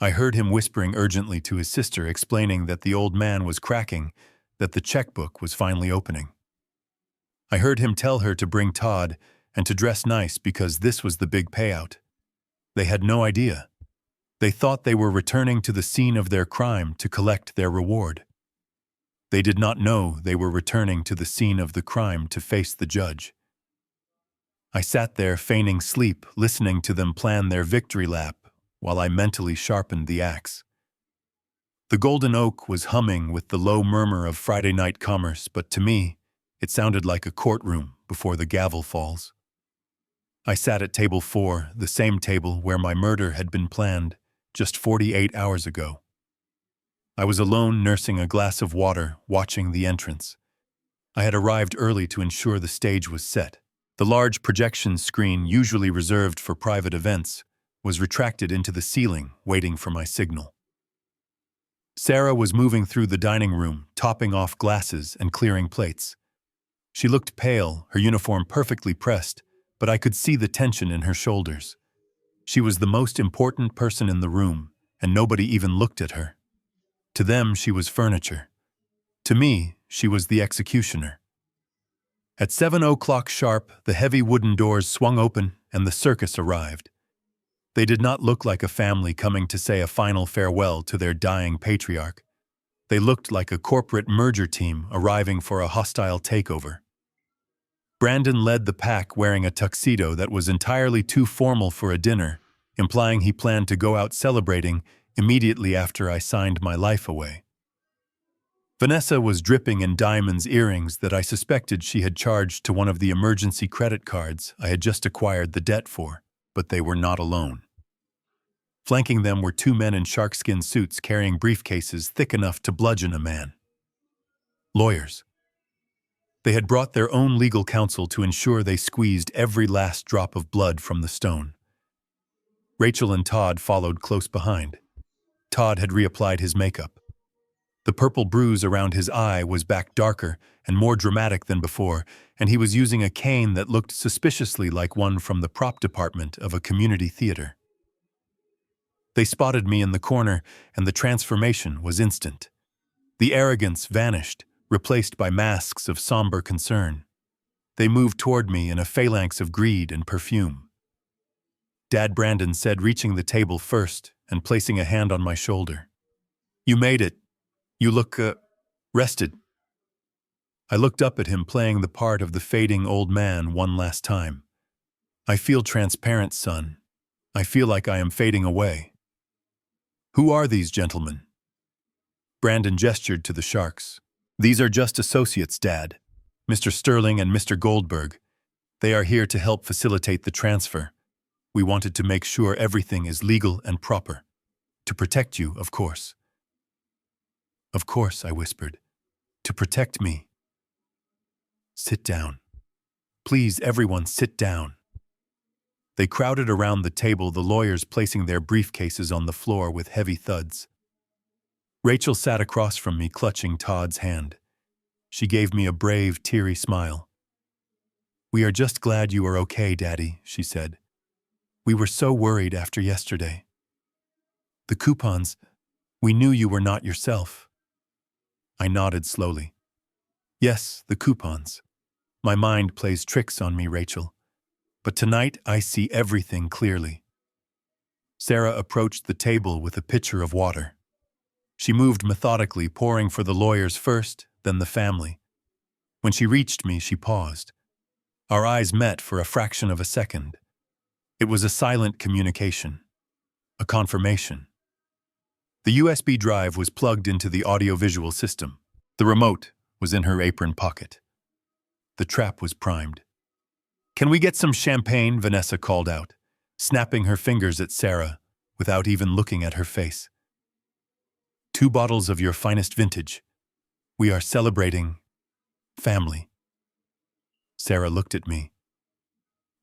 I heard him whispering urgently to his sister, explaining that the old man was cracking, that the checkbook was finally opening. I heard him tell her to bring Todd and to dress nice because this was the big payout. They had no idea. They thought they were returning to the scene of their crime to collect their reward. They did not know they were returning to the scene of the crime to face the judge. I sat there feigning sleep, listening to them plan their victory lap while I mentally sharpened the axe. The Golden Oak was humming with the low murmur of Friday night commerce, but to me, it sounded like a courtroom before the gavel falls. I sat at table 4, the same table where my murder had been planned just 48 hours ago. I was alone, nursing a glass of water, watching the entrance. I had arrived early to ensure the stage was set. The large projection screen, usually reserved for private events, was retracted into the ceiling, waiting for my signal. Sarah was moving through the dining room, topping off glasses and clearing plates. She looked pale, her uniform perfectly pressed, but I could see the tension in her shoulders. She was the most important person in the room, and nobody even looked at her. To them, she was furniture. To me, she was the executioner. At 7 o'clock sharp, the heavy wooden doors swung open and the circus arrived. They did not look like a family coming to say a final farewell to their dying patriarch. They looked like a corporate merger team arriving for a hostile takeover. Brandon led the pack wearing a tuxedo that was entirely too formal for a dinner, implying he planned to go out celebrating immediately after I signed my life away. Vanessa was dripping in diamonds earrings that I suspected she had charged to one of the emergency credit cards I had just acquired the debt for, but they were not alone. Flanking them were 2 men in sharkskin suits carrying briefcases thick enough to bludgeon a man. Lawyers. They had brought their own legal counsel to ensure they squeezed every last drop of blood from the stone. Rachel and Todd followed close behind. Todd had reapplied his makeup. The purple bruise around his eye was back darker and more dramatic than before, and he was using a cane that looked suspiciously like one from the prop department of a community theater. They spotted me in the corner, and the transformation was instant. The arrogance vanished, replaced by masks of somber concern. They moved toward me in a phalanx of greed and perfume. Dad, Brandon said, reaching the table first and placing a hand on my shoulder. You made it. You look, rested. I looked up at him, playing the part of the fading old man one last time. I feel transparent, son. I feel like I am fading away. Who are these gentlemen? Brandon gestured to the sharks. These are just associates, Dad. Mr. Sterling and Mr. Goldberg. They are here to help facilitate the transfer. We wanted to make sure everything is legal and proper. To protect you, of course. Of course, I whispered. To protect me. Sit down. Please, everyone, sit down. They crowded around the table, the lawyers placing their briefcases on the floor with heavy thuds. Rachel sat across from me, clutching Todd's hand. She gave me a brave, teary smile. "We are just glad you are okay, Daddy," she said. "We were so worried after yesterday. The coupons, we knew you were not yourself." I nodded slowly. "Yes, the coupons. My mind plays tricks on me, Rachel. But tonight I see everything clearly." Sarah approached the table with a pitcher of water. She moved methodically, pouring for the lawyers first, then the family. When she reached me, she paused. Our eyes met for a fraction of a second. It was a silent communication, a confirmation. The USB drive was plugged into the audiovisual system. The remote was in her apron pocket. The trap was primed. "Can we get some champagne?" Vanessa called out, snapping her fingers at Sarah without even looking at her face. "2 bottles of your finest vintage. We are celebrating family." Sarah looked at me.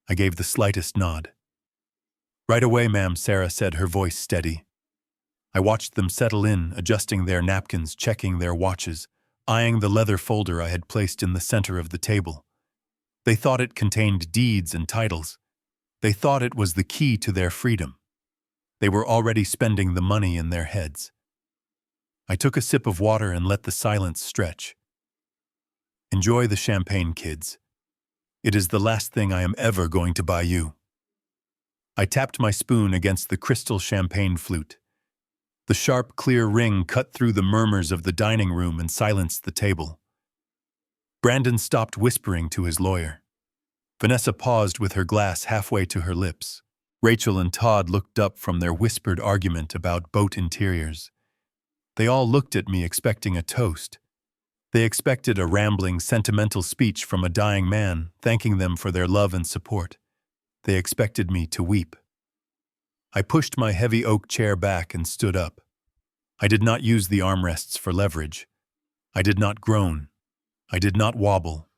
I gave the slightest nod. "Right away, ma'am," Sarah said, her voice steady. I watched them settle in, adjusting their napkins, checking their watches, eyeing the leather folder I had placed in the center of the table. They thought it contained deeds and titles. They thought it was the key to their freedom. They were already spending the money in their heads. I took a sip of water and let the silence stretch. "Enjoy the champagne, kids. It is the last thing I am ever going to buy you." I tapped my spoon against the crystal champagne flute. The sharp, clear ring cut through the murmurs of the dining room and silenced the table. Brandon stopped whispering to his lawyer. Vanessa paused with her glass halfway to her lips. Rachel and Todd looked up from their whispered argument about boat interiors. They all looked at me expecting a toast. They expected a rambling, sentimental speech from a dying man, thanking them for their love and support. They expected me to weep. I pushed my heavy oak chair back and stood up. I did not use the armrests for leverage. I did not groan. I did not wobble.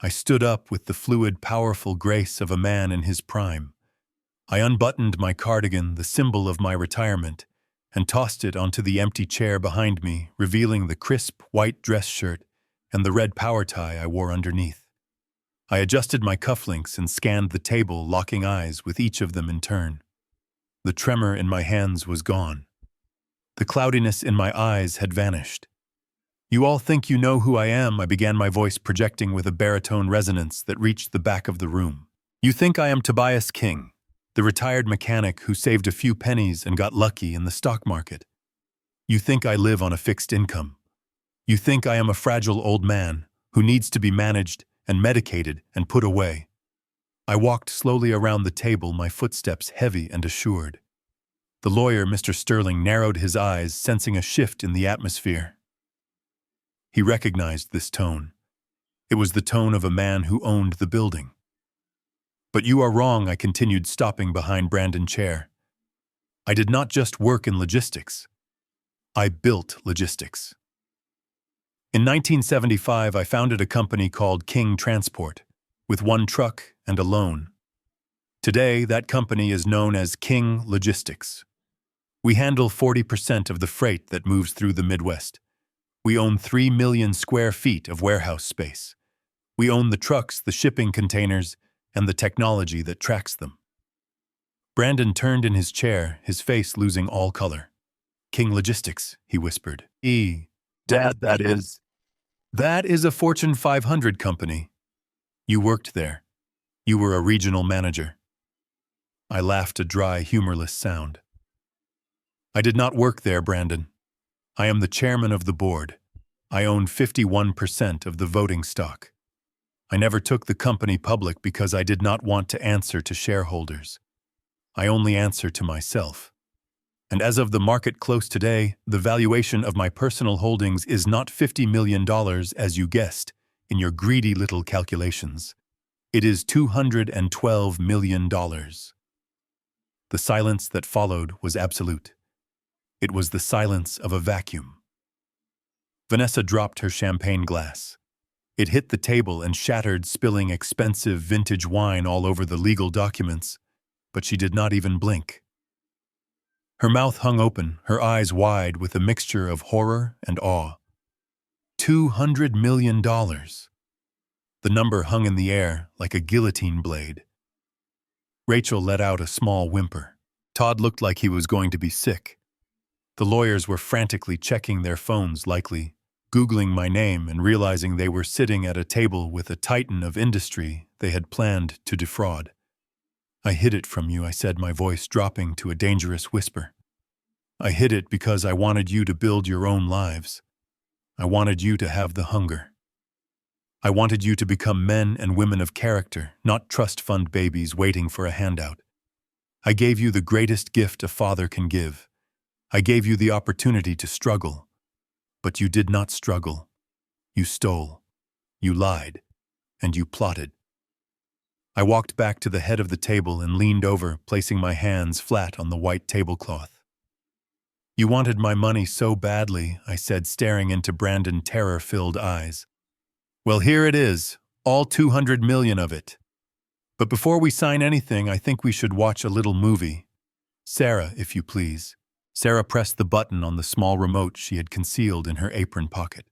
I stood up with the fluid, powerful grace of a man in his prime. I unbuttoned my cardigan, the symbol of my retirement, and tossed it onto the empty chair behind me, revealing the crisp, white dress shirt and the red power tie I wore underneath. I adjusted my cufflinks and scanned the table, locking eyes with each of them in turn. The tremor in my hands was gone. The cloudiness in my eyes had vanished. "You all think you know who I am," I began, my voice projecting with a baritone resonance that reached the back of the room. "You think I am Tobias King, the retired mechanic who saved a few pennies and got lucky in the stock market. You think I live on a fixed income. You think I am a fragile old man who needs to be managed and medicated and put away." I walked slowly around the table, my footsteps heavy and assured. The lawyer, Mr. Sterling, narrowed his eyes, sensing a shift in the atmosphere. He recognized this tone. It was the tone of a man who owned the building. "But you are wrong," I continued, stopping behind Brandon's chair. "I did not just work in logistics. I built logistics. In 1975, I founded a company called King Transport, with 1 truck and a loan. Today, that company is known as King Logistics. We handle 40% of the freight that moves through the Midwest. We own 3 million square feet of warehouse space. We own the trucks, the shipping containers, and the technology that tracks them." Brandon turned in his chair, his face losing all color. "King Logistics," he whispered. "Dad, that is a Fortune 500 company. You worked there. You were a regional manager." I laughed, a dry, humorless sound. "I did not work there, Brandon. I am the chairman of the board. I own 51% of the voting stock. I never took the company public because I did not want to answer to shareholders. I only answer to myself. And as of the market close today, the valuation of my personal holdings is not $50 million, as you guessed, in your greedy little calculations. It is $212 million. The silence that followed was absolute. It was the silence of a vacuum. Vanessa dropped her champagne glass. It hit the table and shattered, spilling expensive vintage wine all over the legal documents, but she did not even blink. Her mouth hung open, her eyes wide with a mixture of horror and awe. $200 million. The number hung in the air like a guillotine blade. Rachel let out a small whimper. Todd looked like he was going to be sick. The lawyers were frantically checking their phones, likely Googling my name and realizing they were sitting at a table with a titan of industry they had planned to defraud. I hid it from you, I said, my voice dropping to a dangerous whisper. I hid it because I wanted you to build your own lives. I wanted you to have the hunger. I wanted you to become men and women of character, not trust fund babies waiting for a handout. I gave you the greatest gift a father can give. I gave you the opportunity to struggle. But you did not struggle. You stole. You lied. And you plotted. I walked back to the head of the table and leaned over, placing my hands flat on the white tablecloth. You wanted my money so badly, I said, staring into Brandon's terror-filled eyes. Well, here it is, all 200 million of it. But before we sign anything, I think we should watch a little movie. Sarah, if you please. Sarah pressed the button on the small remote she had concealed in her apron pocket.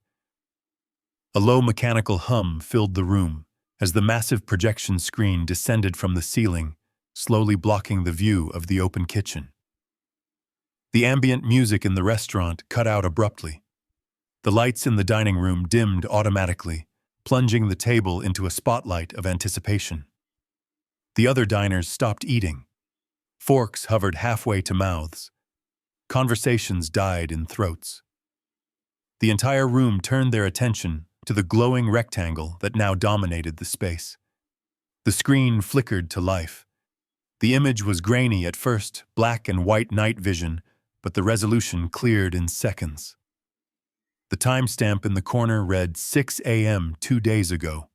A low mechanical hum filled the room as the massive projection screen descended from the ceiling, slowly blocking the view of the open kitchen. The ambient music in the restaurant cut out abruptly. The lights in the dining room dimmed automatically, plunging the table into a spotlight of anticipation. The other diners stopped eating. Forks hovered halfway to mouths. Conversations died in throats. The entire room turned their attention to the glowing rectangle that now dominated the space. The screen flickered to life. The image was grainy at first, black and white night vision, but the resolution cleared in seconds. The timestamp in the corner read 6 a.m. 2 days ago.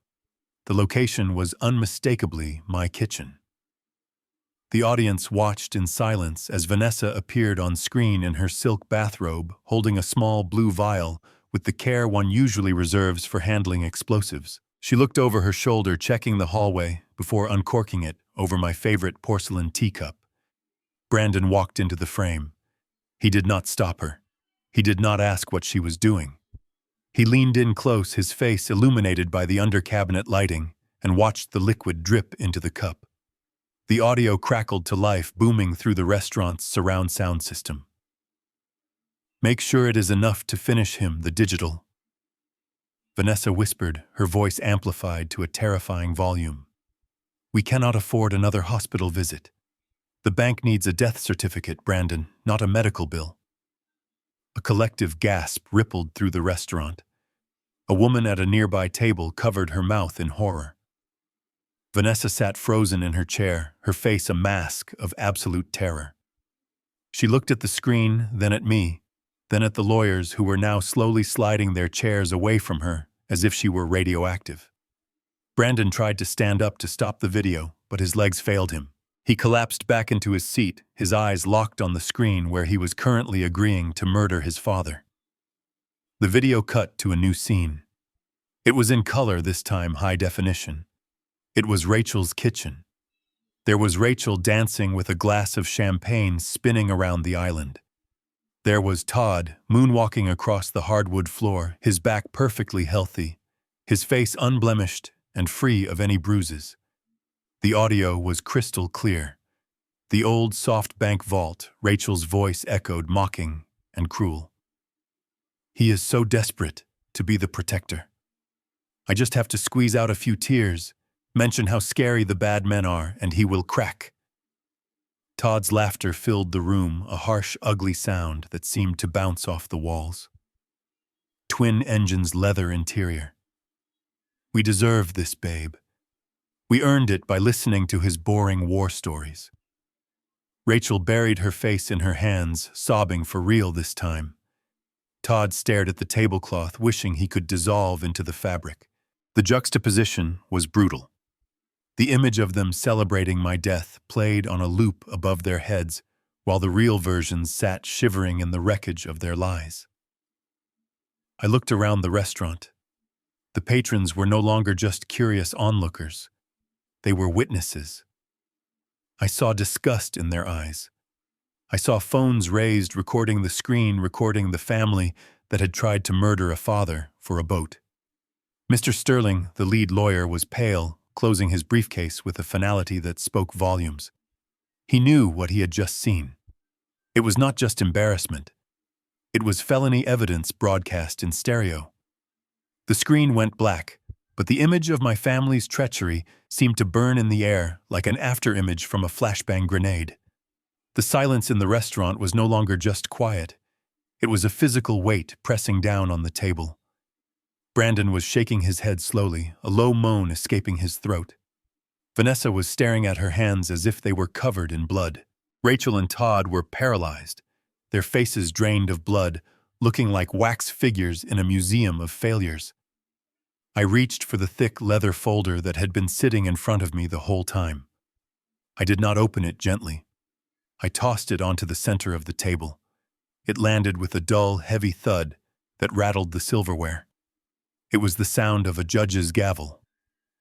The location was unmistakably my kitchen. The audience watched in silence as Vanessa appeared on screen in her silk bathrobe, holding a small blue vial with the care one usually reserves for handling explosives. She looked over her shoulder, checking the hallway before uncorking it over my favorite porcelain teacup. Brandon walked into the frame. He did not stop her. He did not ask what she was doing. He leaned in close, his face illuminated by the under-cabinet lighting, and watched the liquid drip into the cup. The audio crackled to life, booming through the restaurant's surround sound system. Make sure it is enough to finish him, the digital. Vanessa whispered, her voice amplified to a terrifying volume. We cannot afford another hospital visit. The bank needs a death certificate, Brandon, not a medical bill. A collective gasp rippled through the restaurant. A woman at a nearby table covered her mouth in horror. Vanessa sat frozen in her chair, her face a mask of absolute terror. She looked at the screen, then at me, then at the lawyers who were now slowly sliding their chairs away from her as if she were radioactive. Brandon tried to stand up to stop the video, but his legs failed him. He collapsed back into his seat, his eyes locked on the screen where he was currently agreeing to murder his father. The video cut to a new scene. It was in color this time, high definition. It was Rachel's kitchen. There was Rachel dancing with a glass of champagne spinning around the island. There was Todd moonwalking across the hardwood floor, his back perfectly healthy, his face unblemished and free of any bruises. The audio was crystal clear. The old soft bank vault, Rachel's voice echoed mocking and cruel. He is so desperate to be the protector. I just have to squeeze out a few tears, mention how scary the bad men are, and he will crack. Todd's laughter filled the room, a harsh, ugly sound that seemed to bounce off the walls. Twin engines, leather interior. We deserve this, babe. We earned it by listening to his boring war stories. Rachel buried her face in her hands, sobbing for real this time. Todd stared at the tablecloth, wishing he could dissolve into the fabric. The juxtaposition was brutal. The image of them celebrating my death played on a loop above their heads, while the real versions sat shivering in the wreckage of their lies. I looked around the restaurant. The patrons were no longer just curious onlookers. They were witnesses. I saw disgust in their eyes. I saw phones raised, recording the screen, recording the family, that had tried to murder a father for a boat. Mr. Sterling, the lead lawyer, was pale, closing his briefcase with a finality that spoke volumes. He knew what he had just seen. It was not just embarrassment. It was felony evidence broadcast in stereo. The screen went black, but the image of my family's treachery seemed to burn in the air like an afterimage from a flashbang grenade. The silence in the restaurant was no longer just quiet. It was a physical weight pressing down on the table. Brandon was shaking his head slowly, a low moan escaping his throat. Vanessa was staring at her hands as if they were covered in blood. Rachel and Todd were paralyzed, their faces drained of blood, looking like wax figures in a museum of failures. I reached for the thick leather folder that had been sitting in front of me the whole time. I did not open it gently. I tossed it onto the center of the table. It landed with a dull, heavy thud that rattled the silverware. It was the sound of a judge's gavel.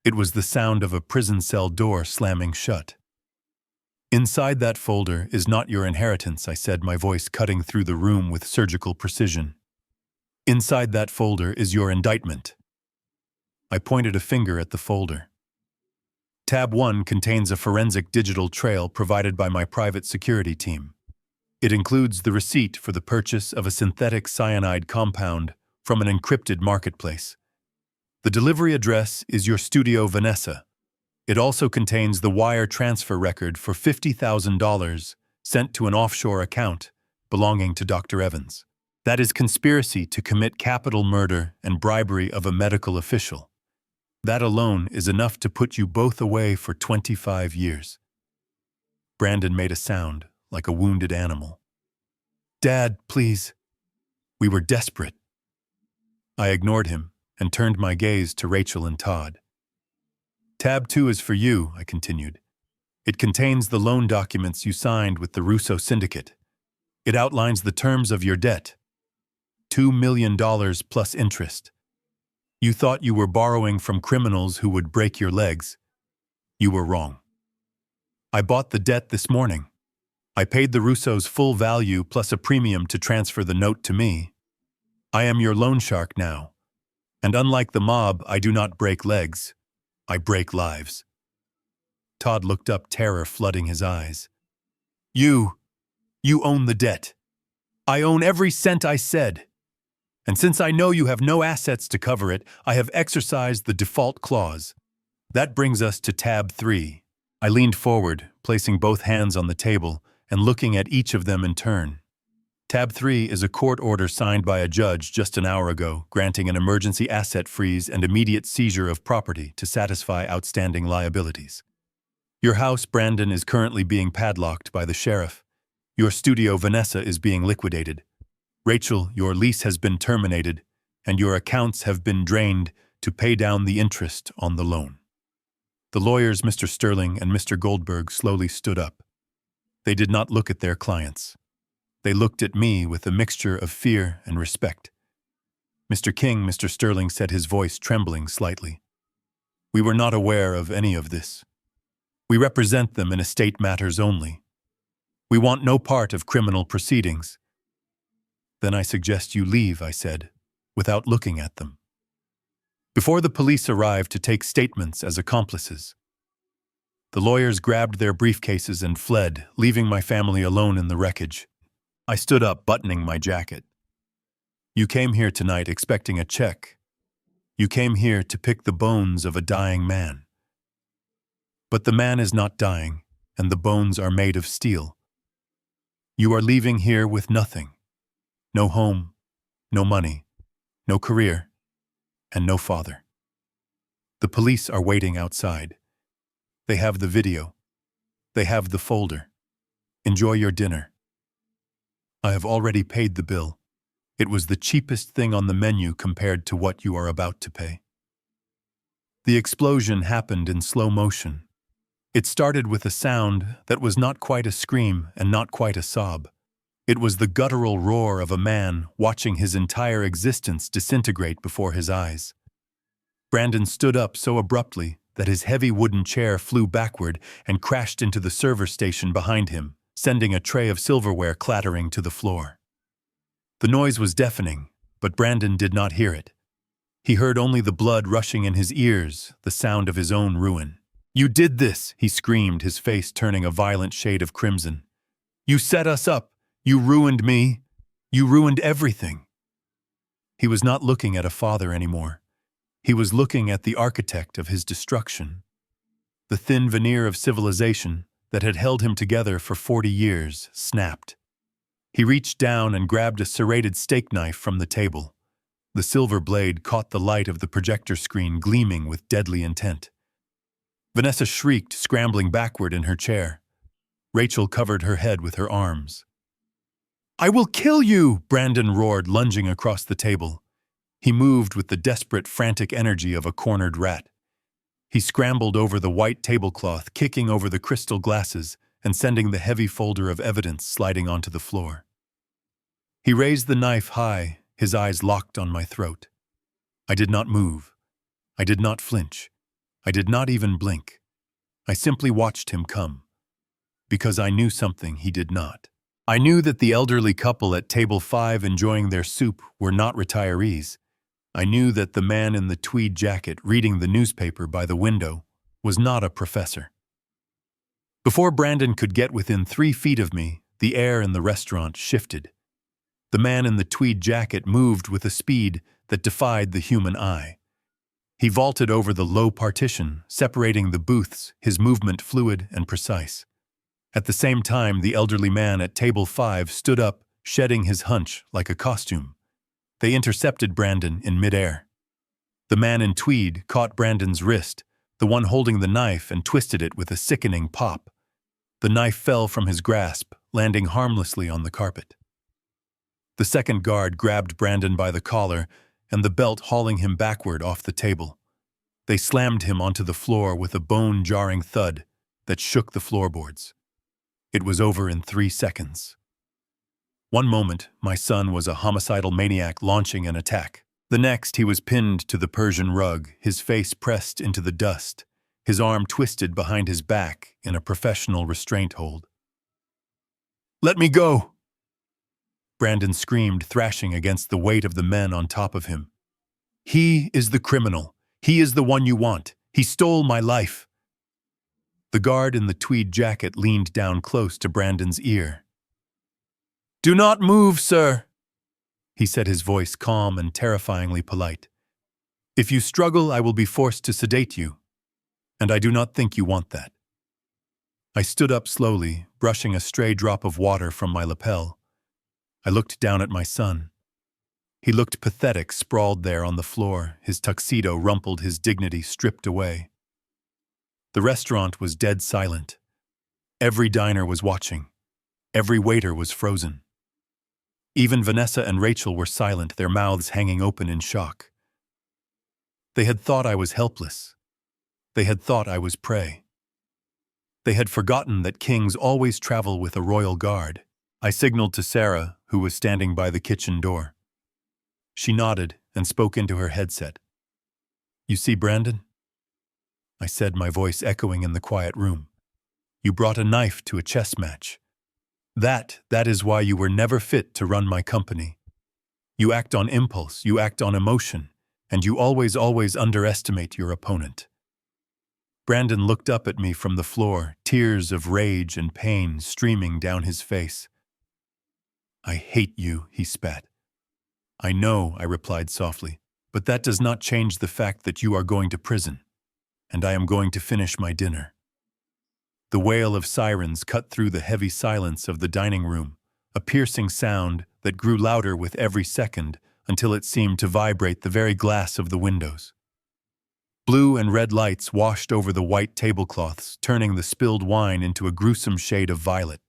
It was the sound of a prison cell door slamming shut. "Inside that folder is not your inheritance," I said, my voice cutting through the room with surgical precision. "Inside that folder is your indictment." I pointed a finger at the folder. Tab 1 contains a forensic digital trail provided by my private security team. It includes the receipt for the purchase of a synthetic cyanide compound from an encrypted marketplace. The delivery address is your studio, Vanessa. It also contains the wire transfer record for $50,000 sent to an offshore account belonging to Dr. Evans. That is conspiracy to commit capital murder and bribery of a medical official. That alone is enough to put you both away for 25 years. Brandon made a sound like a wounded animal. "Dad, please." We were desperate. I ignored him and turned my gaze to Rachel and Todd. "Tab 2 is for you," I continued. "It contains the loan documents you signed with the Russo Syndicate. It outlines the terms of your debt. $2 million plus interest. You thought you were borrowing from criminals who would break your legs. You were wrong. I bought the debt this morning. I paid the Russos full value plus a premium to transfer the note to me. I am your loan shark now. And unlike the mob, I do not break legs. I break lives." Todd looked up, terror flooding his eyes. You own the debt. I own every cent I said. And since I know you have no assets to cover it, I have exercised the default clause. That brings us to tab 3. I leaned forward, placing both hands on the table and looking at each of them in turn. Tab 3 is a court order signed by a judge just an hour ago, granting an emergency asset freeze and immediate seizure of property to satisfy outstanding liabilities. Your house, Brandon, is currently being padlocked by the sheriff. Your studio, Vanessa, is being liquidated. Rachel, your lease has been terminated, and your accounts have been drained to pay down the interest on the loan. The lawyers, Mr. Sterling and Mr. Goldberg, slowly stood up. They did not look at their clients. They looked at me with a mixture of fear and respect. "Mr. King," Mr. Sterling said, his voice trembling slightly. "We were not aware of any of this. We represent them in estate matters only. We want no part of criminal proceedings." "Then I suggest you leave," I said, without looking at them. Before the police arrived to take statements as accomplices. The lawyers grabbed their briefcases and fled, leaving my family alone in the wreckage. I stood up, buttoning my jacket. "You came here tonight expecting a check. You came here to pick the bones of a dying man. But the man is not dying, and the bones are made of steel. You are leaving here with nothing. No home, no money, no career, and no father. The police are waiting outside. They have the video. They have the folder. Enjoy your dinner. I have already paid the bill. It was the cheapest thing on the menu compared to what you are about to pay." The explosion happened in slow motion. It started with a sound that was not quite a scream and not quite a sob. It was the guttural roar of a man watching his entire existence disintegrate before his eyes. Brandon stood up so abruptly that his heavy wooden chair flew backward and crashed into the server station behind him, sending a tray of silverware clattering to the floor. The noise was deafening, but Brandon did not hear it. He heard only the blood rushing in his ears, the sound of his own ruin. "You did this!" he screamed, his face turning a violent shade of crimson. "You set us up! You ruined me! You ruined everything!" He was not looking at a father anymore. He was looking at the architect of his destruction. The thin veneer of civilization that had held him together for 40 years snapped. He reached down and grabbed a serrated steak knife from the table. The silver blade caught the light of the projector screen, gleaming with deadly intent. Vanessa shrieked, scrambling backward in her chair. Rachel covered her head with her arms. "I will kill you!" Brandon roared, lunging across the table. He moved with the desperate, frantic energy of a cornered rat. He scrambled over the white tablecloth, kicking over the crystal glasses and sending the heavy folder of evidence sliding onto the floor. He raised the knife high, his eyes locked on my throat. I did not move. I did not flinch. I did not even blink. I simply watched him come. Because I knew something he did not. I knew that the elderly couple at table 5 enjoying their soup were not retirees. I knew that the man in the tweed jacket reading the newspaper by the window was not a professor. Before Brandon could get within 3 feet of me, the air in the restaurant shifted. The man in the tweed jacket moved with a speed that defied the human eye. He vaulted over the low partition, separating the booths, his movement fluid and precise. At the same time, the elderly man at table 5 stood up, shedding his hunch like a costume. They intercepted Brandon in midair. The man in tweed caught Brandon's wrist, the one holding the knife, and twisted it with a sickening pop. The knife fell from his grasp, landing harmlessly on the carpet. The second guard grabbed Brandon by the collar and the belt, hauling him backward off the table. They slammed him onto the floor with a bone-jarring thud that shook the floorboards. It was over in 3 seconds. One moment, my son was a homicidal maniac launching an attack. The next, he was pinned to the Persian rug, his face pressed into the dust, his arm twisted behind his back in a professional restraint hold. "Let me go!" Brandon screamed, thrashing against the weight of the men on top of him. "He is the criminal. He is the one you want. He stole my life." The guard in the tweed jacket leaned down close to Brandon's ear. "Do not move, sir," he said, his voice calm and terrifyingly polite. "If you struggle, I will be forced to sedate you, and I do not think you want that." I stood up slowly, brushing a stray drop of water from my lapel. I looked down at my son. He looked pathetic, sprawled there on the floor, his tuxedo rumpled, his dignity stripped away. The restaurant was dead silent. Every diner was watching. Every waiter was frozen. Even Vanessa and Rachel were silent, their mouths hanging open in shock. They had thought I was helpless. They had thought I was prey. They had forgotten that kings always travel with a royal guard. I signaled to Sarah, who was standing by the kitchen door. She nodded and spoke into her headset. "You see, Brandon?" I said, my voice echoing in the quiet room. "You brought a knife to a chess match. That is why you were never fit to run my company. You act on impulse, you act on emotion, and you always underestimate your opponent." Brandon looked up at me from the floor, tears of rage and pain streaming down his face. "I hate you," he spat. "I know," I replied softly, "but that does not change the fact that you are going to prison, and I am going to finish my dinner." The wail of sirens cut through the heavy silence of the dining room, a piercing sound that grew louder with every second until it seemed to vibrate the very glass of the windows. Blue and red lights washed over the white tablecloths, turning the spilled wine into a gruesome shade of violet.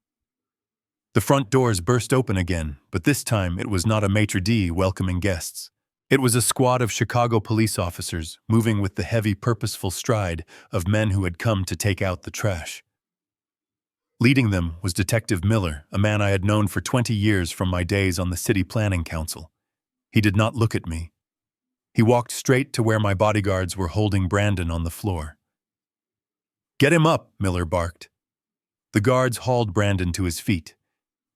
The front doors burst open again, but this time it was not a maitre d' welcoming guests. It was a squad of Chicago police officers moving with the heavy, purposeful stride of men who had come to take out the trash. Leading them was Detective Miller, a man I had known for 20 years from my days on the City Planning Council. He did not look at me. He walked straight to where my bodyguards were holding Brandon on the floor. "Get him up," Miller barked. The guards hauled Brandon to his feet.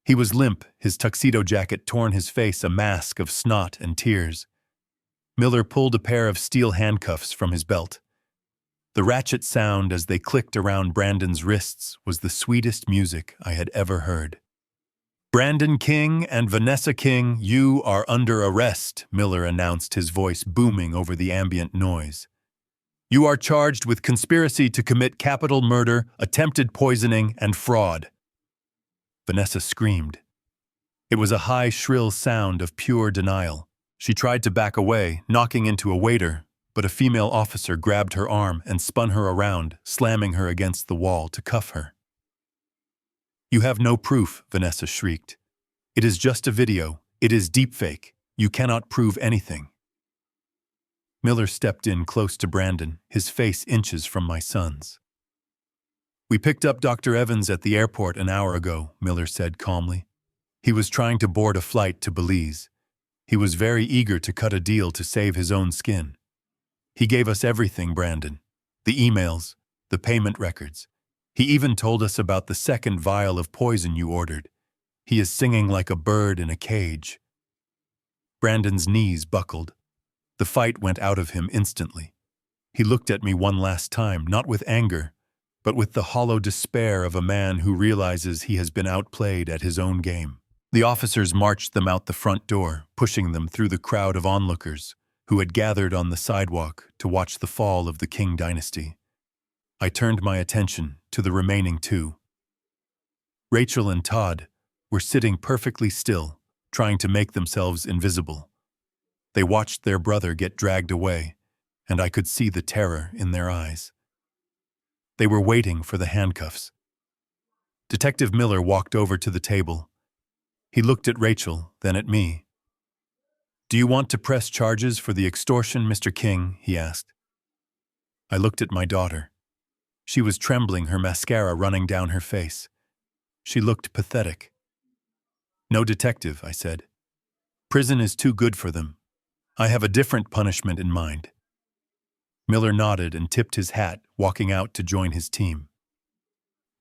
He was limp, his tuxedo jacket torn, his face a mask of snot and tears. Miller pulled a pair of steel handcuffs from his belt. The ratchet sound as they clicked around Brandon's wrists was the sweetest music I had ever heard. "Brandon King and Vanessa King, you are under arrest," Miller announced, his voice booming over the ambient noise. "You are charged with conspiracy to commit capital murder, attempted poisoning, and fraud." Vanessa screamed. It was a high, shrill sound of pure denial. She tried to back away, knocking into a waiter, but a female officer grabbed her arm and spun her around, slamming her against the wall to cuff her. "You have no proof," Vanessa shrieked. "It is just a video. It is deepfake. You cannot prove anything." Miller stepped in close to Brandon, his face inches from my son's. "We picked up Dr. Evans at the airport an hour ago," Miller said calmly. "He was trying to board a flight to Belize. He was very eager to cut a deal to save his own skin. He gave us everything, Brandon. The emails, the payment records. He even told us about the second vial of poison you ordered. He is singing like a bird in a cage." Brandon's knees buckled. The fight went out of him instantly. He looked at me one last time, not with anger, but with the hollow despair of a man who realizes he has been outplayed at his own game. The officers marched them out the front door, pushing them through the crowd of onlookers who had gathered on the sidewalk to watch the fall of the King dynasty. I turned my attention to the remaining two. Rachel and Todd were sitting perfectly still, trying to make themselves invisible. They watched their brother get dragged away, and I could see the terror in their eyes. They were waiting for the handcuffs. Detective Miller walked over to the table. He looked at Rachel, then at me. "Do you want to press charges for the extortion, Mr. King?" he asked. I looked at my daughter. She was trembling, her mascara running down her face. She looked pathetic. "No, detective," I said. "Prison is too good for them. I have a different punishment in mind." Miller nodded and tipped his hat, walking out to join his team.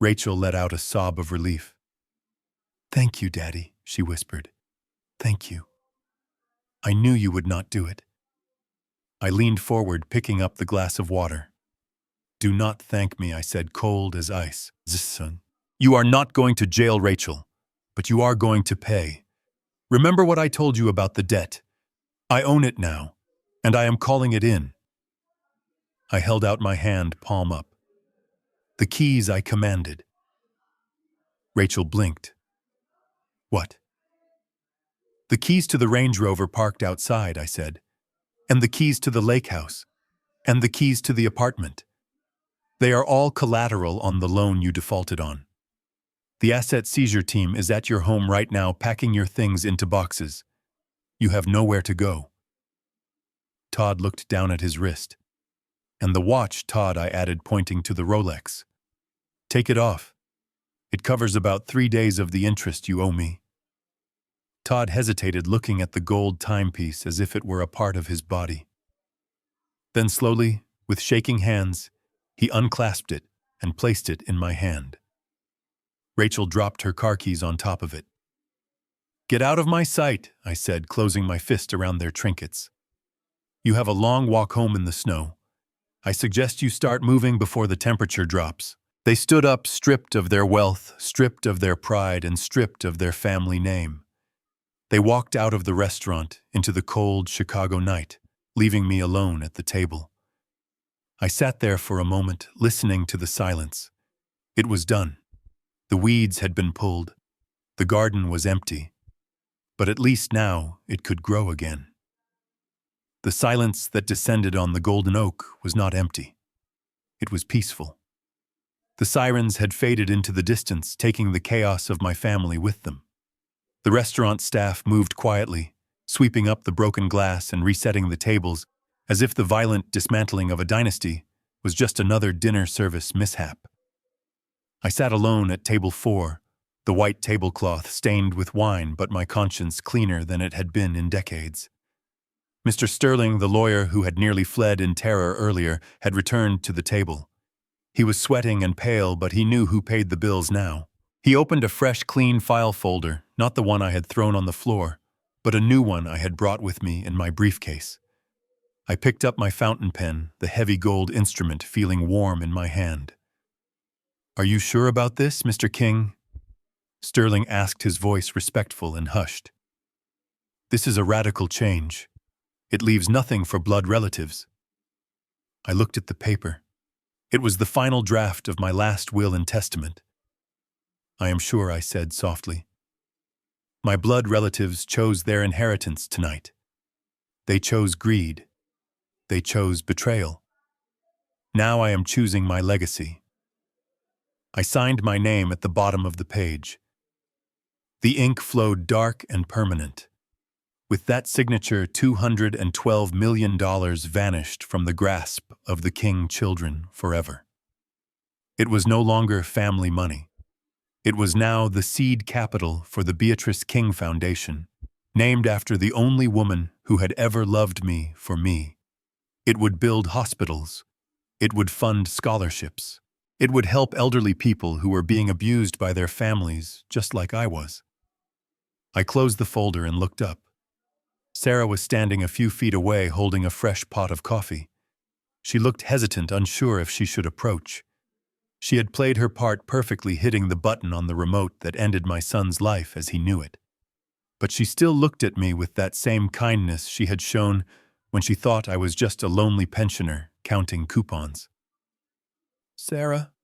Rachel let out a sob of relief. "Thank you, Daddy," she whispered. "Thank you. I knew you would not do it." I leaned forward, picking up the glass of water. "Do not thank me," I said, cold as ice. "Son, you are not going to jail, Rachel, but you are going to pay. Remember what I told you about the debt. I own it now, and I am calling it in." I held out my hand, palm up. "The keys," I commanded. Rachel blinked. "What?" "The keys to the Range Rover parked outside," I said. "And the keys to the lake house. And the keys to the apartment. They are all collateral on the loan you defaulted on. The asset seizure team is at your home right now, packing your things into boxes. You have nowhere to go." Todd looked down at his wrist. "And the watch, Todd," I added, pointing to the Rolex. "Take it off. It covers about 3 days of the interest you owe me." Todd hesitated, looking at the gold timepiece as if it were a part of his body. Then slowly, with shaking hands, he unclasped it and placed it in my hand. Rachel dropped her car keys on top of it. "Get out of my sight," I said, closing my fist around their trinkets. "You have a long walk home in the snow. I suggest you start moving before the temperature drops." They stood up, stripped of their wealth, stripped of their pride, and stripped of their family name. They walked out of the restaurant into the cold Chicago night, leaving me alone at the table. I sat there for a moment, listening to the silence. It was done. The weeds had been pulled. The garden was empty. But at least now it could grow again. The silence that descended on the golden oak was not empty. It was peaceful. The sirens had faded into the distance, taking the chaos of my family with them. The restaurant staff moved quietly, sweeping up the broken glass and resetting the tables, as if the violent dismantling of a dynasty was just another dinner service mishap. I sat alone at table 4, the white tablecloth stained with wine, but my conscience cleaner than it had been in decades. Mr. Sterling, the lawyer who had nearly fled in terror earlier, had returned to the table. He was sweating and pale, but he knew who paid the bills now. He opened a fresh, clean file folder, not the one I had thrown on the floor, but a new one I had brought with me in my briefcase. I picked up my fountain pen, the heavy gold instrument feeling warm in my hand. "Are you sure about this, Mr. King?" Sterling asked, his voice respectful and hushed. "This is a radical change. It leaves nothing for blood relatives." I looked at the paper. It was the final draft of my last will and testament. "I am sure," I said softly. "My blood relatives chose their inheritance tonight. They chose greed. They chose betrayal. Now I am choosing my legacy." I signed my name at the bottom of the page. The ink flowed dark and permanent. With that signature, $212 million vanished from the grasp of the King children forever. It was no longer family money. It was now the seed capital for the Beatrice King Foundation, named after the only woman who had ever loved me for me. It would build hospitals. It would fund scholarships. It would help elderly people who were being abused by their families, just like I was. I closed the folder and looked up. Sarah was standing a few feet away holding a fresh pot of coffee. She looked hesitant, unsure if she should approach. She had played her part perfectly, hitting the button on the remote that ended my son's life as he knew it. But she still looked at me with that same kindness she had shown when she thought I was just a lonely pensioner counting coupons. "Sarah,"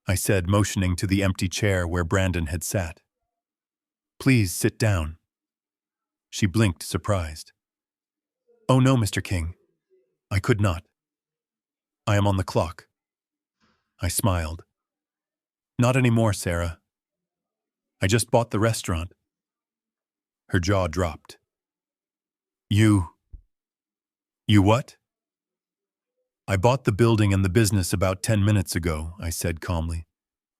I said, motioning to the empty chair where Brandon had sat. "Please sit down." She blinked, surprised. "Oh no, Mr. King. I could not. I am on the clock." I smiled. "Not anymore, Sarah. I just bought the restaurant." Her jaw dropped. You what?" "I bought the building and the business about 10 minutes ago," I said calmly.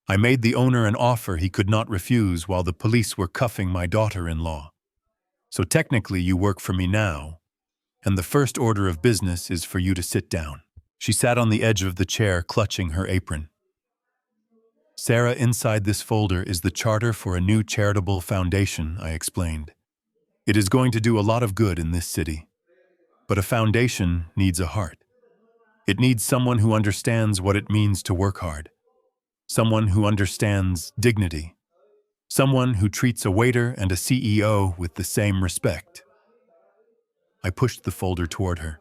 "I made the owner an offer he could not refuse while the police were cuffing my daughter-in-law. So technically you work for me now, and the first order of business is for you to sit down." She sat on the edge of the chair, clutching her apron. "Sarah, inside this folder is the charter for a new charitable foundation," I explained. "It is going to do a lot of good in this city. But a foundation needs a heart. It needs someone who understands what it means to work hard. Someone who understands dignity. Someone who treats a waiter and a CEO with the same respect." I pushed the folder toward her.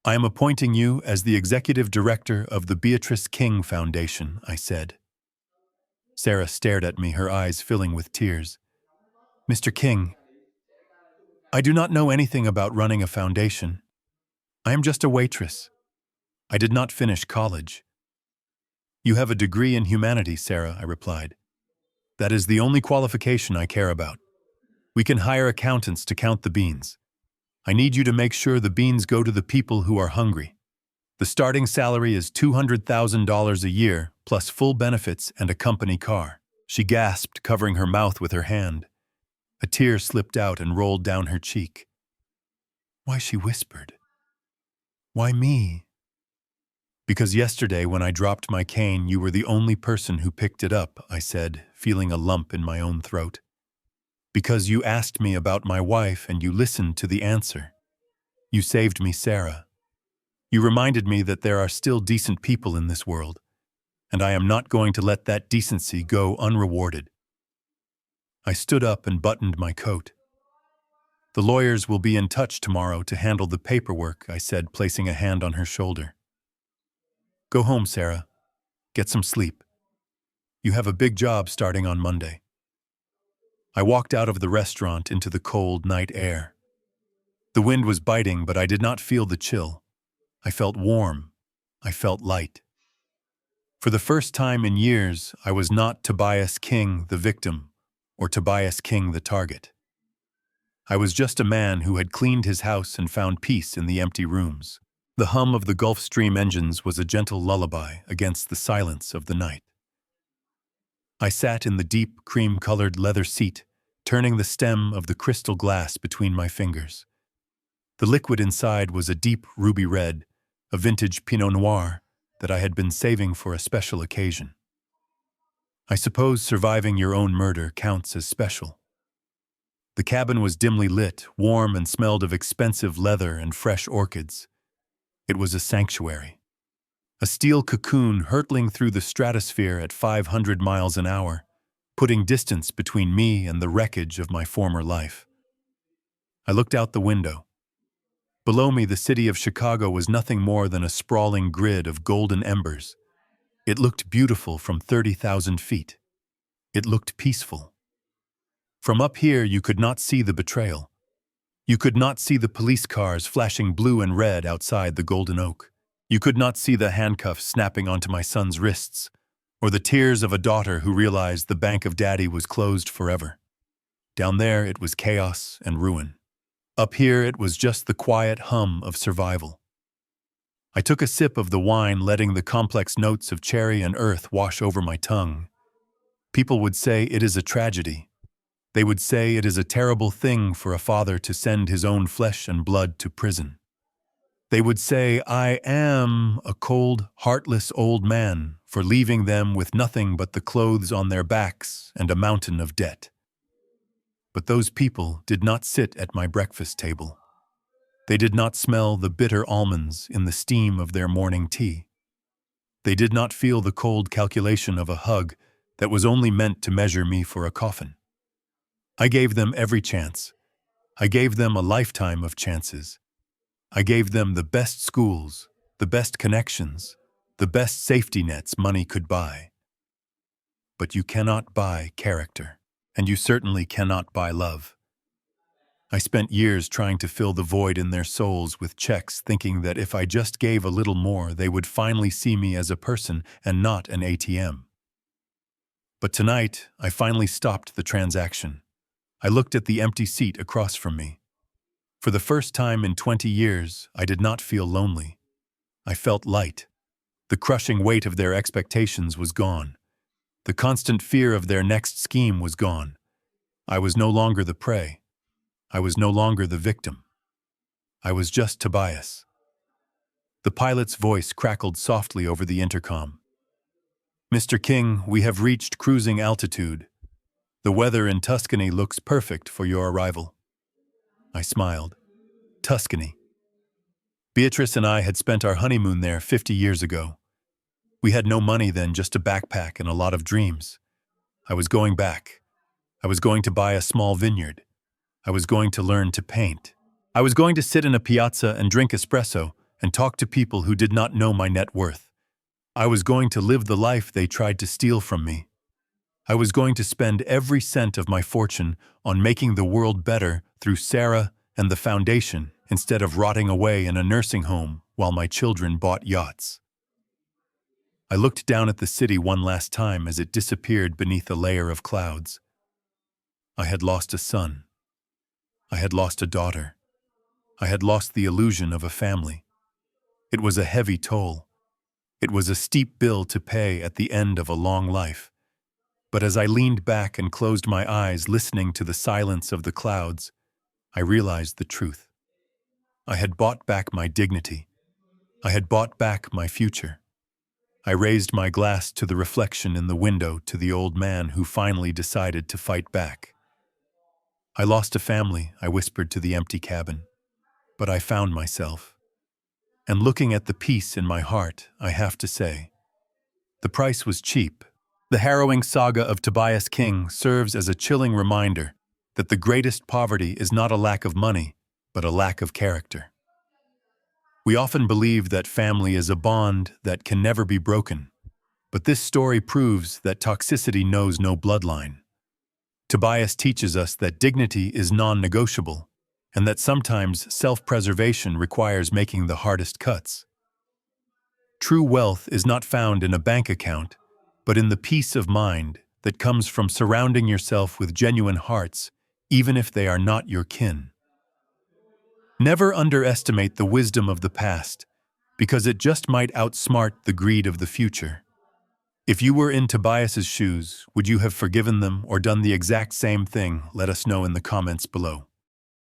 "I am appointing you as the executive director of the Beatrice King Foundation," I said. Sarah stared at me, her eyes filling with tears. "Mr. King, I do not know anything about running a foundation. I am just a waitress. I did not finish college." "You have a degree in humanities, Sarah," I replied. "That is the only qualification I care about. We can hire accountants to count the beans. I need you to make sure the beans go to the people who are hungry. The starting salary is $200,000 a year, plus full benefits and a company car." She gasped, covering her mouth with her hand. A tear slipped out and rolled down her cheek. "Why?" she whispered. "Why me?" "Because yesterday when I dropped my cane, you were the only person who picked it up," I said, feeling a lump in my own throat. "Because you asked me about my wife and you listened to the answer. You saved me, Sarah. You reminded me that there are still decent people in this world, and I am not going to let that decency go unrewarded." I stood up and buttoned my coat. "The lawyers will be in touch tomorrow to handle the paperwork," I said, placing a hand on her shoulder. "Go home, Sarah. Get some sleep. You have a big job starting on Monday." I walked out of the restaurant into the cold night air. The wind was biting, but I did not feel the chill. I felt warm. I felt light. For the first time in years, I was not Tobias King, the victim, or Tobias King, the target. I was just a man who had cleaned his house and found peace in the empty rooms. The hum of the Gulfstream engines was a gentle lullaby against the silence of the night. I sat in the deep, cream-colored leather seat, turning the stem of the crystal glass between my fingers. The liquid inside was a deep ruby red, a vintage Pinot Noir that I had been saving for a special occasion. I suppose surviving your own murder counts as special. The cabin was dimly lit, warm, and smelled of expensive leather and fresh orchids. It was a sanctuary. A steel cocoon hurtling through the stratosphere at 500 miles an hour, putting distance between me and the wreckage of my former life. I looked out the window. Below me, the city of Chicago was nothing more than a sprawling grid of golden embers. It looked beautiful from 30,000 feet. It looked peaceful. From up here, you could not see the betrayal. You could not see the police cars flashing blue and red outside the Golden Oak. You could not see the handcuffs snapping onto my son's wrists, or the tears of a daughter who realized the bank of daddy was closed forever. Down there, it was chaos and ruin. Up here, it was just the quiet hum of survival. I took a sip of the wine, letting the complex notes of cherry and earth wash over my tongue. People would say it is a tragedy. They would say it is a terrible thing for a father to send his own flesh and blood to prison. They would say I am a cold, heartless old man for leaving them with nothing but the clothes on their backs and a mountain of debt. But those people did not sit at my breakfast table. They did not smell the bitter almonds in the steam of their morning tea. They did not feel the cold calculation of a hug that was only meant to measure me for a coffin. I gave them every chance. I gave them a lifetime of chances. I gave them the best schools, the best connections, the best safety nets money could buy. But you cannot buy character, and you certainly cannot buy love. I spent years trying to fill the void in their souls with checks, thinking that if I just gave a little more, they would finally see me as a person and not an ATM. But tonight, I finally stopped the transaction. I looked at the empty seat across from me. For the first time in 20 years, I did not feel lonely. I felt light. The crushing weight of their expectations was gone. The constant fear of their next scheme was gone. I was no longer the prey. I was no longer the victim. I was just Tobias. The pilot's voice crackled softly over the intercom. "Mr. King, we have reached cruising altitude. The weather in Tuscany looks perfect for your arrival." I smiled. Tuscany. Beatrice and I had spent our honeymoon there 50 years ago. We had no money then, just a backpack and a lot of dreams. I was going back. I was going to buy a small vineyard. I was going to learn to paint. I was going to sit in a piazza and drink espresso and talk to people who did not know my net worth. I was going to live the life they tried to steal from me. I was going to spend every cent of my fortune on making the world better through Sarah and the foundation instead of rotting away in a nursing home while my children bought yachts. I looked down at the city one last time as it disappeared beneath a layer of clouds. I had lost a son. I had lost a daughter. I had lost the illusion of a family. It was a heavy toll. It was a steep bill to pay at the end of a long life. But as I leaned back and closed my eyes, listening to the silence of the clouds, I realized the truth. I had bought back my dignity. I had bought back my future. I raised my glass to the reflection in the window to the old man who finally decided to fight back. "I lost a family," I whispered to the empty cabin, "but I found myself." And looking at the peace in my heart, I have to say, the price was cheap. The harrowing saga of Tobias King serves as a chilling reminder that the greatest poverty is not a lack of money, but a lack of character. We often believe that family is a bond that can never be broken, but this story proves that toxicity knows no bloodline. Tobias teaches us that dignity is non-negotiable, and that sometimes self-preservation requires making the hardest cuts. True wealth is not found in a bank account, but in the peace of mind that comes from surrounding yourself with genuine hearts, even if they are not your kin. Never underestimate the wisdom of the past, because it just might outsmart the greed of the future. If you were in Tobias's shoes, would you have forgiven them or done the exact same thing? Let us know in the comments below.